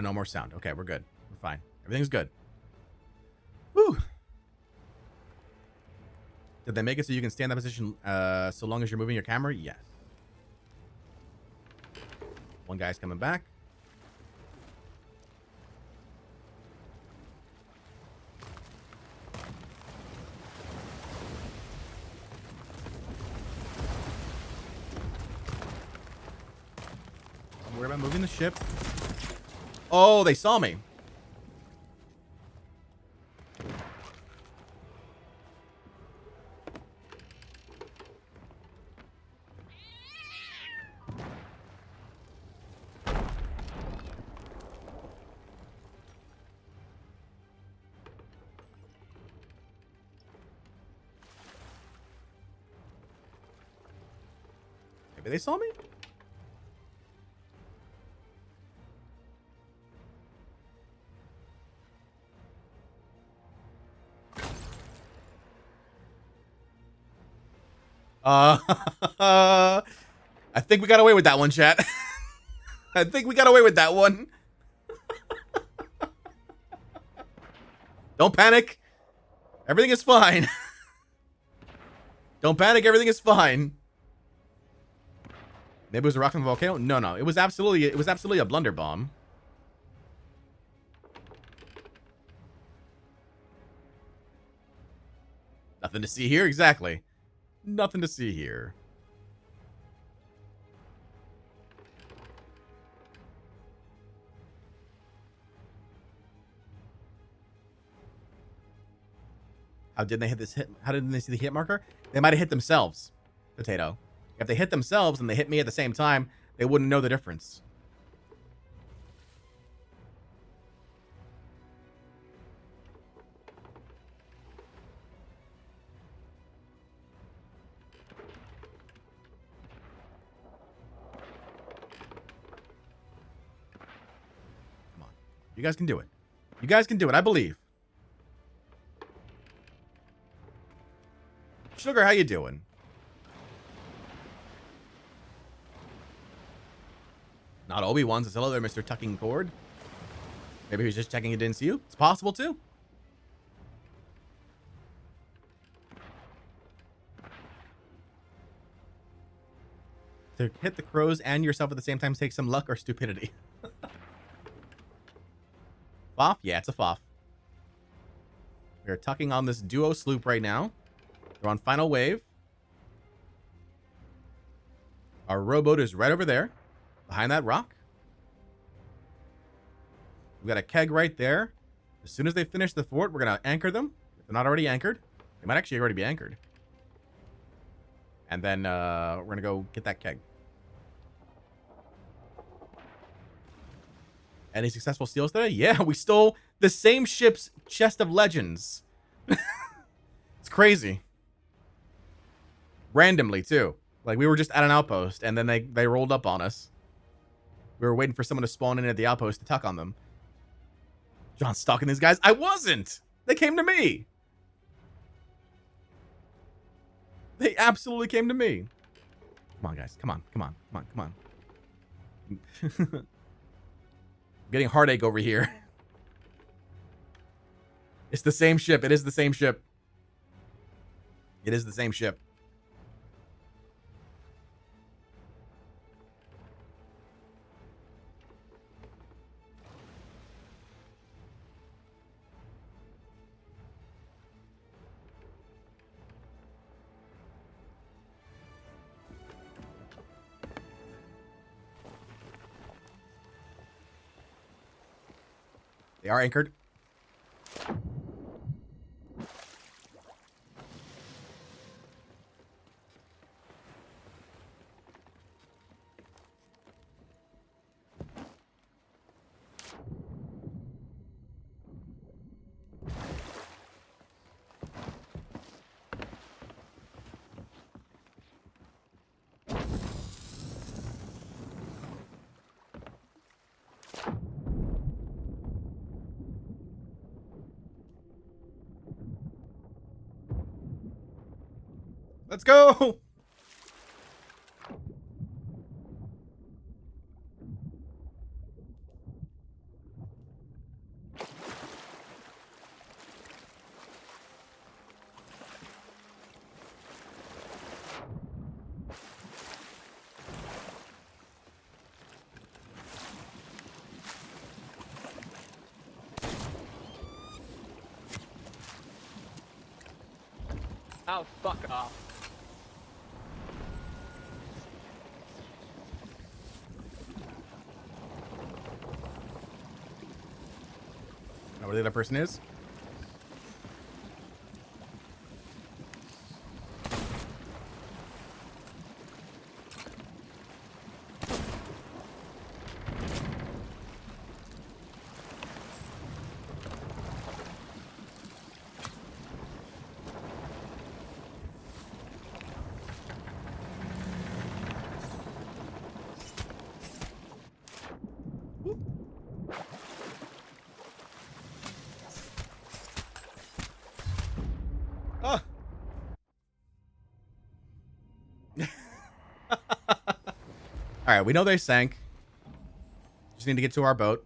And no more sound. Okay, we're good. We're fine. Everything's good. Whew. Did they make it so you can stay in that position so long as you're moving your camera? Yes. One guy's coming back. Don't worry about moving the ship. Oh, they saw me. Maybe they saw me? I think we got away with that one, chat. I think we got away with that one. Don't panic. Everything is fine. Don't panic. Everything is fine. Maybe it was a rock from the volcano. No. It was absolutely a blunder bomb. Nothing to see here. Exactly. Nothing to see here. How didn't they hit this hit? How didn't they see the hit marker? They might have hit themselves. Potato. If they hit themselves and they hit me at the same time, they wouldn't know the difference. Come on. You guys can do it. You guys can do it. I believe. Sugar, how you doing? Not Obi-Wan says, hello there, Mr. Tucking Cord. Maybe he was just checking it didn't see you. It's possible, too. To hit the crows and yourself at the same time takes some luck or stupidity. Foff? Yeah, it's a Foff. We are tucking on this duo sloop right now. We're on final wave. Our rowboat is right over there, behind that rock. We got a keg right there. As soon as they finish the fort, we're going to anchor them. If they're not already anchored. They might actually already be anchored. And then we're going to go get that keg. Any successful steals today? Yeah, we stole the same ship's chest of legends. It's crazy. Randomly, too. Like, we were just at an outpost, and then they rolled up on us. We were waiting for someone to spawn in at the outpost to tuck on them. John's stalking these guys. I wasn't! They came to me! They absolutely came to me. Come on, guys. Come on. Come on. Come on. Come on. Getting heartache over here. It's the same ship. It is the same ship. It is the same ship. They are anchored. Let's go! Oh, fuck off. Know where the other person is? Oh. All right, we know they sank. Just need to get to our boat.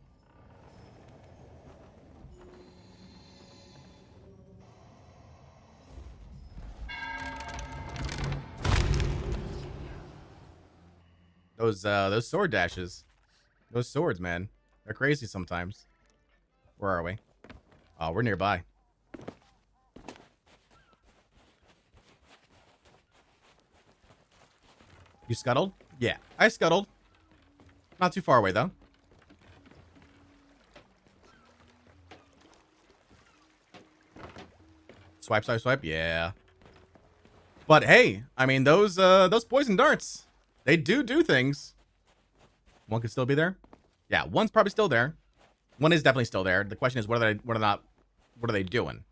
Those sword dashes. Those swords, man. They're crazy sometimes. Where are we? Oh, we're nearby. You scuttled? Yeah, I scuttled. Not too far away, though. Swipe, swipe, swipe. Yeah. But hey, I mean, those poison darts, they do things. One could still be there. Yeah, one's probably still there. One is definitely still there. The question is, what are they doing?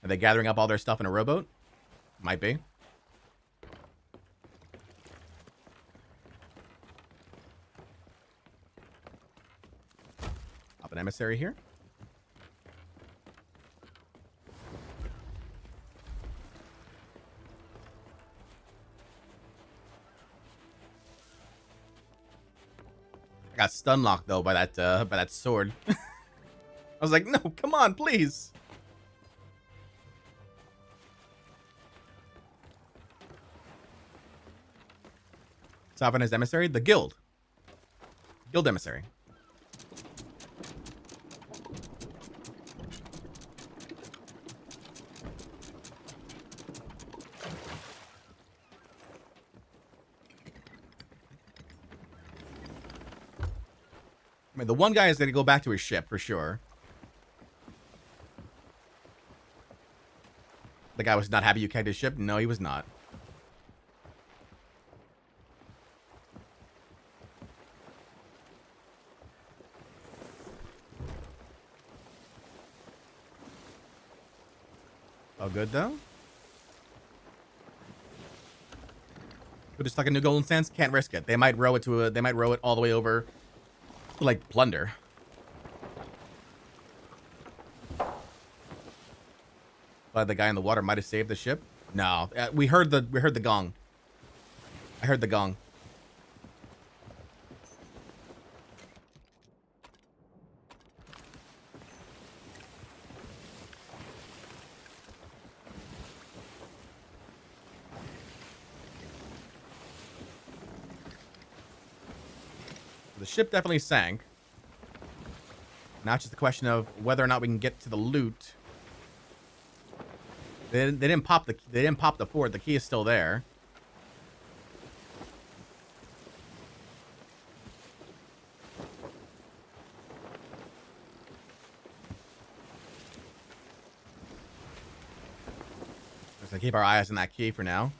Are they gathering up all their stuff in a rowboat? Might be. Up an emissary here. I got stun locked though by that sword. I was like, no, come on, please. Sovereign as emissary, the guild emissary. I mean, the one guy is going to go back to his ship for sure. The guy was not happy you kept his ship. No, he was not. All good though. But just stuck in New Golden Sands, can't risk it. They might row it all the way over to like plunder. But the guy in the water might have saved the ship. No, we heard the gong. I heard the gong. The ship definitely sank. Now it's just a question of whether or not we can get to the loot. They didn't pop the fort. The key is still there. Just gonna keep our eyes on that key for now.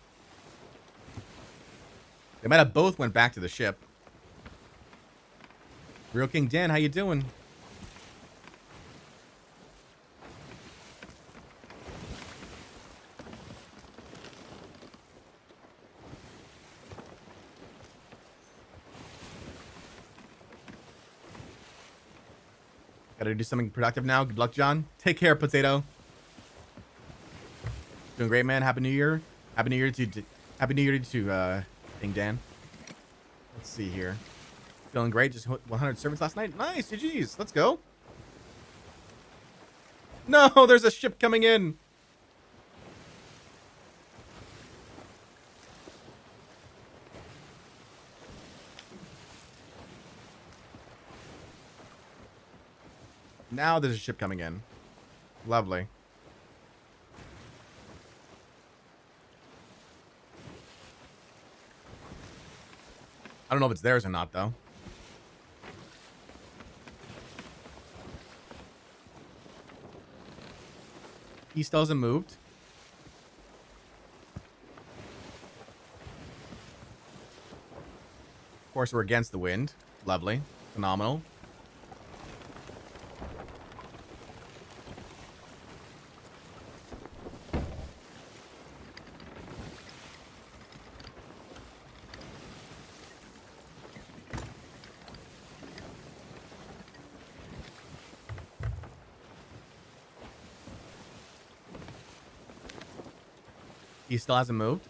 They might have both went back to the ship. Real King Dan, how you doing? Gotta do something productive now. Good luck, John. Take care, Potato. Doing great, man. Happy New Year. Happy New Year to King Dan. Let's see here. Feeling great. Just 100 servants last night. Nice. GG's. Let's go. No, there's a ship coming in. Now there's a ship coming in. Lovely. I don't know if it's theirs or not, though. He still hasn't moved. Of course, we're against the wind. Lovely. Phenomenal. He still hasn't moved.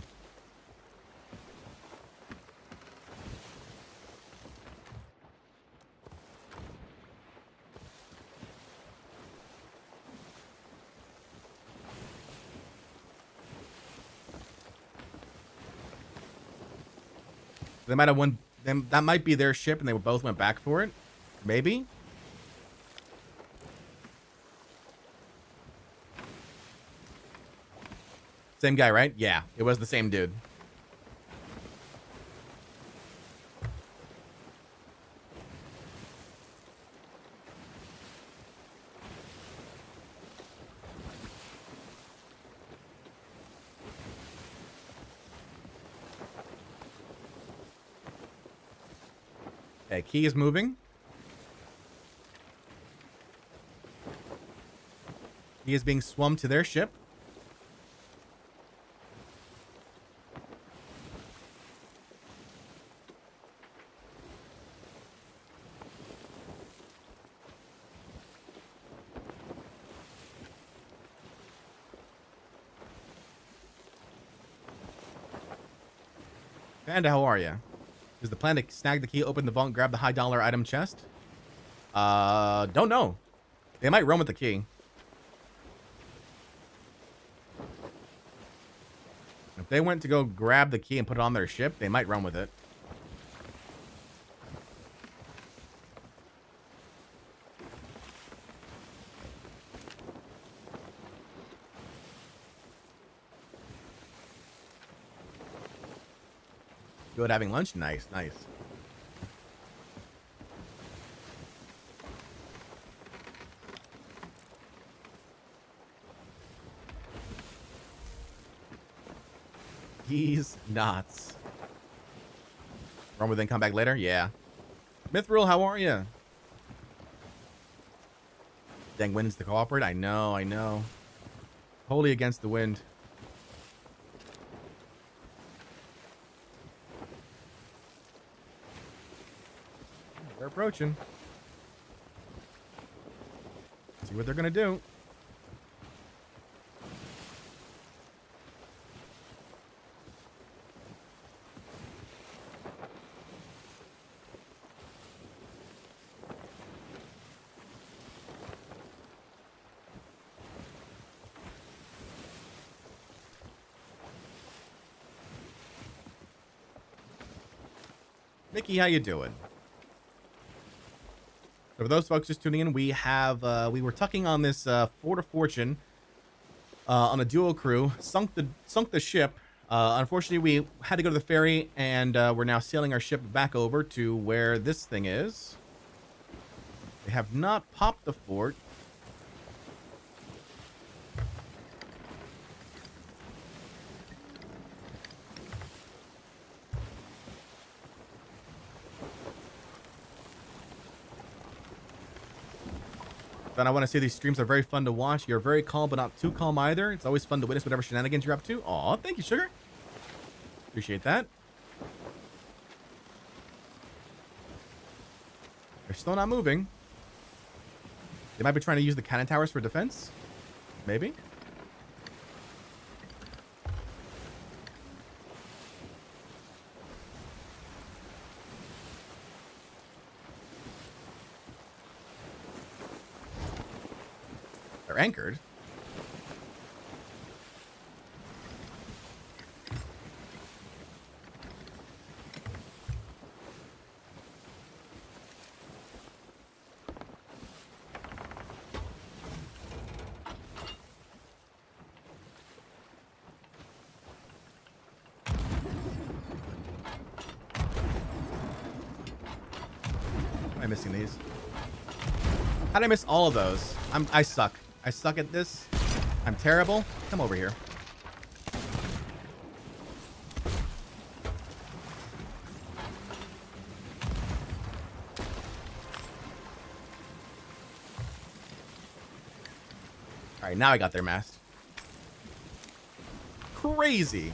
They might have won. Them. That might be their ship, and they both went back for it. Maybe. Same guy, right? Yeah, it was the same dude. Okay, Key is moving. He is being swum to their ship. Panda, how are you? Is the plan to snag the key, open the vault, and grab the high dollar item chest? Don't know. They might run with the key. If they went to go grab the key and put it on their ship, they might run with it. Good having lunch? Nice, nice. He's nuts. Run with then come back later? Yeah. Mithril, how are you? Dang, wind's the cooperate? I know, I know. Wholly against the wind. They're approaching. See what they're gonna do. Mickey, how you doing? So for those folks just tuning in, we were tucking on this Fort of Fortune on a duo crew, sunk the ship. Unfortunately, we had to go to the ferry, and we're now sailing our ship back over to where this thing is. They have not popped the fort. Then I want to say these streams are very fun to watch. You're very calm, but not too calm either. It's always fun to witness whatever shenanigans you're up to. Aw, thank you, Sugar. Appreciate that. They're still not moving. They might be trying to use the cannon towers for defense. Maybe. They're anchored. missing these? How did I miss all of those? I suck. I suck at this. I'm terrible. Come over here. All right, now I got their mast. Crazy.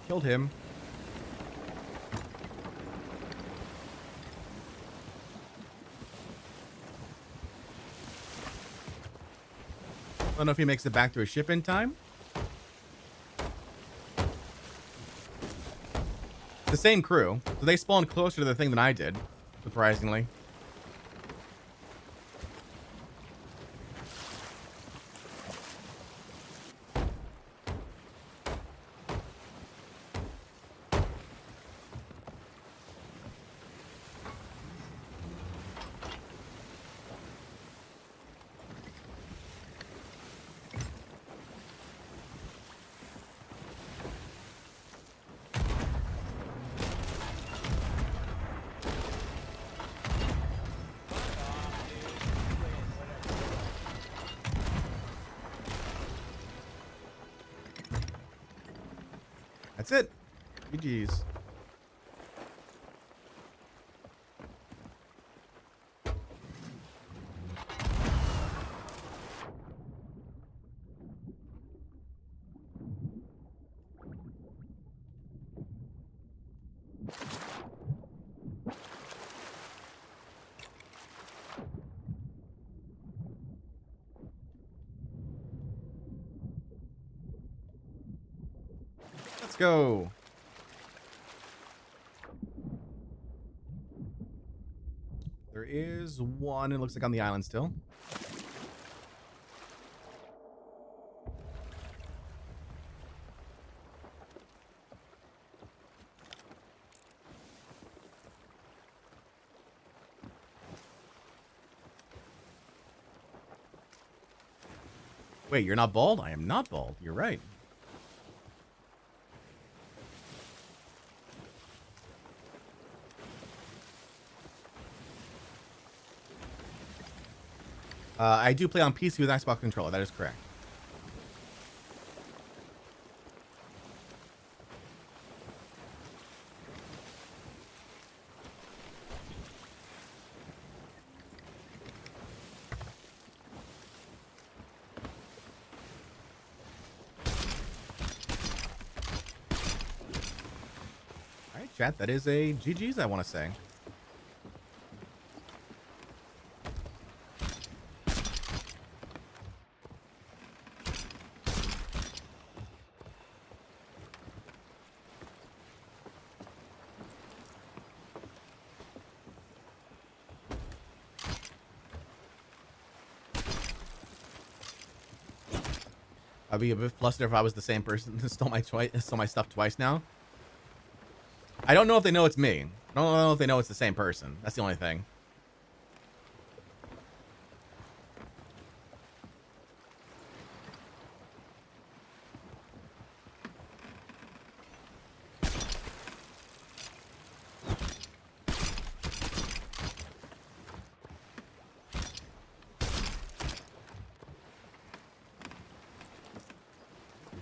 Killed him. I don't know if he makes it back to his ship in time. It's the same crew, so they spawned closer to the thing than I did, surprisingly. That's it. GG's. Let's go. There is one, it looks like on the island still. Wait, you're not bald? I am not bald. You're right. I do play on PC with Xbox controller. That is correct. All right, chat. That is a GG's, I want to say. I'd be a bit flustered if I was the same person that stole my stuff twice now. I don't know if they know it's me. I don't know if they know it's the same person. That's the only thing.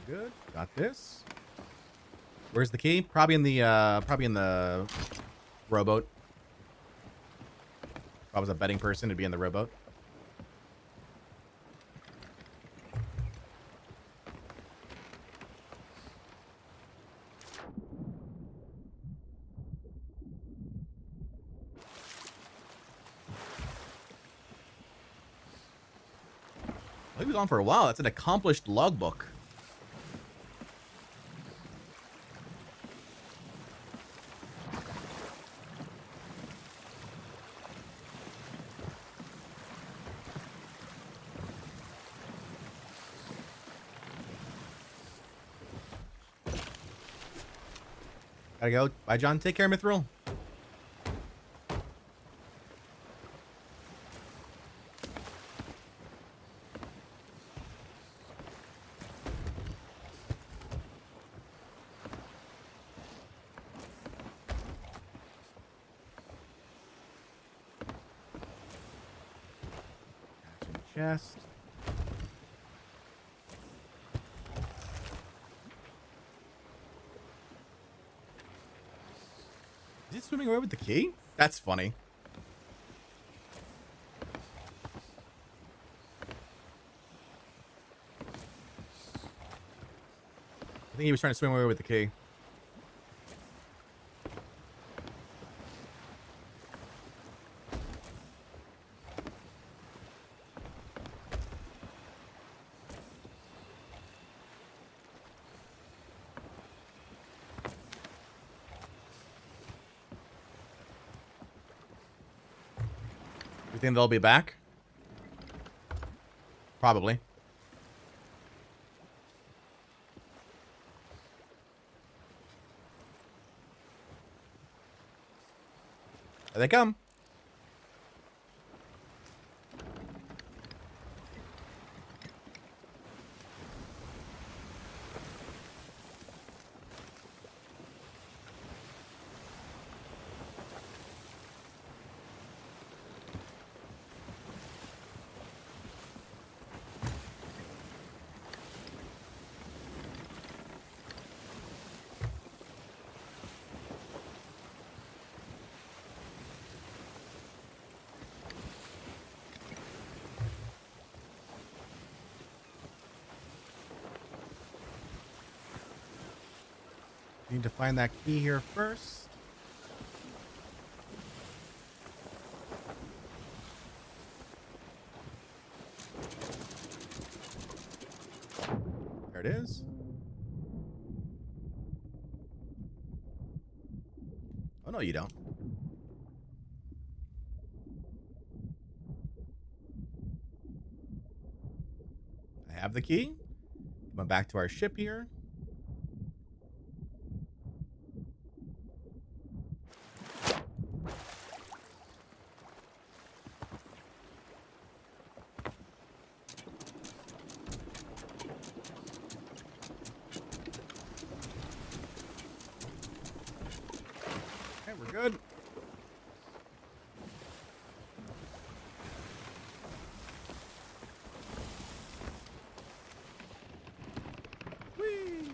Good. Got this. Where's the key? Probably in the rowboat. If I was a betting person, it'd be in the rowboat. He was on for a while. That's an accomplished logbook. Gotta go. Bye, John. Take care, Mithril. Chest. Is it swimming away with the key? That's funny. I think he was trying to swim away with the key. You think they'll be back? Probably. There they come. Need to find that key here first. There it is. Oh, no, you don't. I have the key. Come back to our ship here. We're good. Whee!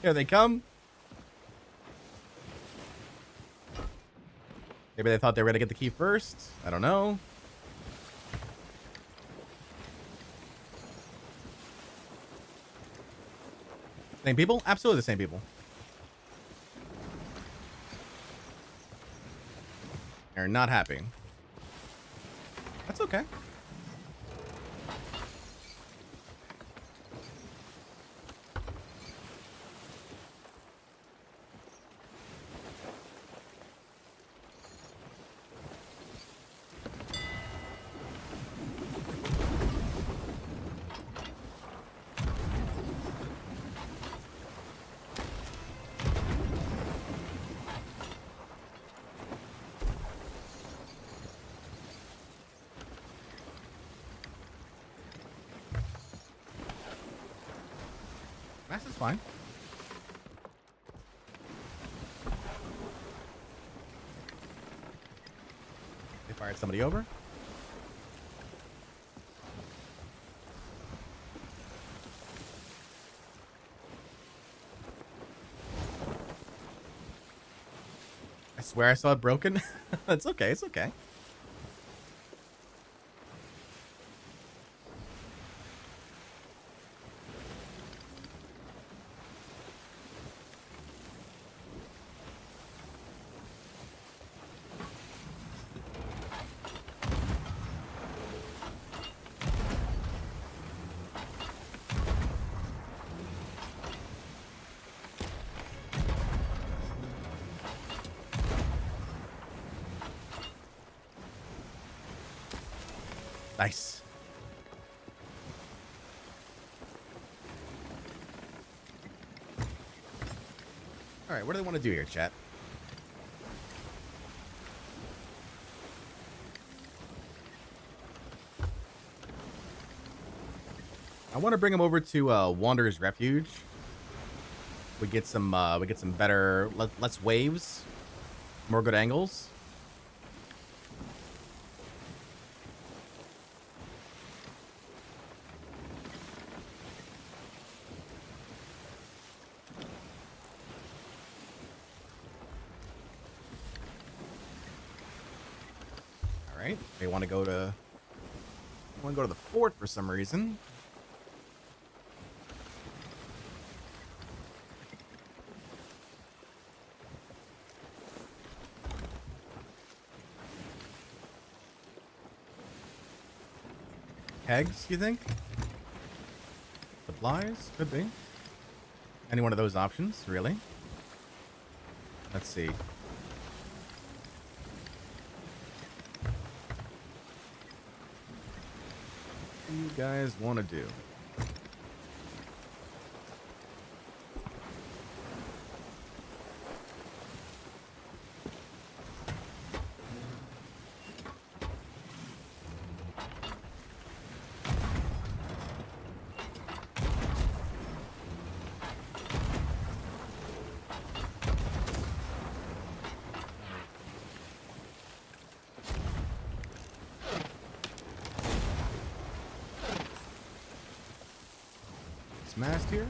Here they come. Maybe they thought they were going to get the key first. I don't know. Same people? Absolutely the same people. They're not happy. That's okay. Mass is fine. They fired somebody over. I swear I saw it broken. It's okay. It's okay. Nice. All right, what do they want to do here, chat? I want to bring them over to Wanderer's Refuge. We get some better, less waves, more good angles. All right, they want to go to the fort for some reason. Kegs, you think? Supplies? Could be. Any one of those options, really. Let's see. What do you guys want to do? Mast here.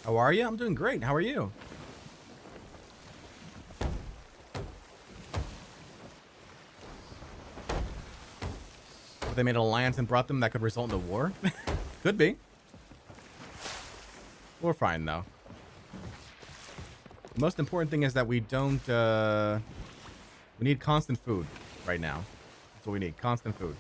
How are you? I'm doing great. How are you? If they made an alliance and brought them, that could result in a war. Could be. We're fine, though. The most important thing is that we don't, we need constant food right now. That's what we need. Constant food.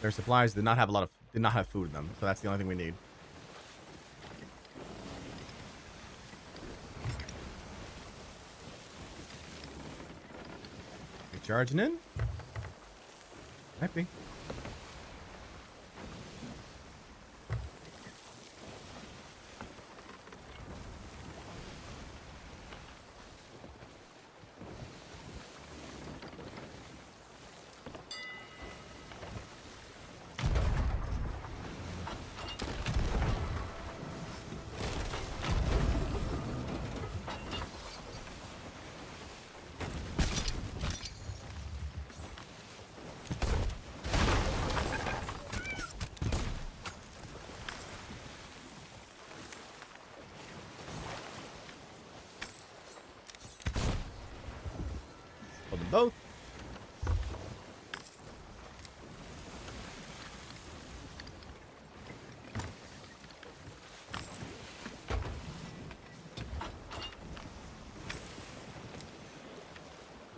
Their supplies did not have food in them, so that's the only thing we need. You charging in? Might be. Both.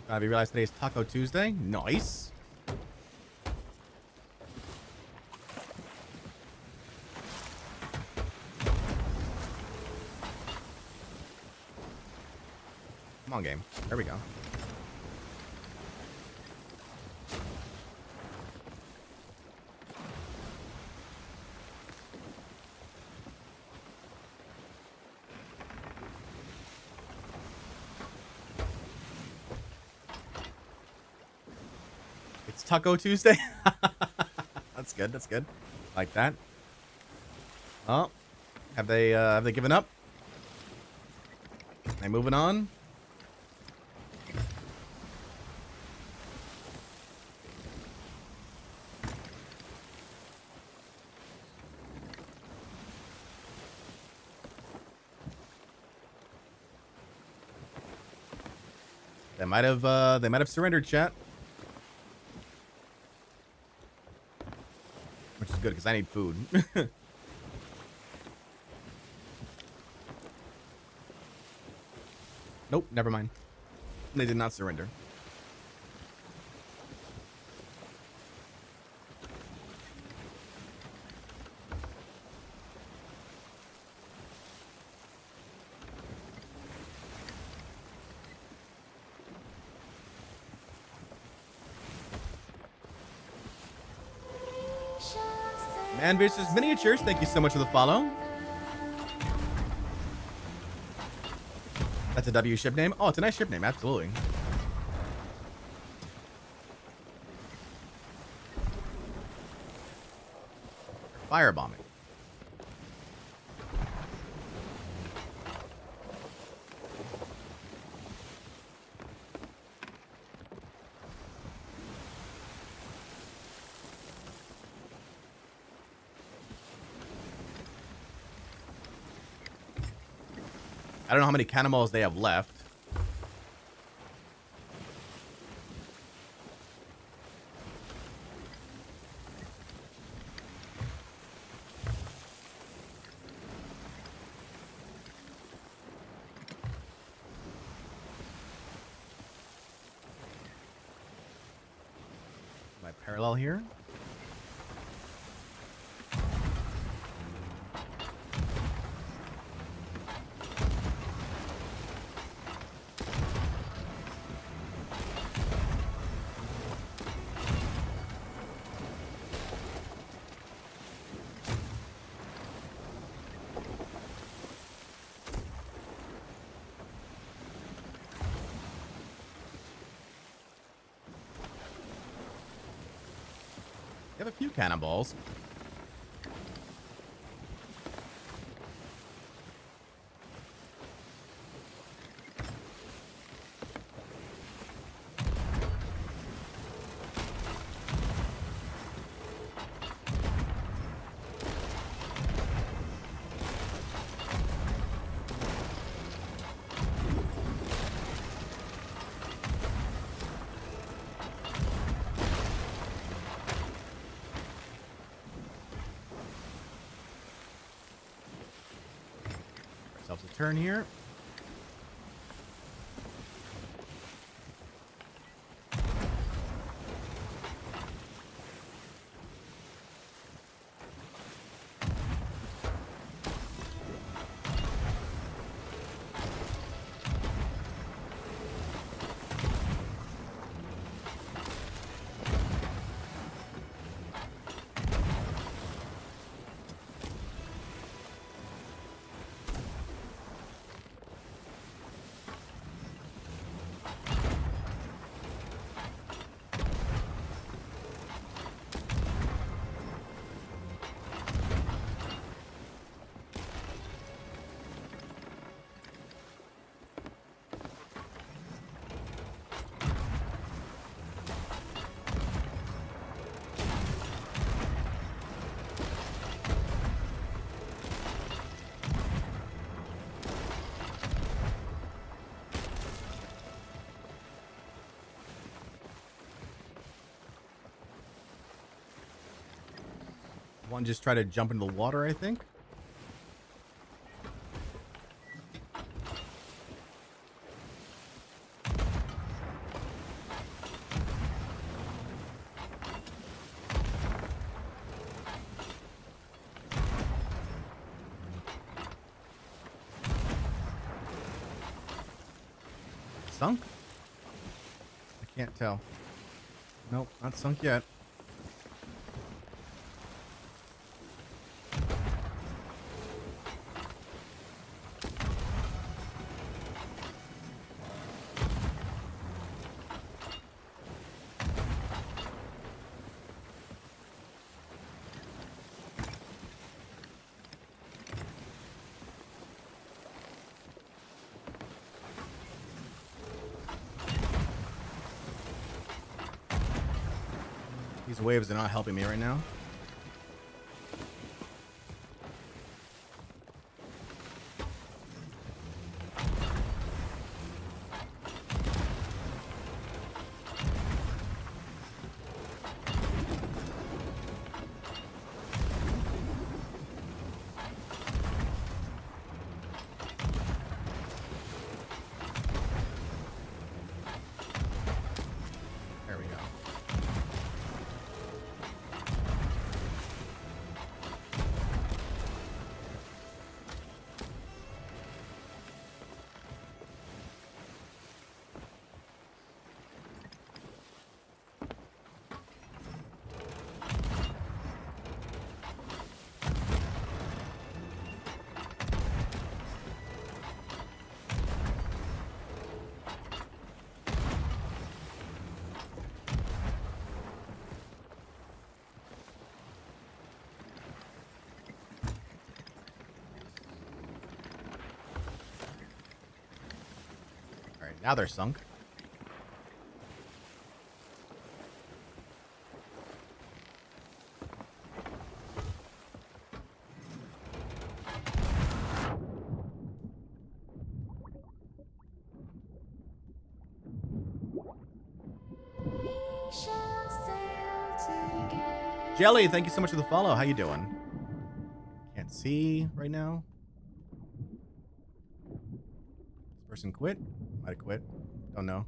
Have you realized today's Taco Tuesday? Nice. Come on, game. There we go. Taco Tuesday. That's good. That's good. Like that. Oh, have they given up? Are they moving on? They might have surrendered, chat. is good because I need food. Nope, never mind. They did not surrender. Man vs. Miniatures, thank you so much for the follow. That's a W ship name? Oh, it's a nice ship name, absolutely. Firebombing. I don't know how many cannonballs they have left. My parallel here. They have a few cannonballs. Ourselves a turn here. One just tried to jump into the water, I think. Sunk? I can't tell. Nope, not sunk yet. These waves are not helping me right now. right, now they're sunk. Jelly, thank you so much for the follow. How you doing? Can't see right now. This person quit? Might have quit. Don't know.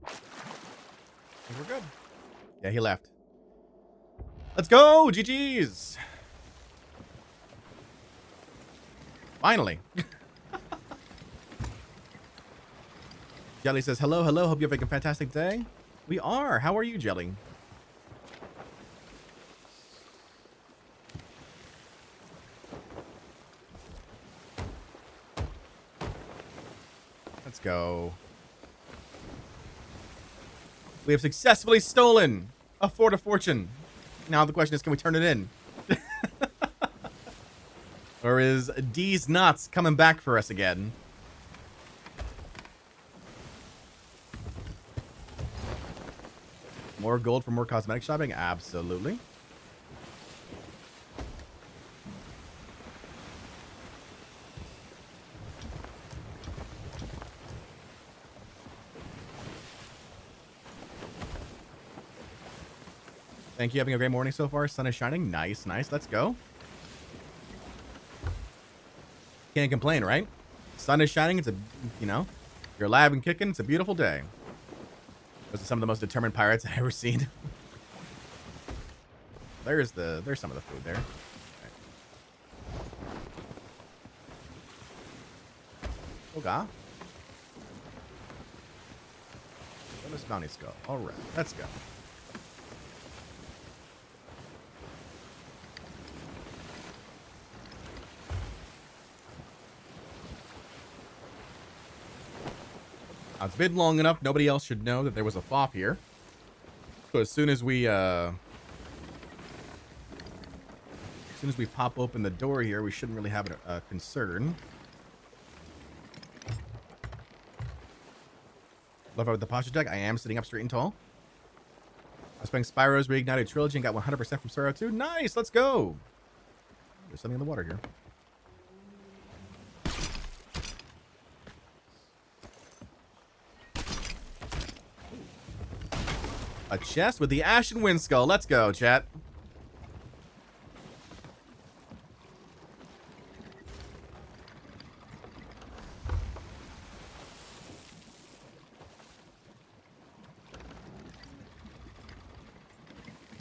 I think we're good. Yeah, he left. Let's go! GG's! Finally. Jelly says, hello, hello. Hope you're having a fantastic day. We are. How are you, Jelly? Let's go. We have successfully stolen a Fort of Fortune. Now the question is, can we turn it in? Or is D's nuts coming back for us again? More gold for more cosmetic shopping? Absolutely. Thank you. Having a great morning so far. Sun is shining. Nice, nice. Let's go. Can't complain, right? Sun is shining. It's a, you know, you're alive and kicking. It's a beautiful day. Those are some of the most determined pirates I've ever seen. There's some of the food there. Okay. Okay. Bonus bounty skull. All right, let's go. Now, it's been long enough. Nobody else should know that there was a FOF here. So as soon as we pop open the door here, we shouldn't really have a concern. Love out with the posture deck. I am sitting up straight and tall. I was playing Spyro's Reignited Trilogy and got 100% from Spyro 2. Nice, let's go. There's something in the water here. A chest with the Ashen Wind Skull. Let's go, chat.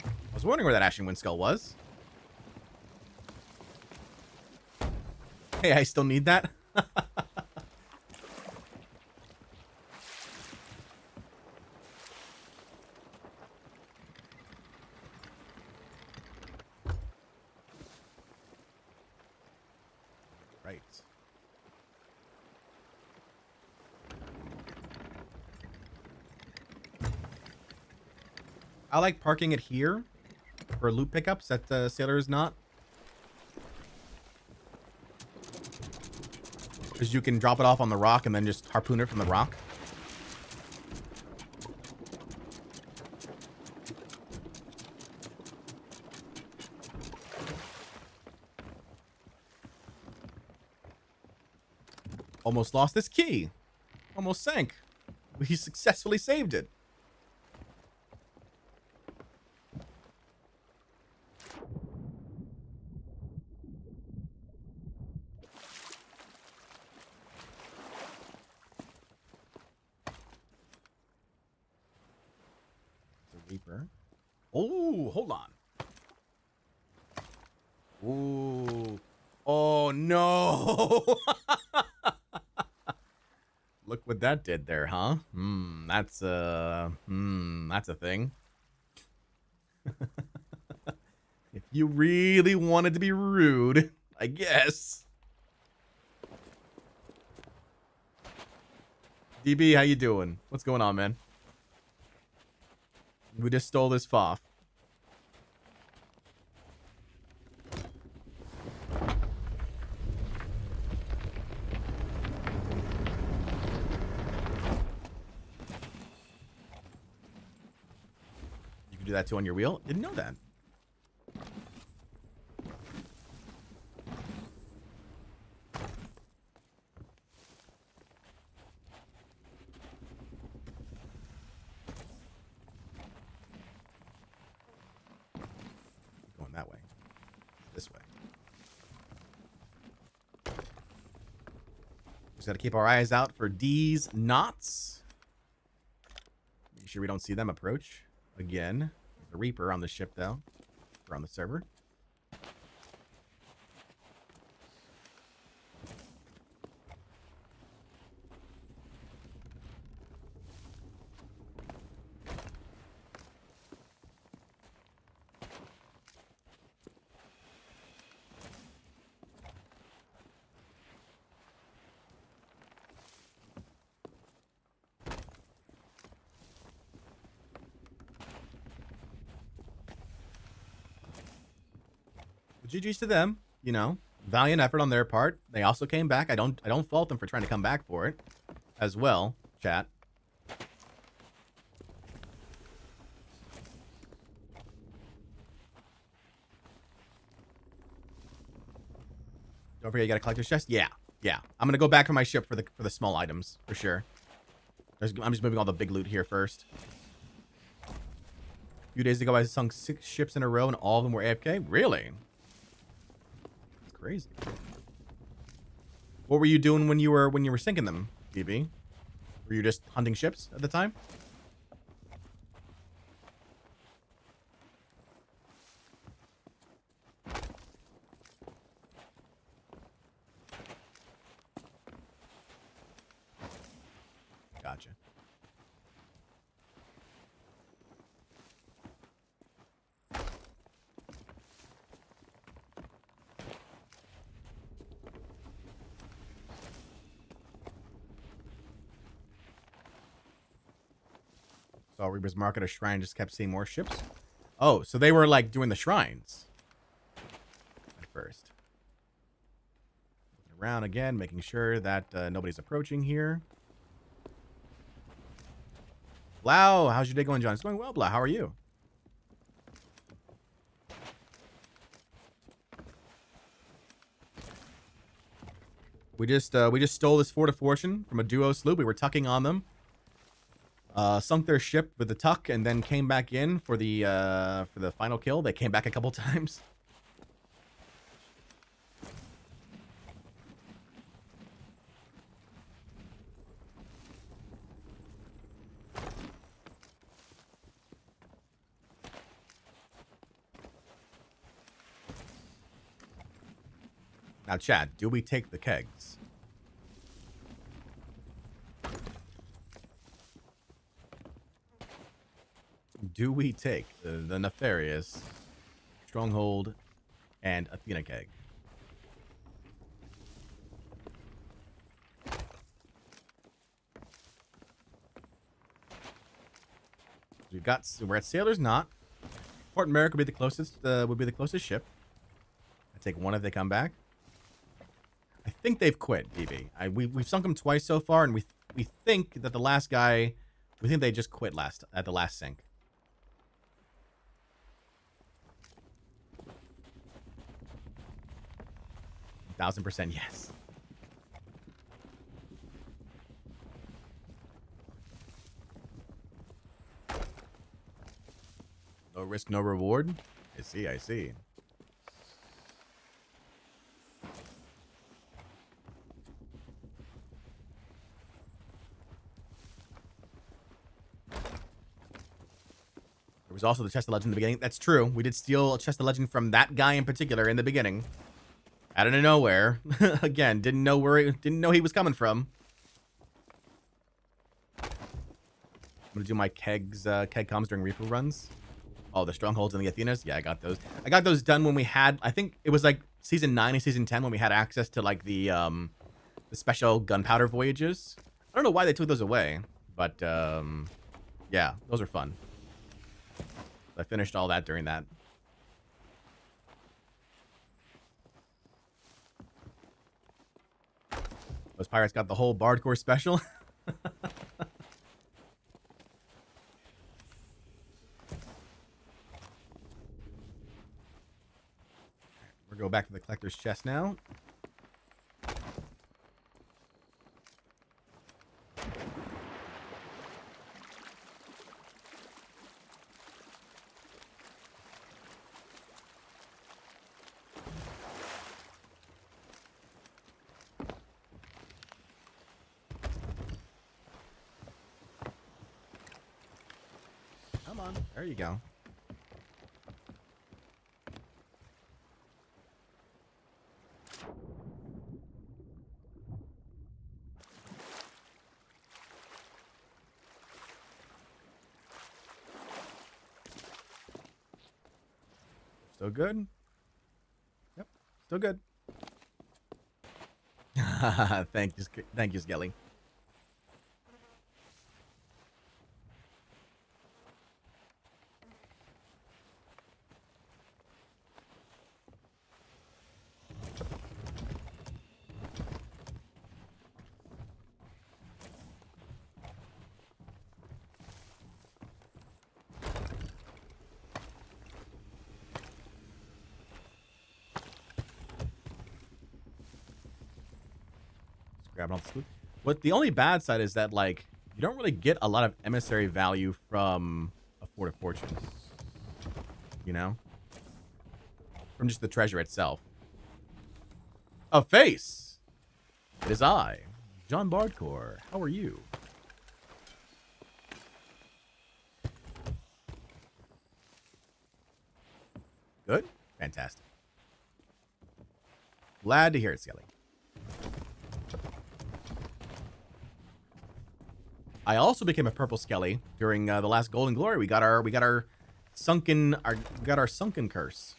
I was wondering where that Ashen Wind Skull was. Hey, I still need that. Right. I like parking it here for loot pickups that the sailor is not. Because you can drop it off on the rock and then just harpoon it from the rock. Almost lost this key. Almost sank. We successfully saved it. Reaper. Oh, hold on. Ooh. Oh, no. Look what that did there, huh? That's a thing. If you really wanted to be rude, I guess. DB, how you doing? What's going on, man? We just stole this FOF. do that too on your wheel. Didn't know that. Going that way. This way. Just got to keep our eyes out for D's knots. Make sure we don't see them approach. Again, there's a Reaper on the ship, though. Or on the server. GG's to them, you know, valiant effort on their part. They also came back. I don't fault them for trying to come back for it as well, chat. Don't forget you got to collect your chest. Yeah. I'm gonna go back for my ship for the small items for sure. I'm just moving all the big loot here first. A few days ago, I sunk 6 ships in a row, and all of them were AFK. Really? Crazy. What were you doing when you were sinking them, DB? Were you just hunting ships at the time? Gotcha. Saw Reaper's Mark at a shrine, just kept seeing more ships. Oh, so they were like doing the shrines at first. Looking around again, making sure that nobody's approaching here. Blau, how's your day going, John? It's going well, Blau. How are you? We just stole this Fort of Fortune from a duo sloop. We were tucking on them. Sunk their ship with the tuck and then came back in for the final kill. They came back a couple times. Now, Chad, do we take the kegs? Do we take the nefarious Stronghold and Athena keg? We're at Sailor's Knot. Port Merrick would be the closest ship. I take one if they come back. I think they've quit, DB. We've sunk them twice so far, and we think that the last guy, we think they just quit at the last sink. 1000% yes. No risk, no reward. I see, I see. There was also the chest of legend in the beginning. That's true. We did steal a chest of legend from that guy in particular in the beginning. Out of nowhere. Again, didn't know he was coming from. I'm gonna do my keg comms during Reaper runs. Oh, the strongholds and the Athenas. Yeah, I got those. I got those done when we had, I think it was like season 9 and season 10 when we had access to like the special gunpowder voyages. I don't know why they took those away, but yeah, those are fun. I finished all that during that. Those pirates got the whole Bardcore special. back to the collector's chest now. Come on. There you go. Still good? Yep. Still good. Thank you, Skelly. Grabbing all the loot. What the only bad side is that, like, you don't really get a lot of emissary value from a Fort of Fortune. You know? From just the treasure itself. A face! It is I, Jon Bardcore. How are you? Good? Fantastic. Glad to hear it, Skelly. I also became a purple skelly during the last Golden Glory. We got our sunken curse,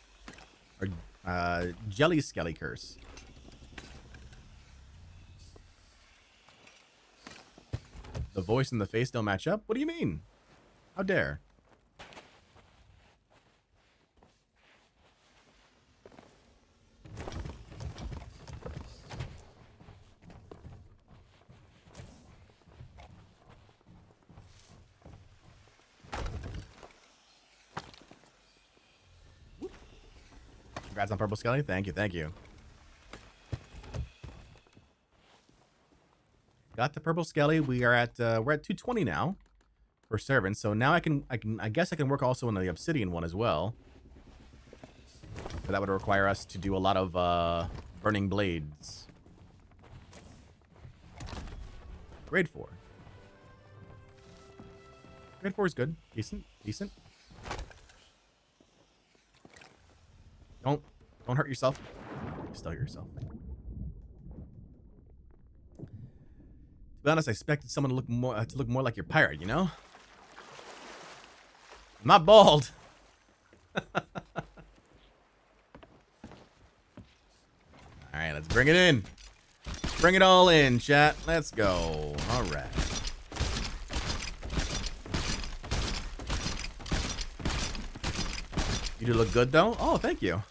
our jelly skelly curse. The voice and the face don't match up. What do you mean? How dare? Congrats on Purple Skelly. Thank you, thank you. Got the Purple Skelly. We're at 220 now for servants. So now I guess I can work also on the Obsidian one as well. But that would require us to do a lot of burning blades. Grade 4. Grade 4 is good. Decent. Decent. Don't hurt yourself. You still hurt yourself. To be honest, I expected someone to look more like your pirate, you know? I'm not bald. Alright, let's bring it in. Bring it all in, chat. Let's go. Alright. You do look good, though? Oh, thank you.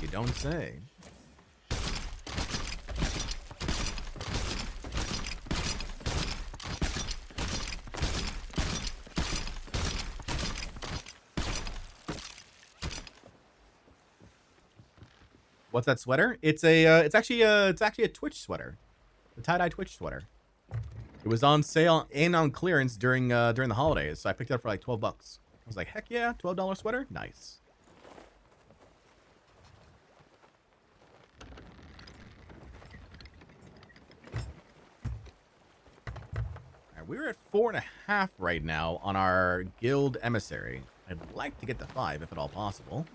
You don't say. What's that sweater? It's actually a Twitch sweater, a tie-dye Twitch sweater. It was on sale and on clearance during the holidays, so I picked it up for like $12. I was like, heck yeah, $12 sweater, nice. All right, we're at 4.5 right now on our guild emissary. I'd like to get to 5 if at all possible.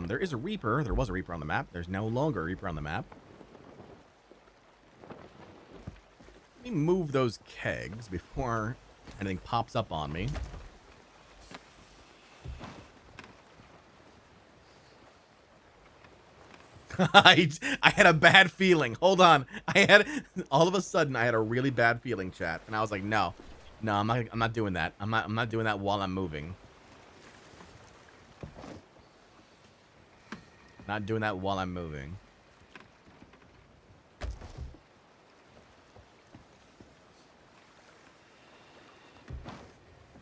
There is a Reaper. There was a Reaper on the map. There's no longer a Reaper on the map. Let me move those kegs before anything pops up on me. I had a bad feeling. Hold on. All of a sudden I had a really bad feeling, chat, and I was like, no, I'm not doing that. I'm not doing that while I'm moving. Not doing that while I'm moving.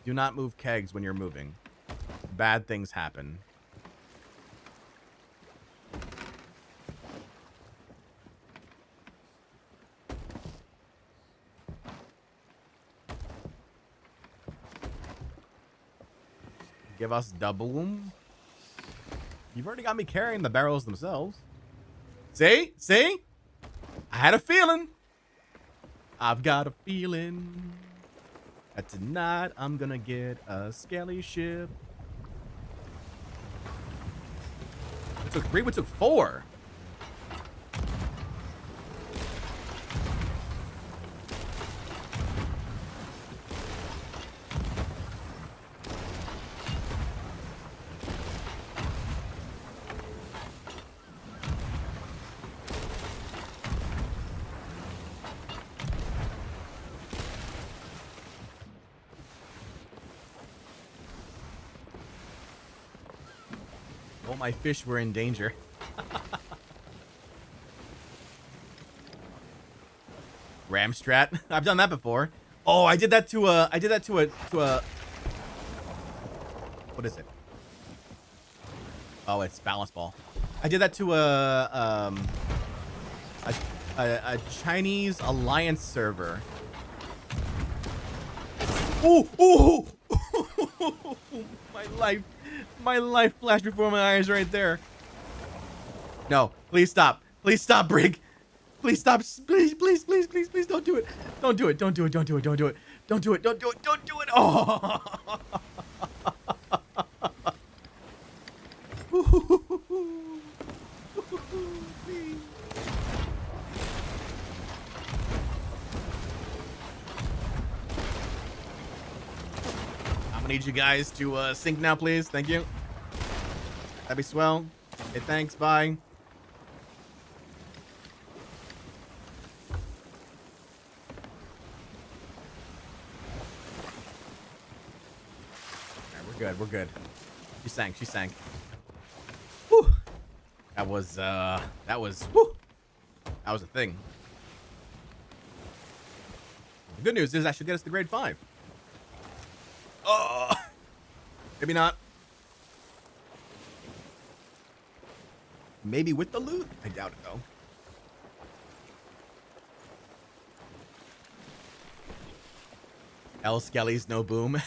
Do not move kegs when you're moving. bad things happen. Give us double them. You've already got me carrying the barrels themselves. See? See? I had a feeling. I've got a feeling that tonight I'm gonna get a skelly ship. We took 3, we took 4. Oh, my fish were in danger. Ram strat. I've done that before. Oh, I did that to a what is it? Oh, it's balance ball. I did that to a Chinese alliance server. Ooh, ooh. My life flashed before my eyes right there. No, please stop. Please stop, Brig. Please stop. Please, please, please, please, please don't do it. Don't do it. Don't do it. Don't do it. Don't do it. Don't do it. Don't do it. Don't do it. Oh. I'm gonna need you guys to sync now, please. Thank you. That'd be swell. Hey, thanks. Bye. Good, we're good. She sank, she sank. Whew. That was, whew. That was a thing. The good news is that should get us to grade 5. Oh, maybe not. Maybe with the loot? I doubt it, though. L Skelly's no boom.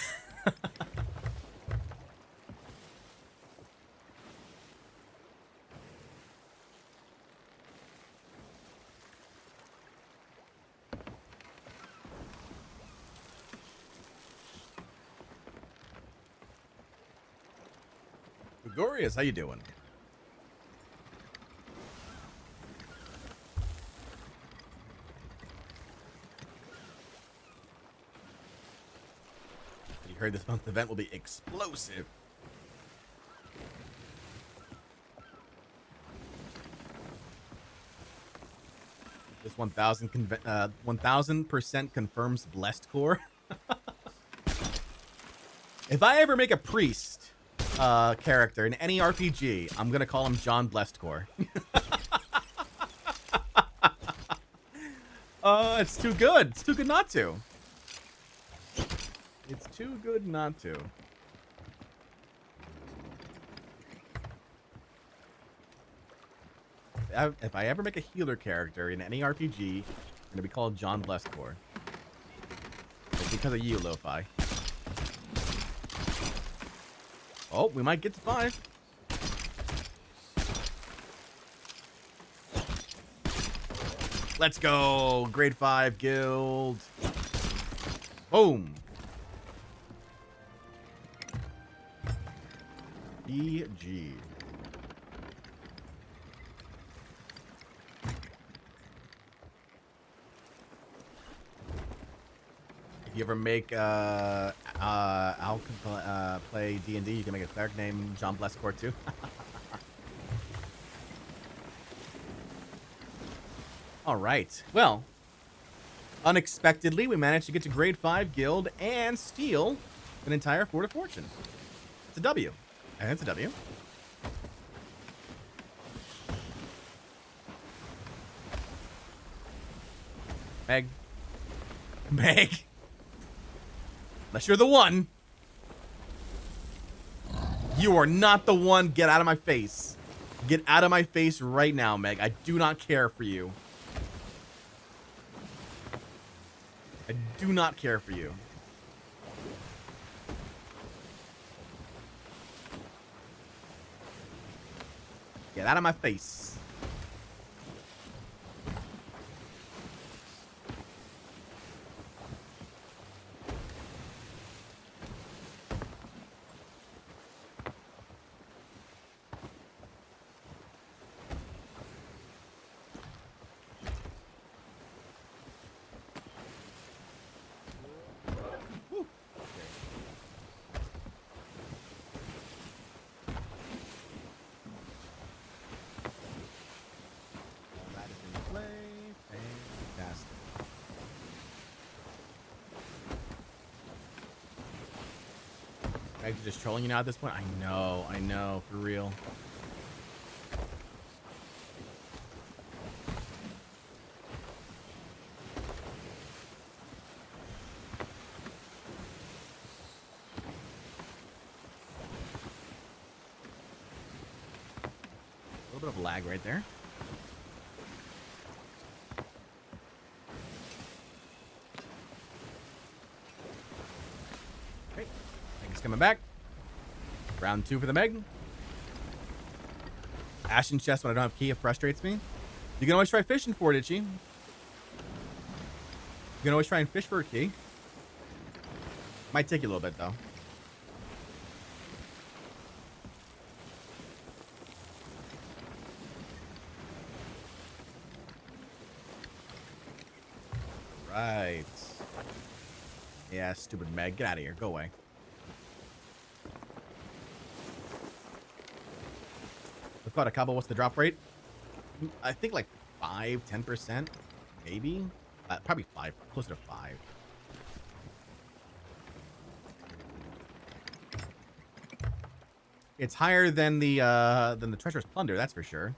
Gregorius, how you doing? You heard this month's event will be explosive. This 1000% confirms blessed core. If I ever make a priest character in any RPG, I'm gonna call him Jon Bardcore. It's too good. It's too good not to. It's too good not to. If I ever make a healer character in any RPG, I'm gonna be called Jon Bardcore. It's because of you, Lo-Fi. Oh, we might get to 5. Let's go. Grade 5 guild. Boom. GG. If you ever make Al play D&D, you can make a cleric named Jon Bardcore too. All right. Well, unexpectedly, we managed to get to grade 5 guild and steal an entire Fort of Fortune. It's a W. And it's a W. Meg. Meg. Unless you're the one. You are not the one. Get out of my face. Get out of my face right now, Meg. I do not care for you. I do not care for you. Get out of my face. Meg's just trolling you now at this point. I know, for real. A little bit of lag right there. Okay, Meg's coming back. Round 2 for the Meg. Ashen chest when I don't have key, it frustrates me. You can always try fishing for it, Itchy. You can always try and fish for a key. Might take you a little bit, though. Right. Yeah, stupid Meg. Get out of here. Go away. Caught a couple. What's the drop rate? I think like 5-10%, maybe. Probably 5, closer to 5. It's higher than the treacherous plunder, that's for sure.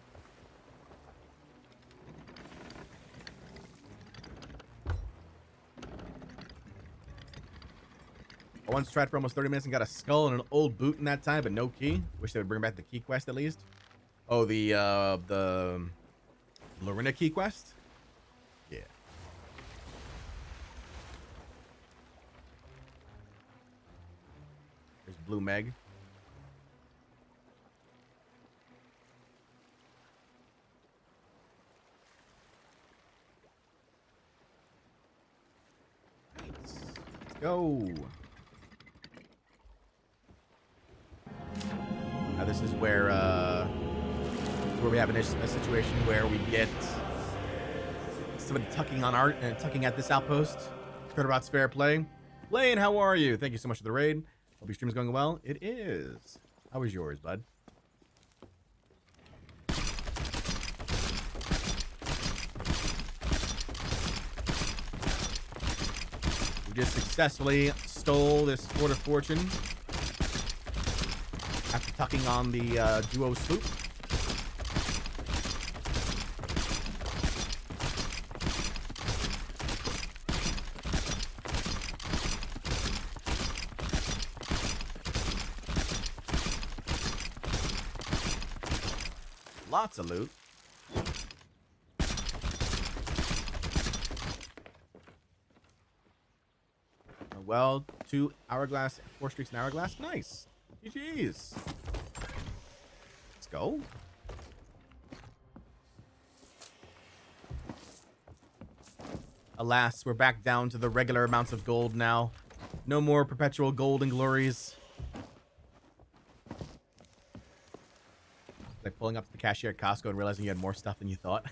I once tried for almost 30 minutes and got a skull and an old boot in that time, but no key. Wish they would bring back the key quest at least. Oh, the Lorena key quest? Yeah. There's Blue Meg. Right. Let's go. Now this is where we have a situation where we get somebody tucking at this outpost. Turtlerock's fair play. Lane, how are you? Thank you so much for the raid. Hope your stream is going well. It is. How was yours, bud? We just successfully stole this Fort of Fortune after tucking on the duo sloop. Lots of loot. Well, 2 hourglass, 4 streaks in hourglass. Nice. GG's. Let's go. Alas, we're back down to the regular amounts of gold now. No more perpetual golden glories. Like pulling up to the cashier at Costco and realizing you had more stuff than you thought.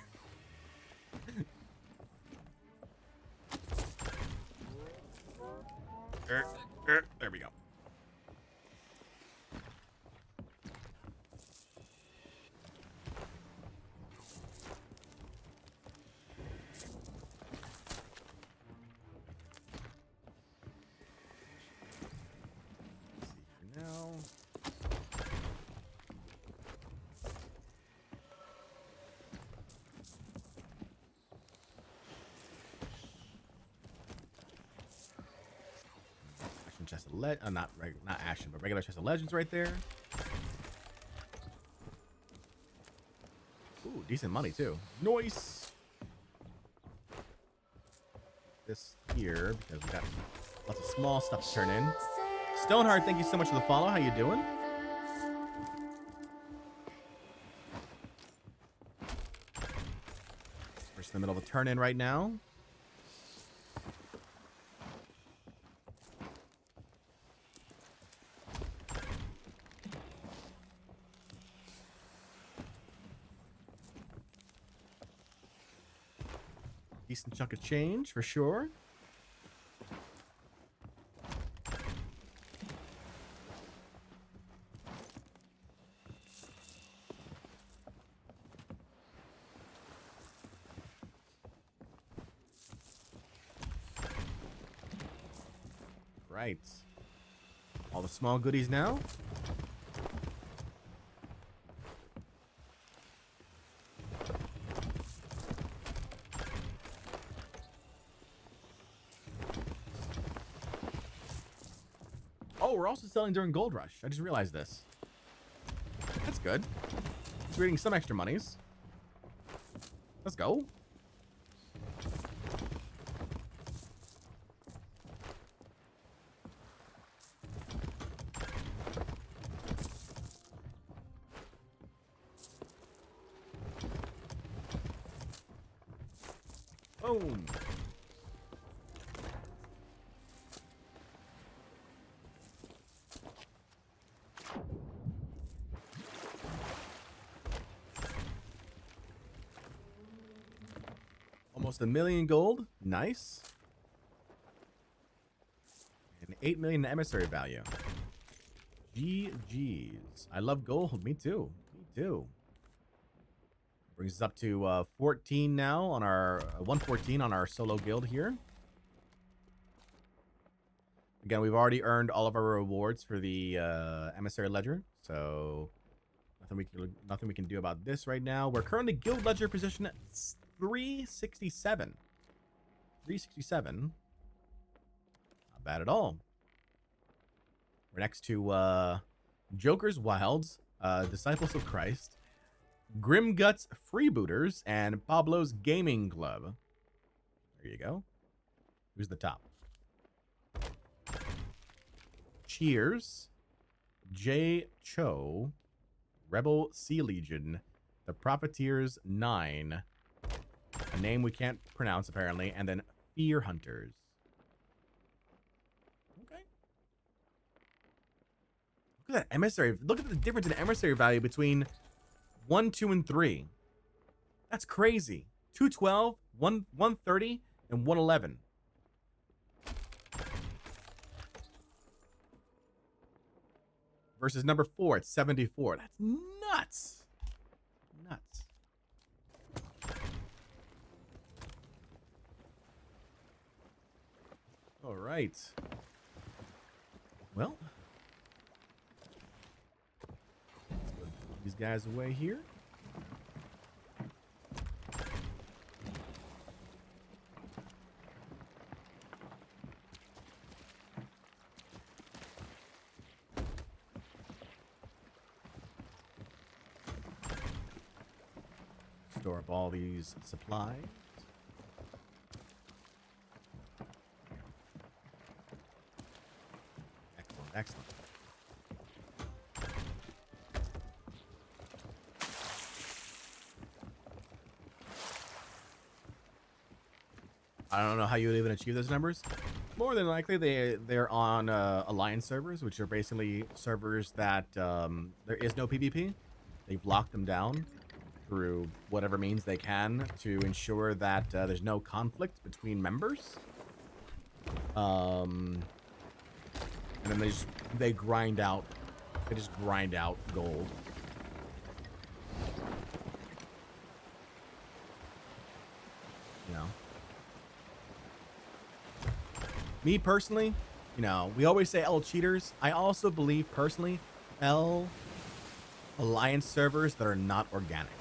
There we go. Let's see for now. Chest of not Ashen, but regular chest of legends right there. decent money too. Nice. This here because we got lots of small stuff to turn in. Stoneheart, thank you so much for the follow. How you doing? We're just in the middle of a turn in right now. Decent chunk of change for sure. Right. All the small goodies now. Oh, we're also selling during Gold Rush. I just realized this. That's good. It's reading some extra monies. Let's go. Boom. Almost 1 million gold. Nice. And 8 million in emissary value. GG's. I love gold. Me too. Me too. Brings us up to 14 now on our 114 on our solo guild here. Again, we've already earned all of our rewards for the emissary ledger, so nothing we can do about this right now. We're currently guild ledger position at 367. 367. Not bad at all. We're next to Joker's Wilds, Disciples of Christ, Grimguts Freebooters, and Pablo's Gaming Club. There you go. Who's the top? Cheers, J. Cho, Rebel Sea Legion, The Profiteers 9, a name we can't pronounce apparently, and then Fear Hunters. Okay. Look at that emissary. Look at the difference in emissary value between 1, 2, and 3. That's crazy. 212, 130, and 111. Versus number 4 at 74. That's nuts. Nuts. All right. Well, let's go put these guys away here. Store up all these supplies. Excellent, excellent. I don't know how you would even achieve those numbers. More than likely, they're on alliance servers, which are basically servers that there is no PvP. They've locked them down through whatever means they can to ensure that there's no conflict between members. And then they just grind out gold. You know. Me personally, you know, we always say L cheaters. I also believe personally L alliance servers that are not organic.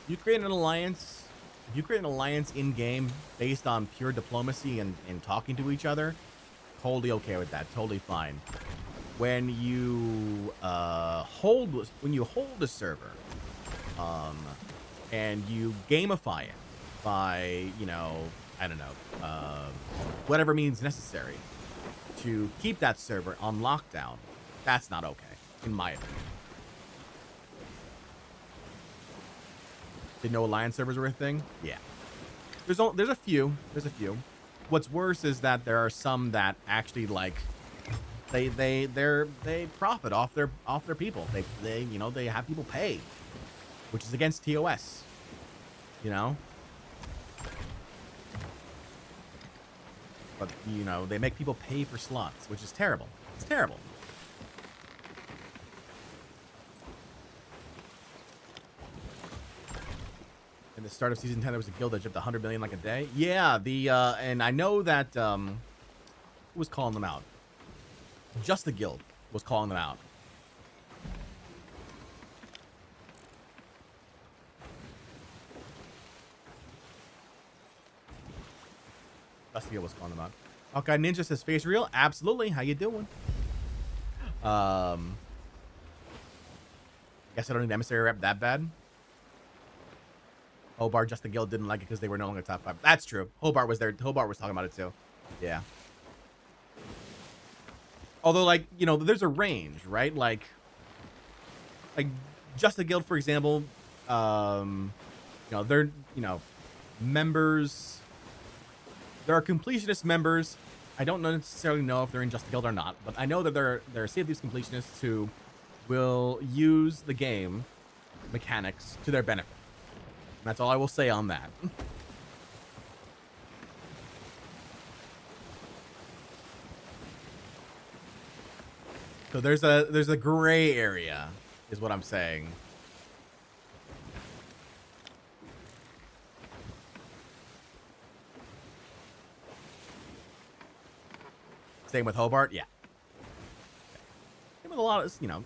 You create an alliance, if you create an alliance in-game based on pure diplomacy and talking to each other, totally okay with that, totally fine. When you hold a server, and you gamify it by, you know, I don't know, whatever means necessary to keep that server on lockdown, that's not okay, in my opinion. Did know Alliance servers were a thing? Yeah. There's a few. There's a few. What's worse is that there are some that actually like they profit off their people. They you know, they have people pay, which is against TOS. You know? But you know, they make people pay for slots, which is terrible. It's terrible. In the start of season 10, there was a guild that shipped 100 million like a day. Yeah, and I know that who was calling them out? Just the guild was calling them out. Just the guild was calling them out. Hawkeye Ninja says face real. Absolutely. How you doing? Guess I don't need the emissary rep that bad. Hobart, just the guild didn't like it because they were no longer top 5. That's true. Hobart was there. Hobart was talking about it too. Yeah. Although, like, you know, there's a range, right? Like just the guild, for example. You know, they're, you know, members. There are completionist members. I don't necessarily know if they're in just the guild or not, but I know that there are Sea of Thieves completionists who will use the game mechanics to their benefit. That's all I will say on that. So there's a gray area, is what I'm saying. Same with Hobart, yeah. Same with a lot of, you know,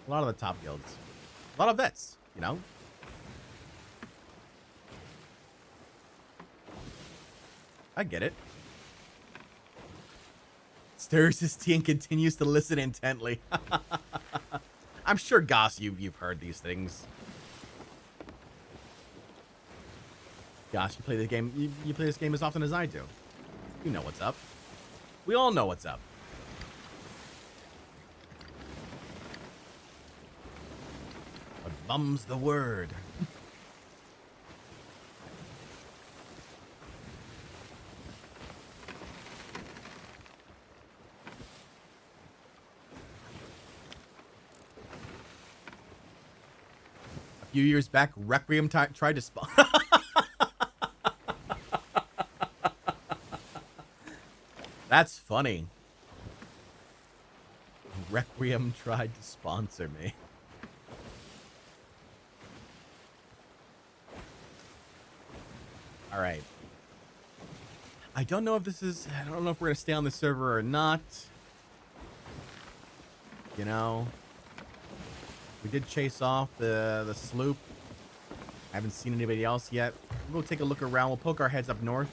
a lot of the top guilds, a lot of vets. You know? I get it. Stirs his tea and continues to listen intently. I'm sure, Goss, you've heard these things. Gosh, you play the game. You play this game as often as I do. You know what's up. We all know what's up. But bum's the word. A few years back, Requiem tried to spawn. That's funny. Requiem tried to sponsor me. All right. I don't know if this is... I don't know if we're going to stay on the server or not. You know... We did chase off the sloop. I haven't seen anybody else yet. We'll go take a look around. We'll poke our heads up north.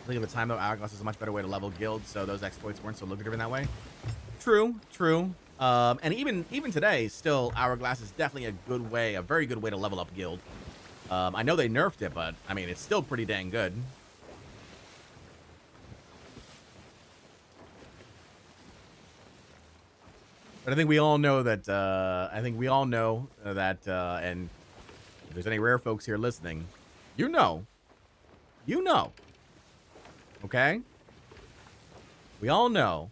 I think at the time, though, Hourglass is a much better way to level guilds, so those exploits weren't so lucrative in that way. True, true. And even today, still, Hourglass is definitely a good way, a very good way to level up guild. I know they nerfed it, but, I mean, it's still pretty dang good. But I think we all know that, and if there's any rare folks here listening, you know, okay? We all know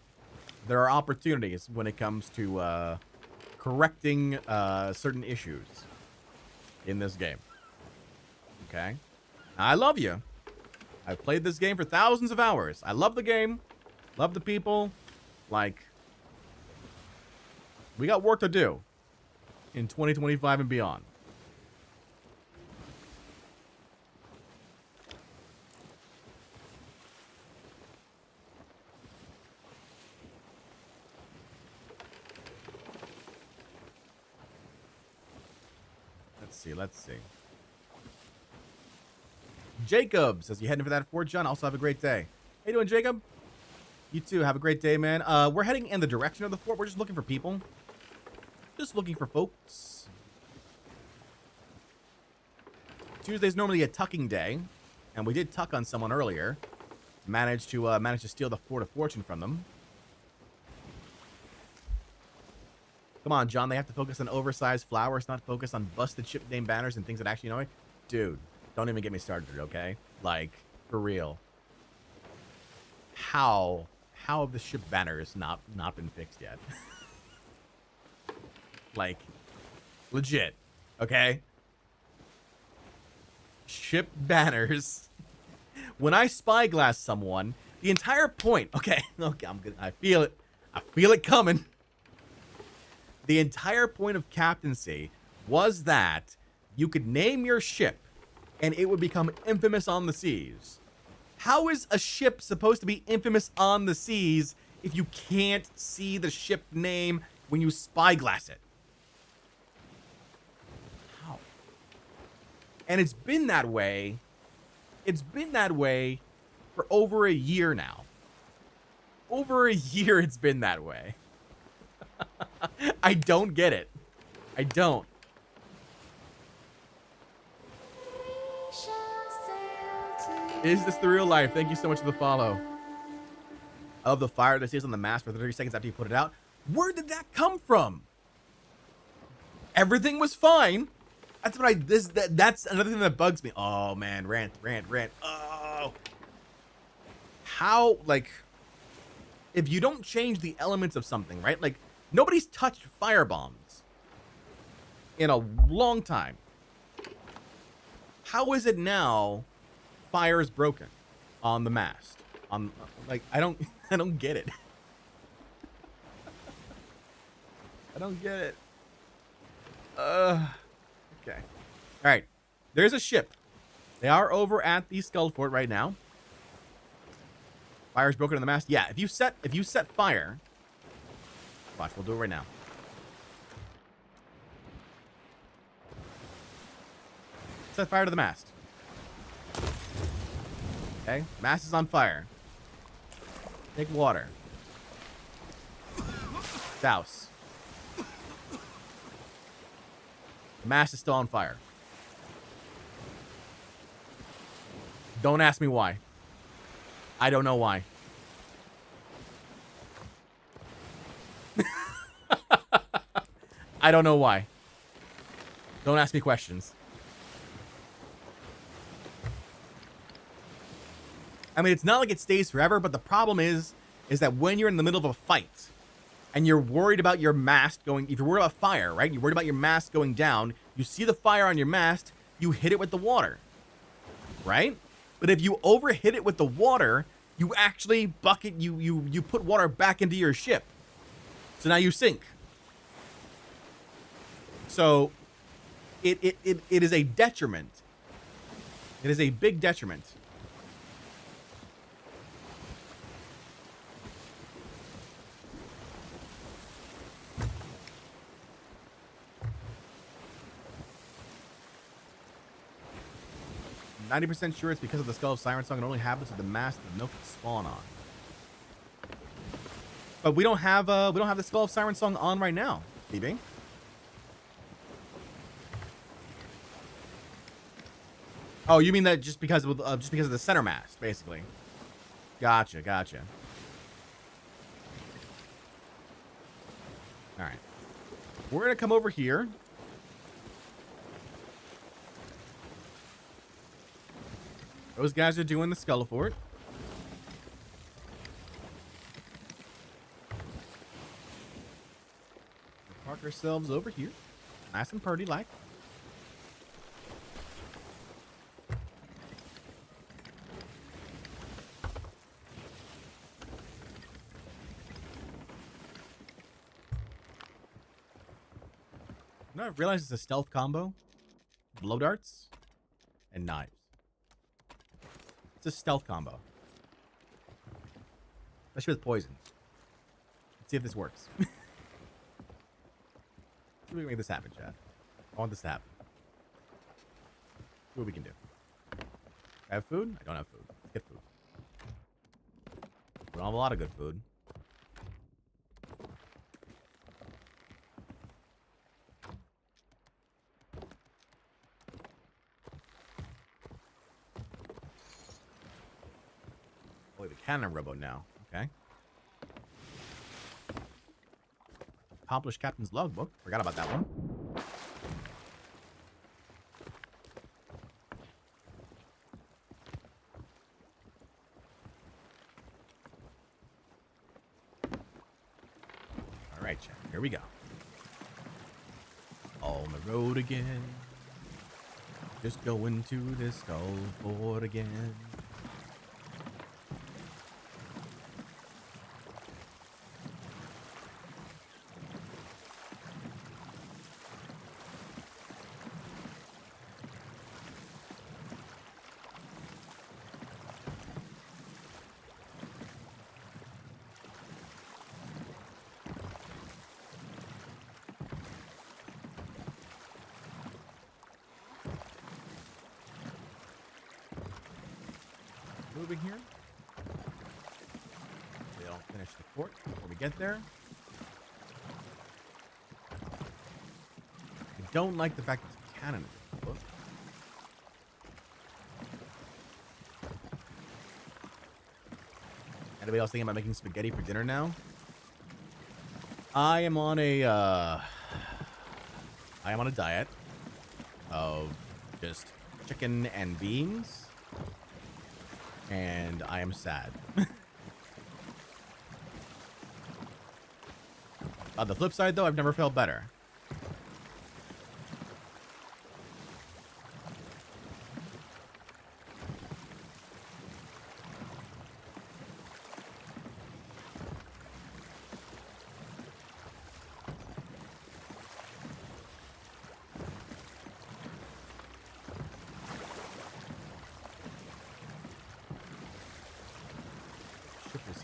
there are opportunities when it comes to correcting certain issues in this game, okay? I love you. I've played this game for thousands of hours. I love the game, love the people, like... We got work to do in 2025 and beyond. Let's see. Jacob says, you heading for that fort, John? Also have a great day. How you doing, Jacob? You too. Have a great day, man. We're heading in the direction of the fort. We're just looking for people. Just looking for folks. Tuesday's normally a tucking day, and we did tuck on someone earlier. Managed to steal the Fort of Fortune from them. Come on, John. They have to focus on oversized flowers, not focus on busted ship name banners and things that actually annoy. Dude, don't even get me started, okay? Like, for real. How have the ship banners not been fixed yet? Like, legit, okay? Ship banners. When I spyglass someone, the entire point. Okay, I'm good. I feel it. I feel it coming. The entire point of captaincy was that you could name your ship, and it would become infamous on the seas. How is a ship supposed to be infamous on the seas if you can't see the ship name when you spyglass it? How? And it's been that way. It's been that way for over a year now. Over a year it's been that way. I don't get it. I don't. Is this the real life? Thank you so much for the follow. Of the fire that stays on the mast for 30 seconds after you put it out. Where did that come from? Everything was fine. That's what that's another thing that bugs me. Oh man, rant. Oh. How, like, if you don't change the elements of something, right? Like, nobody's touched fire bombs in a long time. How is it now fire is broken on the mast? Like, I don't get it. I don't get it. Okay. All right. There's a ship. They are over at the Skull Fort right now. Fire's broken on the mast. Yeah, if you set fire. Watch, we'll do it right now. Set fire to the mast. Okay, mast is on fire. Take water. Douse. The mast is still on fire. Don't ask me why. I don't know why. I don't know why. Don't ask me questions. I mean, it's not like it stays forever, but the problem is that when you're in the middle of a fight and you're worried about your mast going, if you're worried about fire, right? You're worried about your mast going down. You see the fire on your mast, you hit it with the water, right? But if you overhit it with the water, you actually you put water back into your ship. So now you sink. So it is a detriment. It is a big detriment. I'm 90% sure it's because of the Skull of Siren Song. It only happens with the mast that the milk can spawn on. But we don't have the Skull of Siren Song on right now, DB. Oh, you mean that just because of the center mast, basically? Gotcha. All right, we're gonna come over here. Those guys are doing the Skull Fort. We'll park ourselves over here, nice and pretty like. You know, I've realized it's a stealth combo. Blow darts and knives. It's a stealth combo. Especially with poison. Let's see if this works. See if we can make this happen, Chad. I want this to happen. See what we can do. I have food? I don't have food. Let's get food. We don't have a lot of good food. Oh, we have a cannon rowboat now. Okay. Accomplished Captain's Logbook. Forgot about that one. All right, chat. Here we go. On the road again. Just going to this golf board again. Moving here. They'll finish the fort before we get there. I don't like the fact that it's a cannon. Look. Anybody else thinking about making spaghetti for dinner now? I am on a diet of just chicken and beans. And I am sad. On the flip side, though, I've never felt better.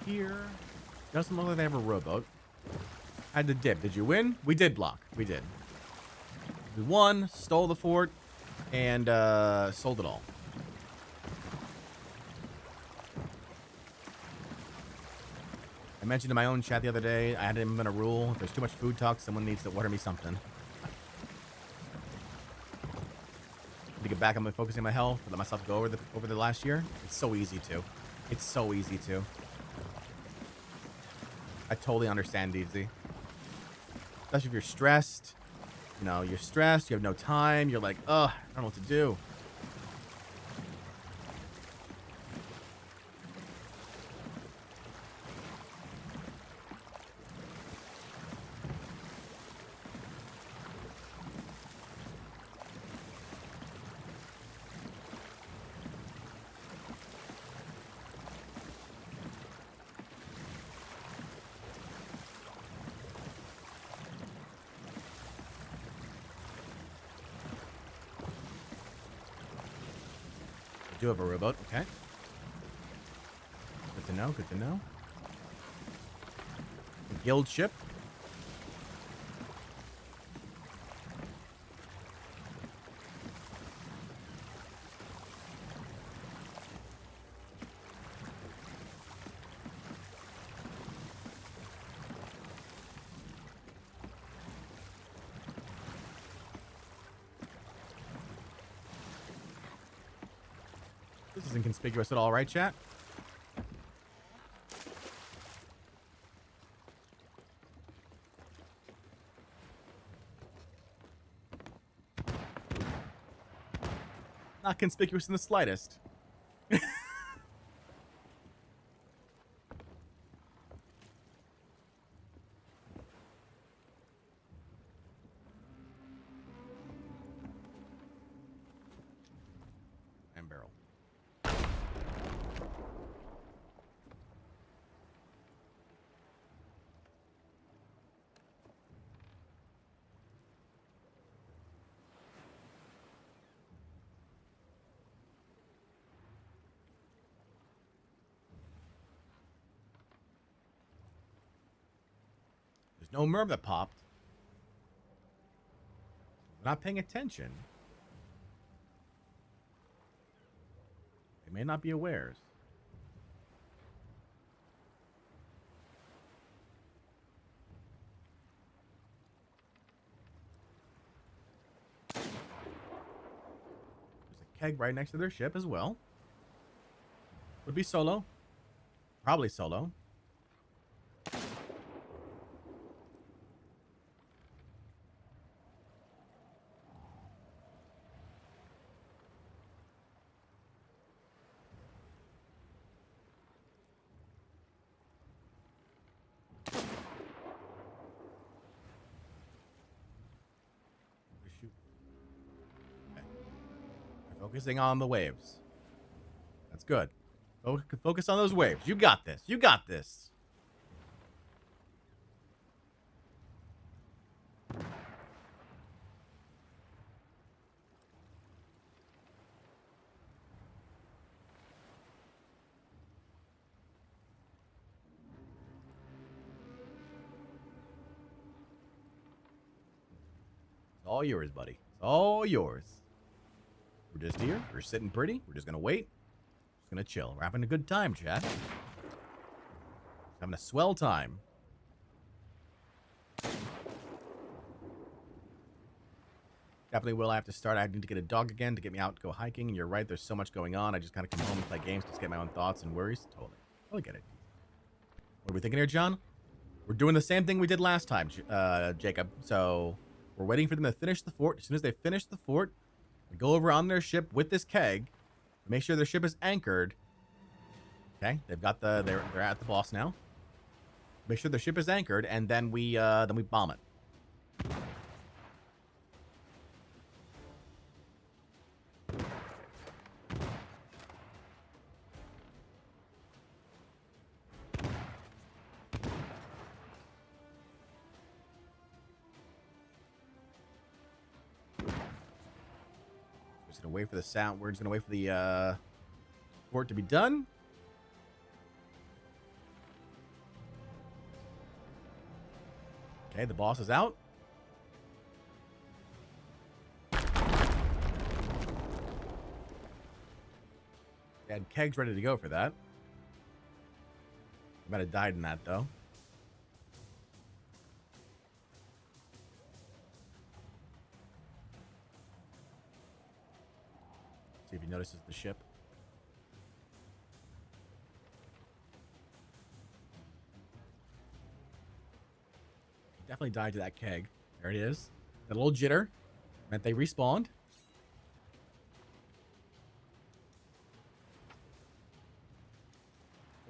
Here. Doesn't look like they have a rowboat. I had to dip. Did you win? We did block. We did. We won, stole the fort, and sold it all. I mentioned in my own chat the other day, I had implement a rule. If there's too much food talk, someone needs to order me something. To get back on my focusing on my health, let myself go over the last year. It's so easy to. It's so easy to. I totally understand, DZ. Especially if you're stressed. You know, you're stressed, you have no time, you're like, ugh, I don't know what to do. I do have a rowboat, okay. Good to know, good to know. A guild ship. This isn't conspicuous at all, right, chat? Not conspicuous in the slightest. And barrel. There's no merm that popped. We're not paying attention. They may not be awares. keg right next to their ship as well. Would be solo. Probably solo. Shoot. Okay. We're focusing on the waves. That's good. Focus on those waves. You got this. You got this. It's all yours, buddy. It's all yours. We're just here. We're sitting pretty. We're just going to wait. Just going to chill. We're having a good time, chat. Having a swell time. Definitely will have to start. I need to get a dog again to get me out to go hiking. And you're right. There's so much going on. I just kind of come home and play games to just get my own thoughts and worries. Totally get it. What are we thinking here, John? We're doing the same thing we did last time, Jacob. So we're waiting for them to finish the fort. As soon as they finish the fort, we go over on their ship with this keg. Make sure their ship is anchored. Okay, they've got they're at the boss now. Make sure their ship is anchored, and then we bomb it. Just gonna wait for the sound. We're just gonna wait for the fort to be done. Okay, the boss is out. They had kegs ready to go for that. I might have died in that, though. See if he notices the ship. Definitely died to that keg. There it is. That little jitter meant they respawned.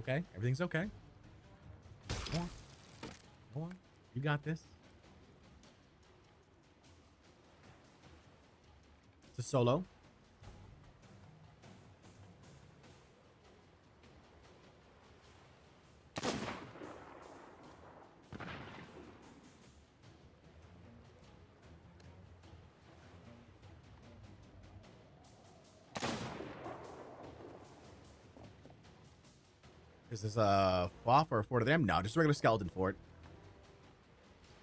Okay, everything's okay. Go on. Go on. You got this. It's a solo. Is this a FOF or a fort of them? No, just a regular skeleton fort.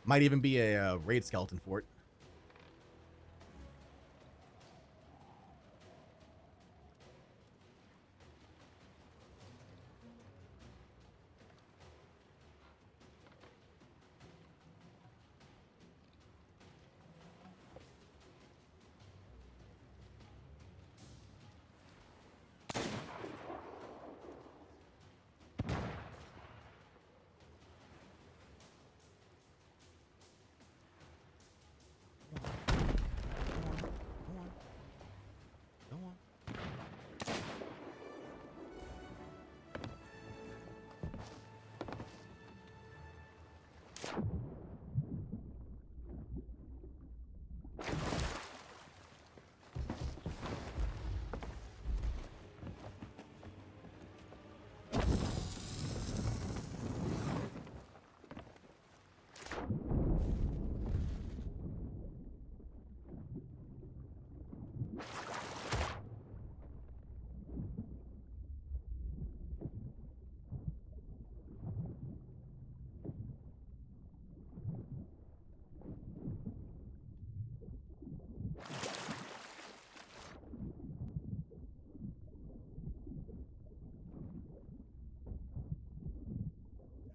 Might even be a raid skeleton fort.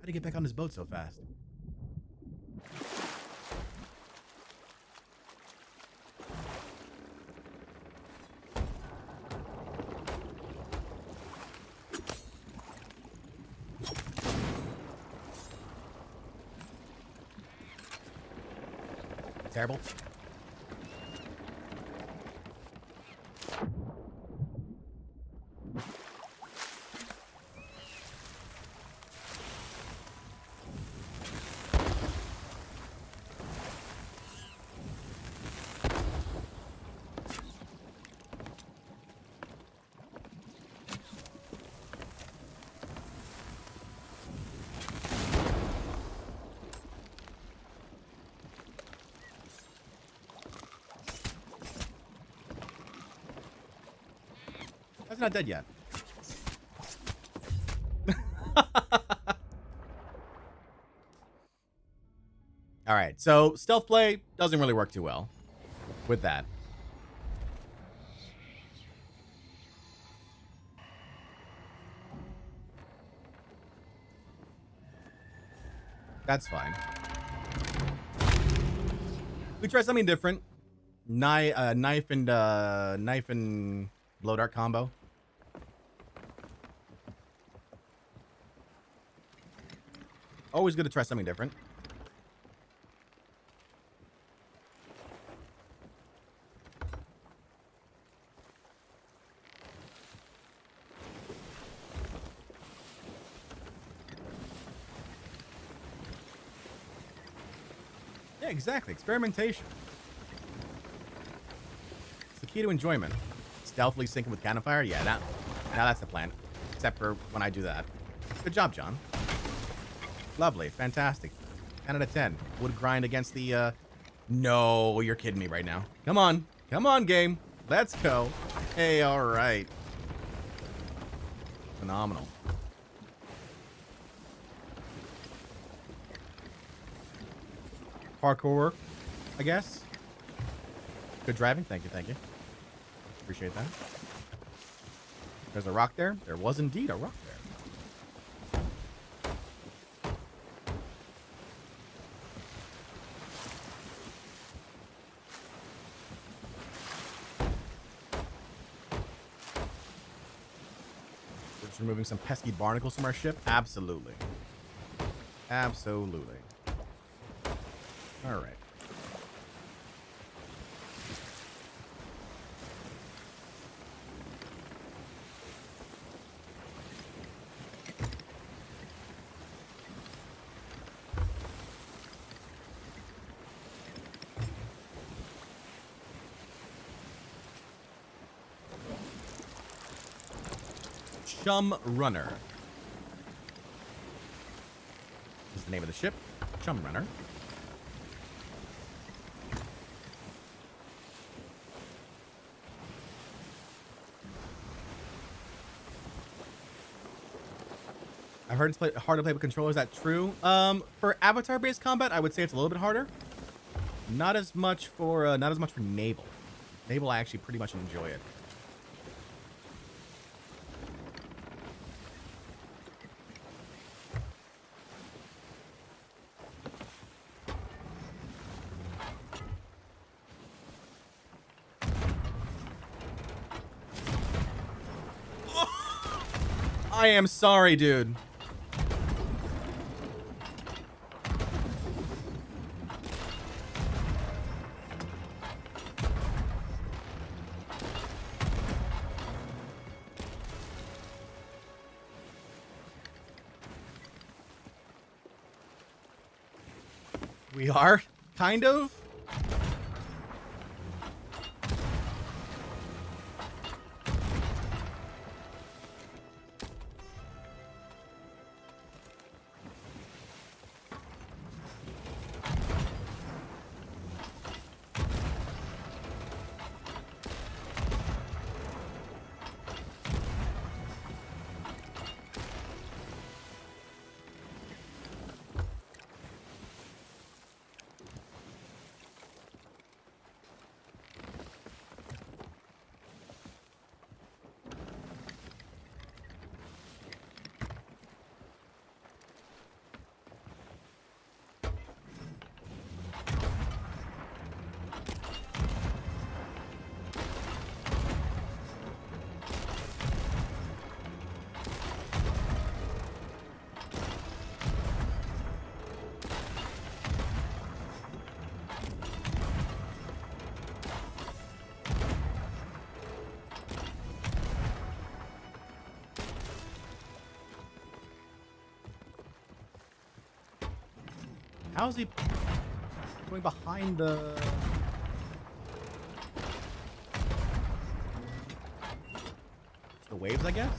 How'd he get back on his boat so fast? terrible. That's not dead yet. All right, so stealth play doesn't really work too well with that. That's fine. We try something different. Knife and blow dart combo. Always good to try something different. Yeah, exactly. Experimentation. It's the key to enjoyment. Stealthily syncing with cannon fire? Yeah, now that's the plan. Except for when I do that. Good job, John. Lovely. Fantastic. 10 out of 10. Would grind against the, No, you're kidding me right now. Come on. Come on, game. Let's go. Hey, all right. Phenomenal. Parkour, I guess. Good driving. Thank you. Thank you. Appreciate that. There's a rock there. There was indeed a rock there. We're just removing some pesky barnacles from our ship. Absolutely. Absolutely. All right. Chum Runner is the name of the ship. Chum Runner. I've heard it's hard to play with controllers. Is that true? For avatar-based combat, I would say it's a little bit harder. Not as much for naval. Naval, I actually pretty much enjoy it. I am sorry, dude. We are, kind of. How is he going behind the... The waves, I guess?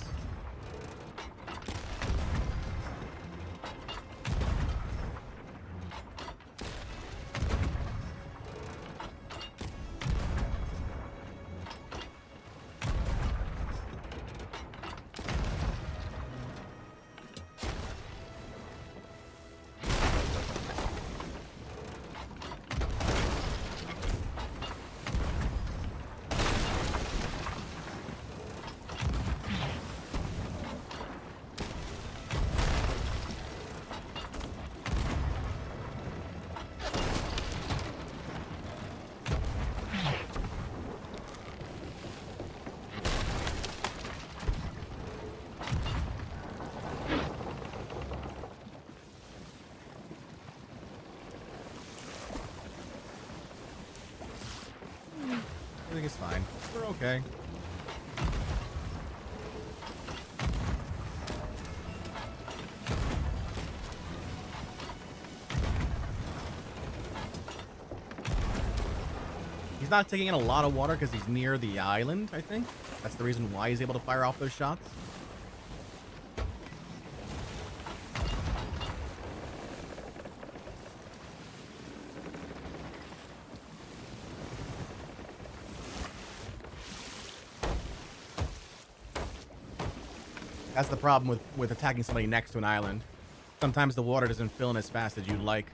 Everything is fine. We're okay. He's not taking in a lot of water because he's near the island, I think. That's the reason why he's able to fire off those shots. That's the problem with attacking somebody next to an island. Sometimes the water doesn't fill in as fast as you'd like.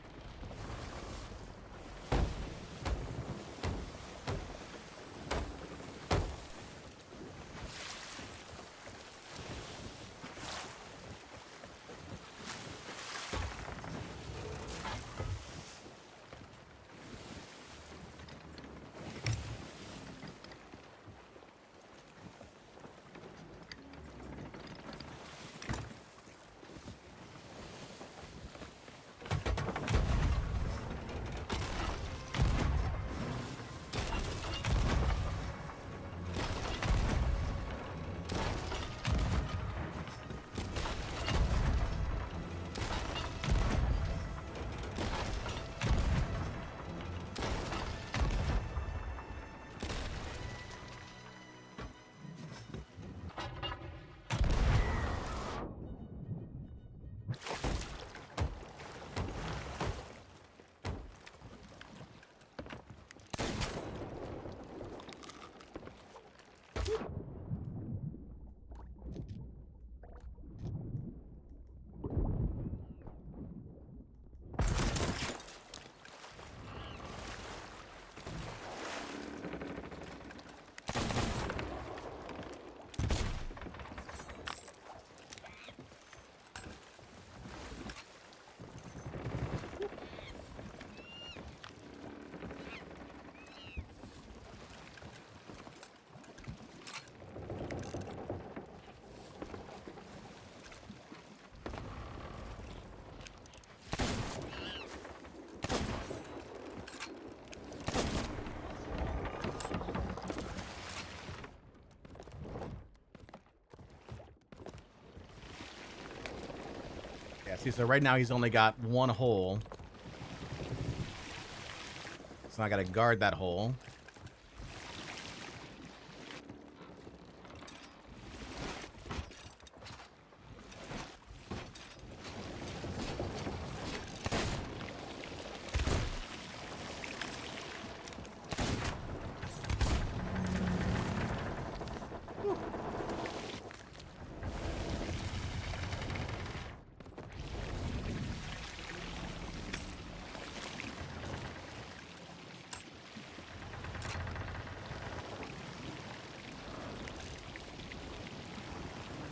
Yeah, see, so right now he's only got one hole. So I gotta guard that hole.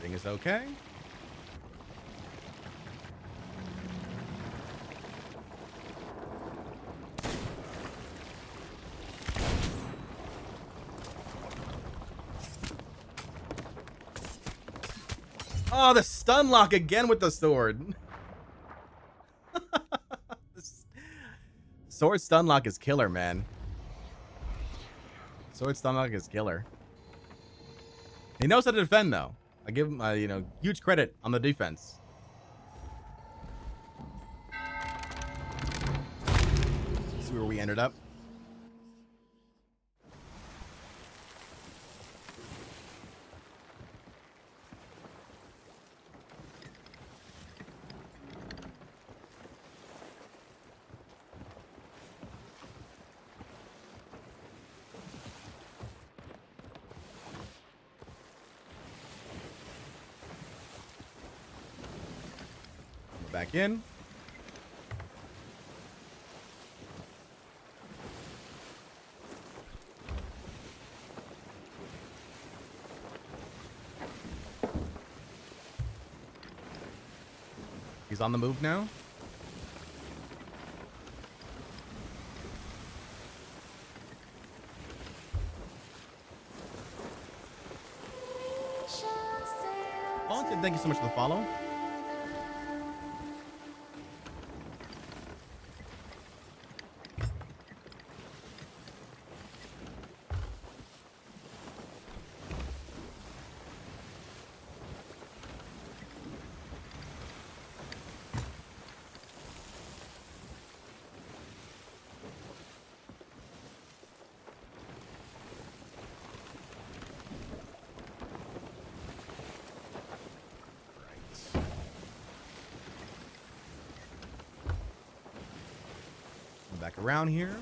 Everything is okay. Oh, the stun lock again with the sword. Sword stun lock is killer, man. Sword stun lock is killer. He knows how to defend, though. I give him, you know, huge credit on the defense. see where we ended up. Back in. He's on the move now. Valentin, thank you so much for the follow. Back around here.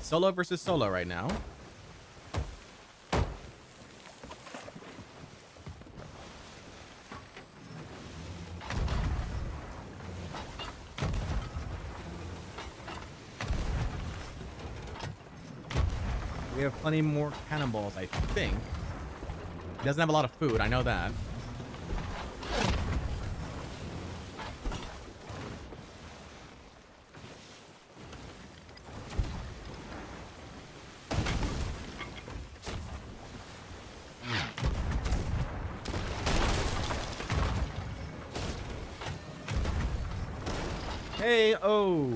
Solo versus solo right now. We have plenty more cannonballs, I think. He doesn't have a lot of food, I know that. Hey, oh.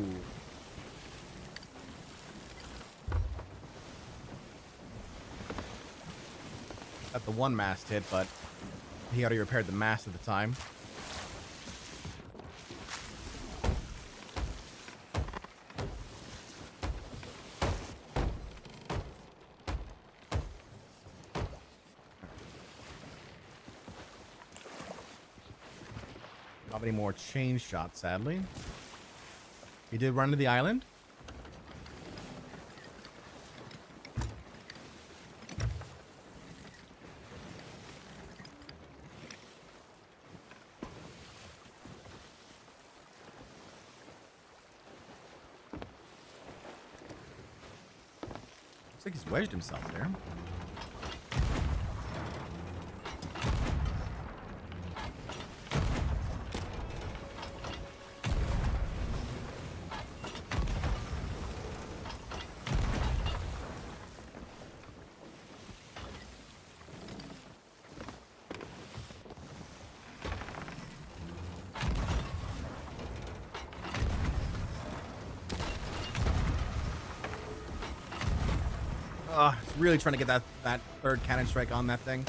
Got the one mast hit, but he already repaired the mast at the time. Not any more chain shots, sadly. He did run to the island. Looks like he's wedged himself there. It's really trying to get that third cannon strike on that thing.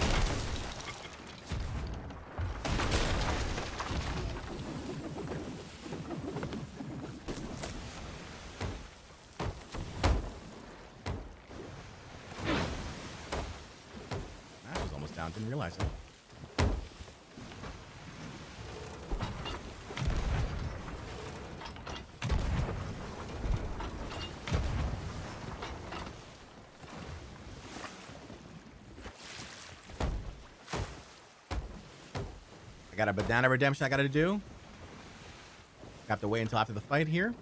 That was almost down. Didn't realize it. I got a banana redemption I gotta do. I have to wait until after the fight here.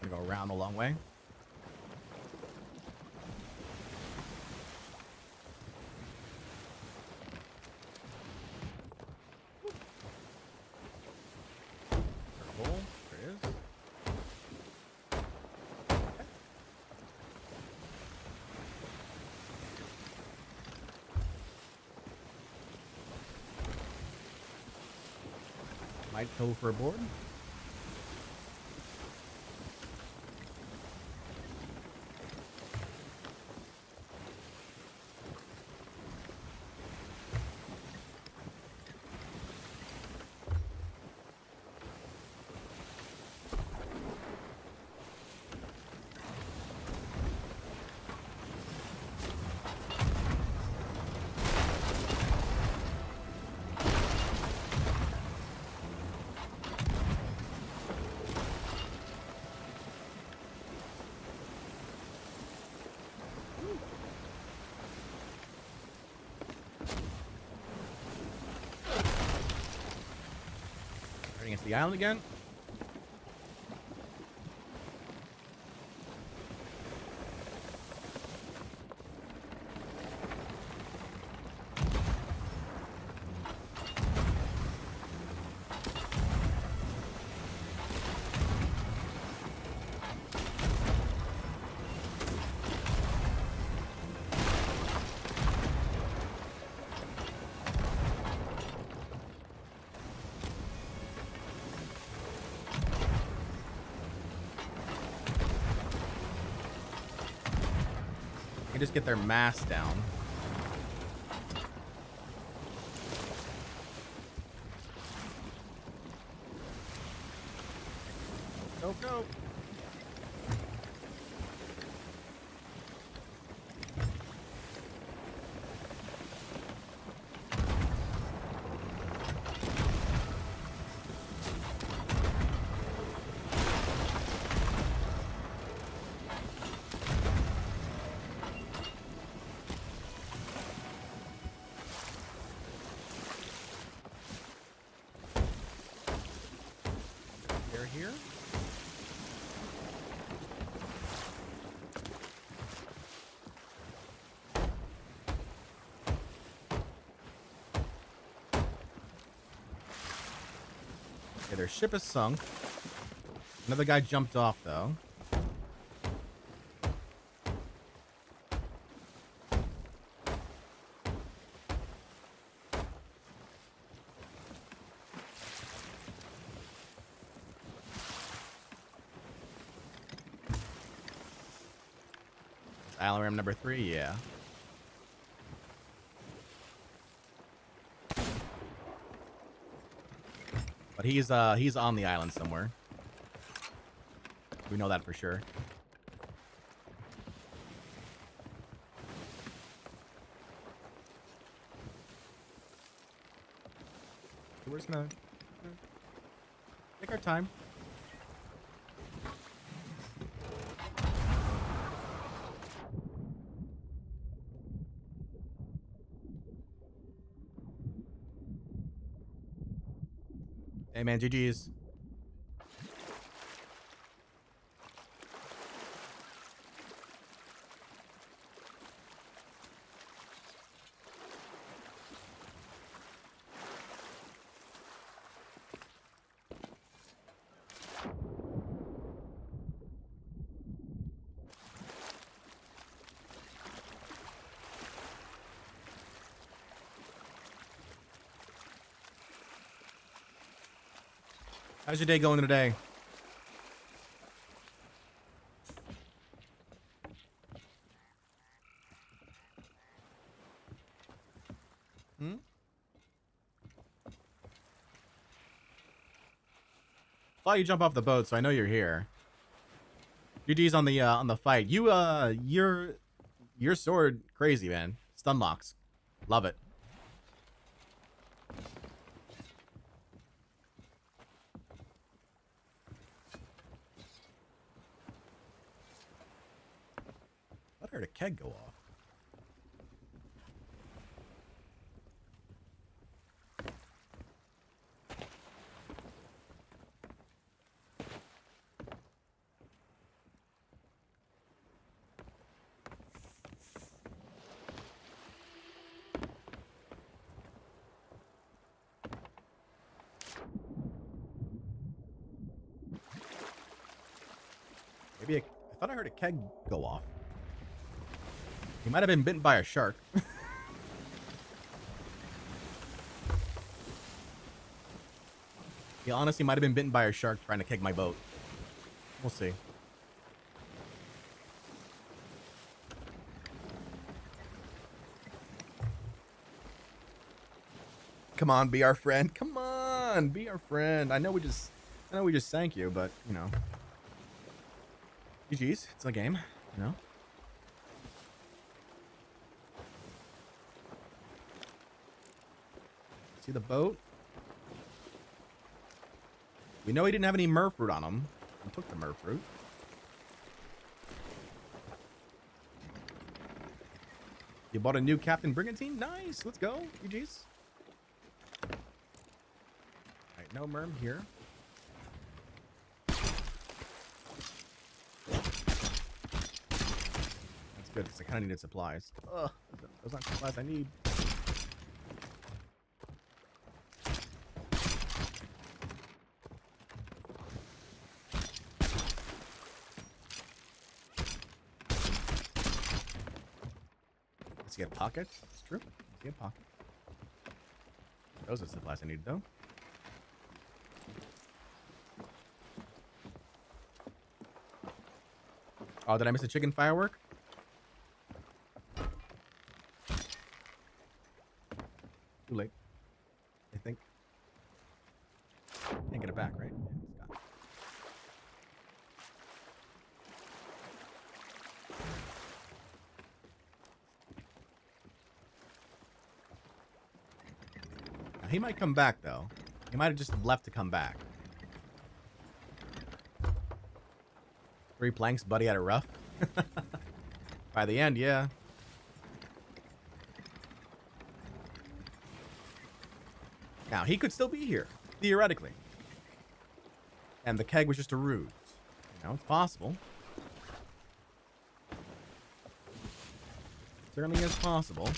Gonna go around the long way. Might go for a board. Against the island again. Just get their mass down. Go, go. Here. Okay, their ship is sunk. Another guy jumped off though. Island ram number 3, yeah. But he's on the island somewhere. We know that for sure. So we're just gonna take our time. Hey man, GG's. How's your day going today? Saw you jump off the boat, so I know you're here. GG's on the fight. Your sword crazy, man. Stun locks. Love it. I heard a keg go off. Maybe I thought I heard a keg go off. He might have been bitten by a shark. He honestly might have been bitten by a shark trying to kick my boat. We'll see. Come on, be our friend. Come on, be our friend. I know we just sank you, but you know. GG's. It's a game, you know. See the boat? We know he didn't have any mer fruit on him. He took the mer fruit. You bought a new Captain Brigantine? Nice. Let's go. GG's. Alright, no merm here. That's good because I kind of needed supplies. Ugh, those aren't supplies I need. Let's get pockets. It's true. Let's get pockets. Those are the supplies I need, though. Oh, did I miss a chicken firework? Too late. I think. Can't get it back, right? Yeah, it's gone. Now, he might come back, though. He might have just left to come back. 3 planks, buddy, had it rough. By the end, yeah. Now, he could still be here, theoretically. And the keg was just a ruse. You know, it's possible. Certainly is possible.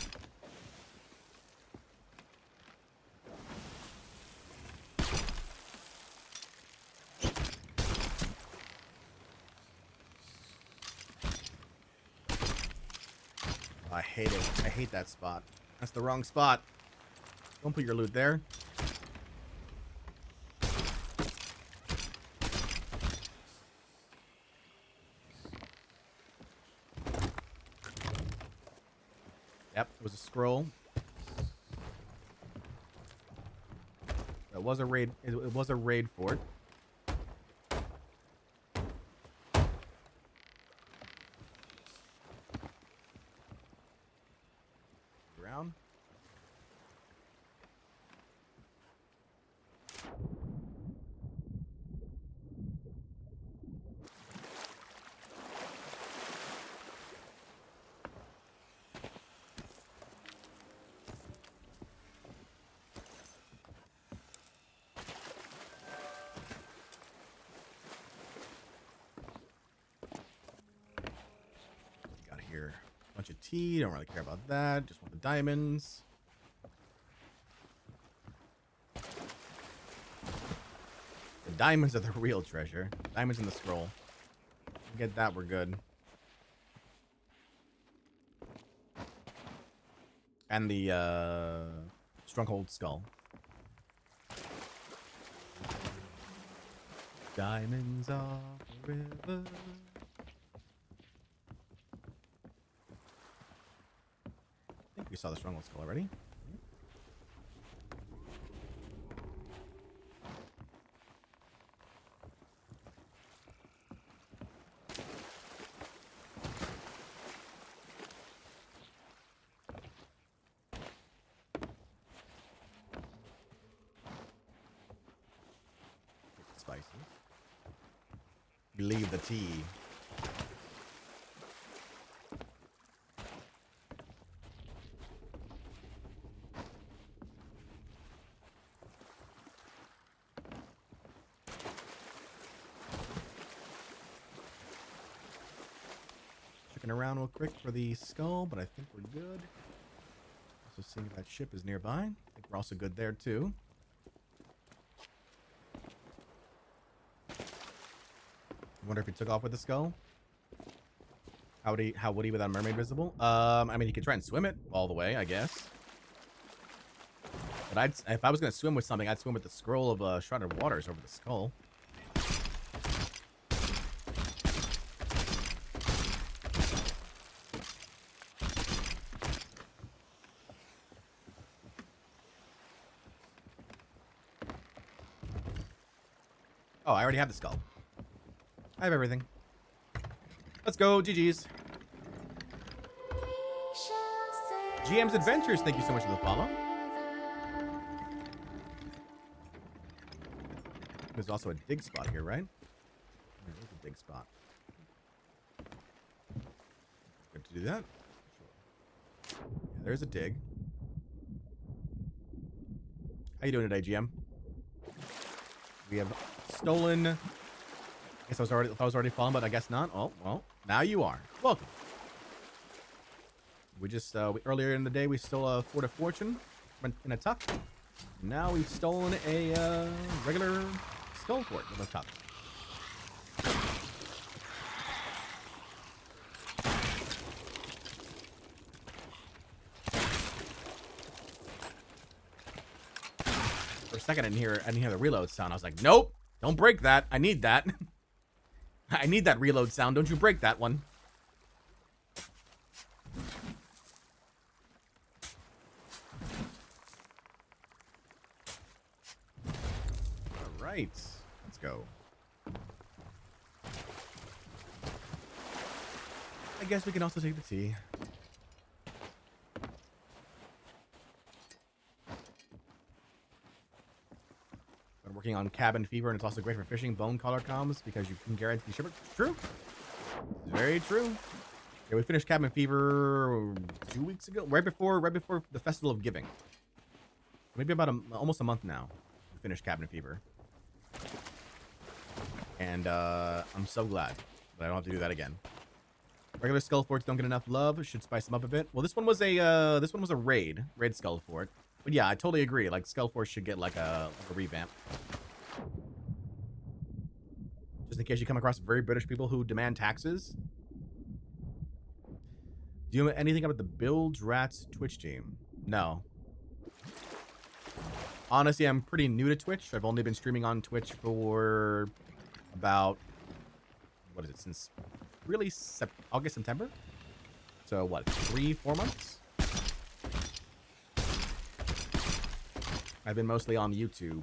I hate it. I hate that spot. That's the wrong spot. Don't put your loot there. Yep, it was a scroll. It was a raid. It was a raid fort. Around. Got here a bunch of tea. Don't really care about that. Just want the diamonds. The diamonds are the real treasure. Diamonds in the scroll. Get that, we're good. And the stronghold skull. Diamonds are forever. I think we saw the stronghold skull already. Spices. Leave the tea. Checking around real quick for the skull, but I think we're good. Also seeing if that ship is nearby. I think we're also good there too. Wonder if he took off with the skull. How would he without a mermaid visible? I mean, he could try and swim it all the way, I guess. But if I was gonna swim with something, I'd swim with the scroll of Shrouded Waters over the skull. Oh, I already have the skull. I have everything. Let's go, GG's. GM's Adventures, thank you so much for the follow. There's also a dig spot here, right? There's a dig spot. Good to do that. Sure. Yeah, there's a dig. How you doing today, GM? We have stolen. I guess I was already fallen, but I guess not. Oh, well, now you are. Welcome. We just earlier in the day we stole a Fort of Fortune in a tuck. Now we've stolen a regular skull fort with a tuck. For a second, I didn't hear the reload sound. I was like, nope, don't break that. I need that. I need that reload sound. Don't you break that one. All right, let's go. I guess we can also take the tea. Been working on Cabin Fever, and it's also great for fishing bone collar comms because you can guarantee shipment. True. It's very true. Yeah, we finished Cabin Fever 2 weeks ago, right before the Festival of Giving. Maybe about almost a month now. We finished Cabin Fever, and I'm so glad that I don't have to do that again. Regular skull forts don't get enough love. Should spice them up a bit. Well, this one was a raid skull fort. But yeah, I totally agree. Like, skull forts should get like a revamp. Just in case you come across very British people who demand taxes. Do you know anything about the Bilge Rats Twitch team? No. Honestly, I'm pretty new to Twitch. I've only been streaming on Twitch for about, what is it, since really August, September? So what, 3-4 months? I've been mostly on YouTube.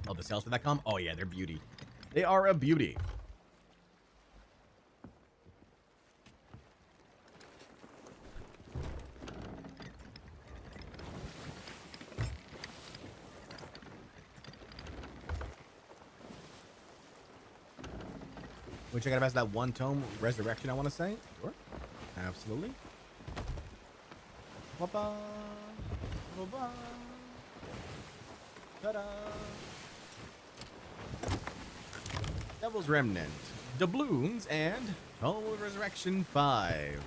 Oh, the sales for that com? Oh yeah, they're beauty. They are a beauty. We check out about that one tome resurrection, I want to say. Sure. Absolutely. Ba-ba. Ba-ba. Ta-da. Devil's Remnant, Doubloons, and Tome of Resurrection 5.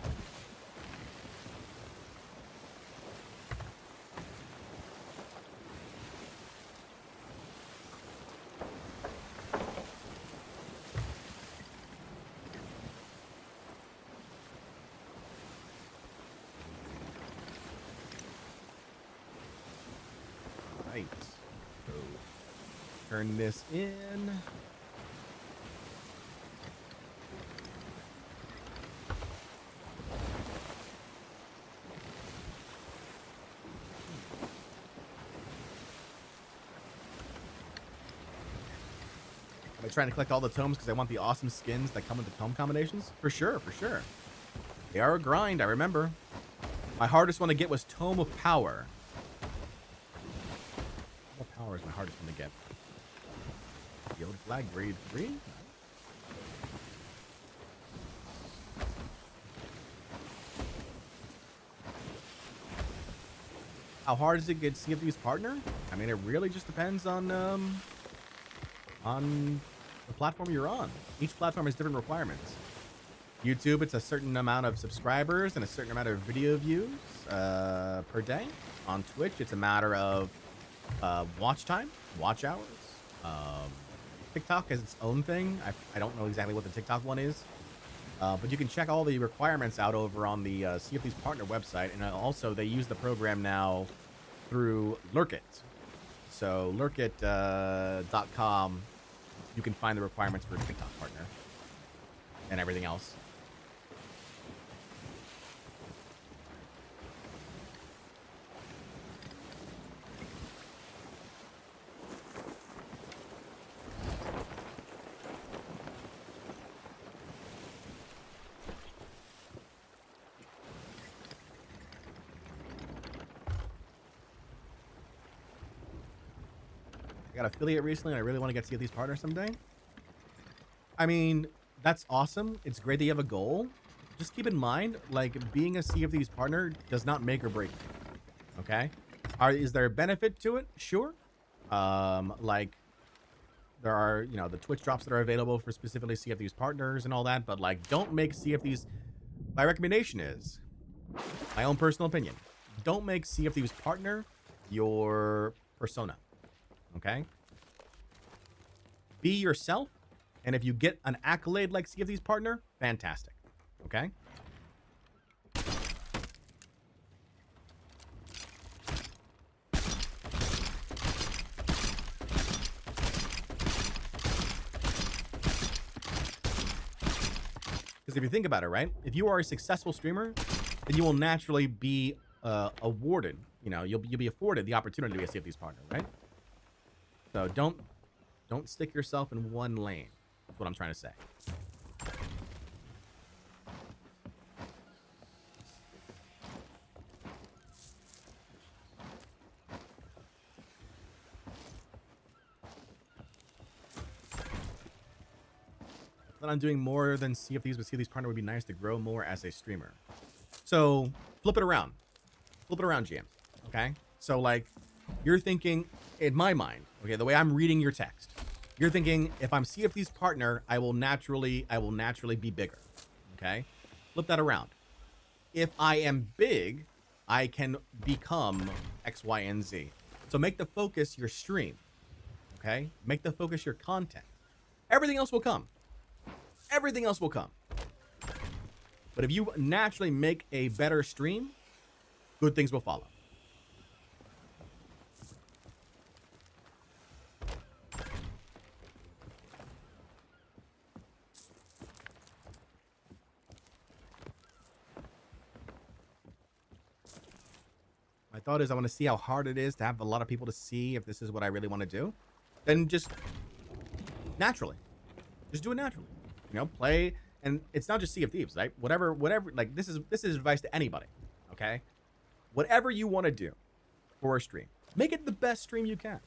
So turn this in. Am I trying to collect all the tomes because I want the awesome skins that come with the tome combinations? For sure, for sure. They are a grind, I remember. My hardest one to get was Tome of Power. Power is my hardest one to get. Yield flag grade 3. How hard is it to get Sea of Thieves partner? I mean, it really just depends on the platform you're on. Each platform has different requirements. YouTube, it's a certain amount of subscribers and a certain amount of video views per day. On Twitch, it's a matter of watch time, watch hours. TikTok has its own thing. I don't know exactly what the TikTok one is. But you can check all the requirements out over on the Sea of Thieves partner website, and also they use the program now through Lurkit. So lurkit.com, you can find the requirements for a TikTok partner and everything else. I got affiliate recently, and I really want to get Sea of Thieves partner someday. I mean, that's awesome. It's great that you have a goal. Just keep in mind, like, being a Sea of Thieves partner does not make or break you. Okay? Is there a benefit to it? Sure. Like, there are, you know, the Twitch drops that are available for specifically Sea of Thieves partners and all that, but, like, don't make Sea of Thieves... My recommendation is, my own personal opinion, don't make Sea of Thieves partner your persona. Okay? Be yourself, and if you get an accolade like Sea of Thieves partner, fantastic. Okay? Because if you think about it, right? If you are a successful streamer, then you will naturally be awarded, you know, you'll be afforded the opportunity to be a Sea of Thieves partner, right? So don't stick yourself in one lane. That's what I'm trying to say. Then I'm doing more than Sea of Thieves, but Sea of Thieves partner would be nice to grow more as a streamer. So flip it around. Flip it around, James. Okay? So like, you're thinking, in my mind, okay, the way I'm reading your text, you're thinking, if I'm Sea of Thieves partner, I will naturally be bigger. Okay? Flip that around. If I am big, I can become X, Y, and Z. So make the focus your stream. Okay? Make the focus your content. Everything else will come. Everything else will come. But if you naturally make a better stream, good things will follow. My thought is I want to see how hard it is to have a lot of people to see if this is what I really want to do. Then just naturally. Just do it naturally. You know, play, and it's not just Sea of Thieves, right? Whatever, like this is advice to anybody, okay? Whatever you want to do for a stream, make it the best stream you can.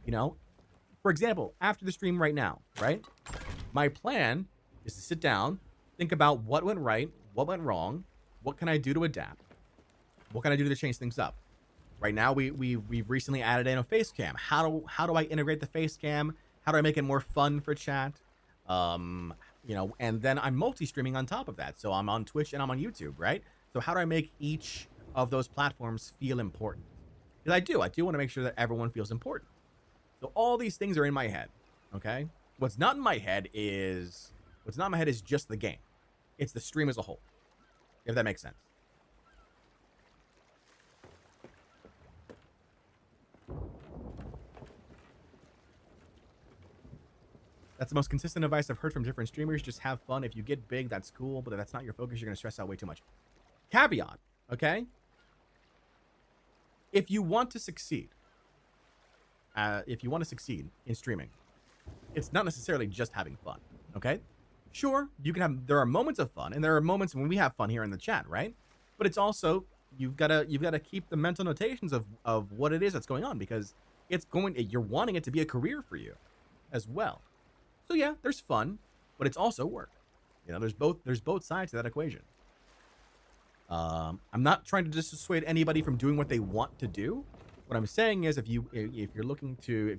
You know, for example, after the stream right now, right? My plan is to sit down, think about what went right, what went wrong, what can I do to adapt, what can I do to change things up. Right now, we've recently added in a face cam. How do I integrate the face cam? How do I make it more fun for chat? You know, and then I'm multi-streaming on top of that. So I'm on Twitch and I'm on YouTube, right? So how do I make each of those platforms feel important? Because I do want to make sure that everyone feels important. So all these things are in my head, okay? What's not in my head is just the game. It's the stream as a whole, if that makes sense. That's the most consistent advice I've heard from different streamers. Just have fun. If you get big, that's cool, but if that's not your focus, you're going to stress out way too much. Caveat, okay? If you want to succeed, in streaming, it's not necessarily just having fun, okay? Sure, there are moments of fun, and there are moments when we have fun here in the chat, right? But it's also, you've got to keep the mental notations of what it is that's going on, because you're wanting it to be a career for you as well. So yeah, there's fun, but it's also work. You know, there's both sides to that equation. I'm not trying to dissuade anybody from doing what they want to do. What I'm saying is, if you're looking to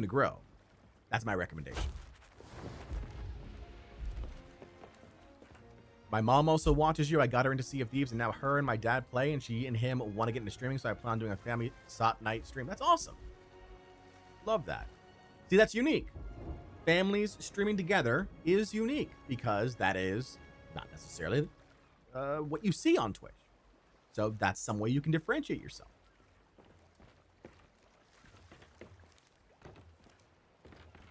grow, that's my recommendation. My mom also watches you. I got her into Sea of Thieves, and now her and my dad play, and she and him want to get into streaming, so I plan on doing a family SOT night stream. That's awesome. Love that. See, that's unique. families streaming together is unique because that is not necessarily what you see on Twitch. So that's some way you can differentiate yourself.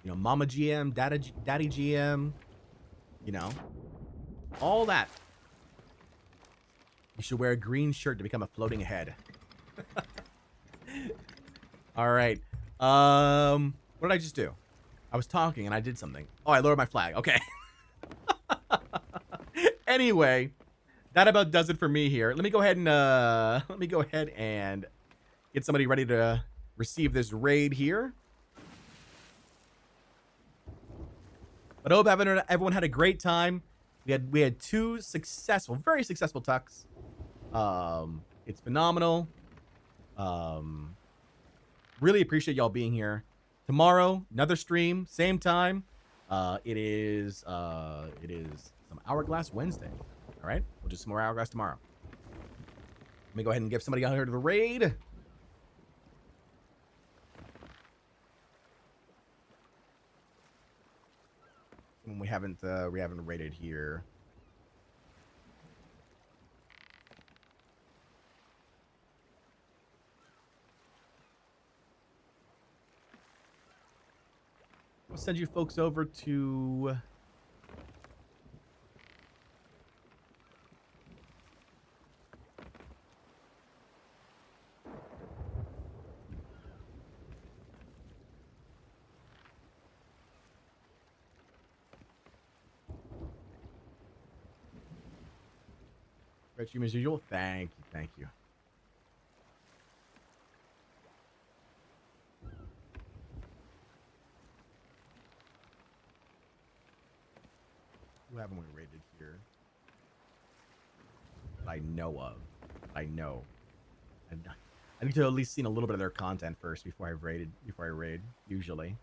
You know, Mama GM, Daddy GM, you know, all that. You should wear a green shirt to become a floating head. All right. What did I just do? I was talking and I did something. Oh, I lowered my flag. Okay. Anyway, that about does it for me here. Let me go ahead and get somebody ready to receive this raid here. But I hope everyone had a great time. We had two successful, very successful tucks. It's phenomenal. Really appreciate y'all being here. Tomorrow, another stream, same time. It is some Hourglass Wednesday. All right, we'll do some more Hourglass tomorrow. Let me go ahead and give somebody out here to the raid. We haven't raided here. I'll send you folks over to Red Stream as usual. Thank you, thank you. Who haven't we raided here? That I know of. I know. I need to at least see a little bit of their content first before I raid, usually.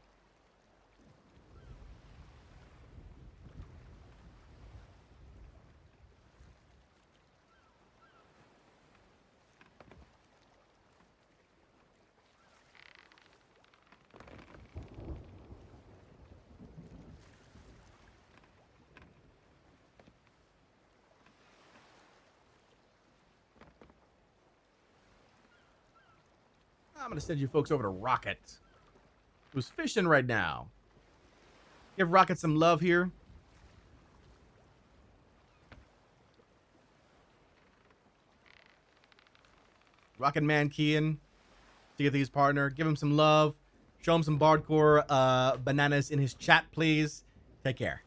I'm going to send you folks over to Rocket, who's fishing right now. Give Rocket some love here. Rocket Man Kean, Sea of Thieves partner. Give him some love. Show him some Bardcore bananas in his chat, please. Take care.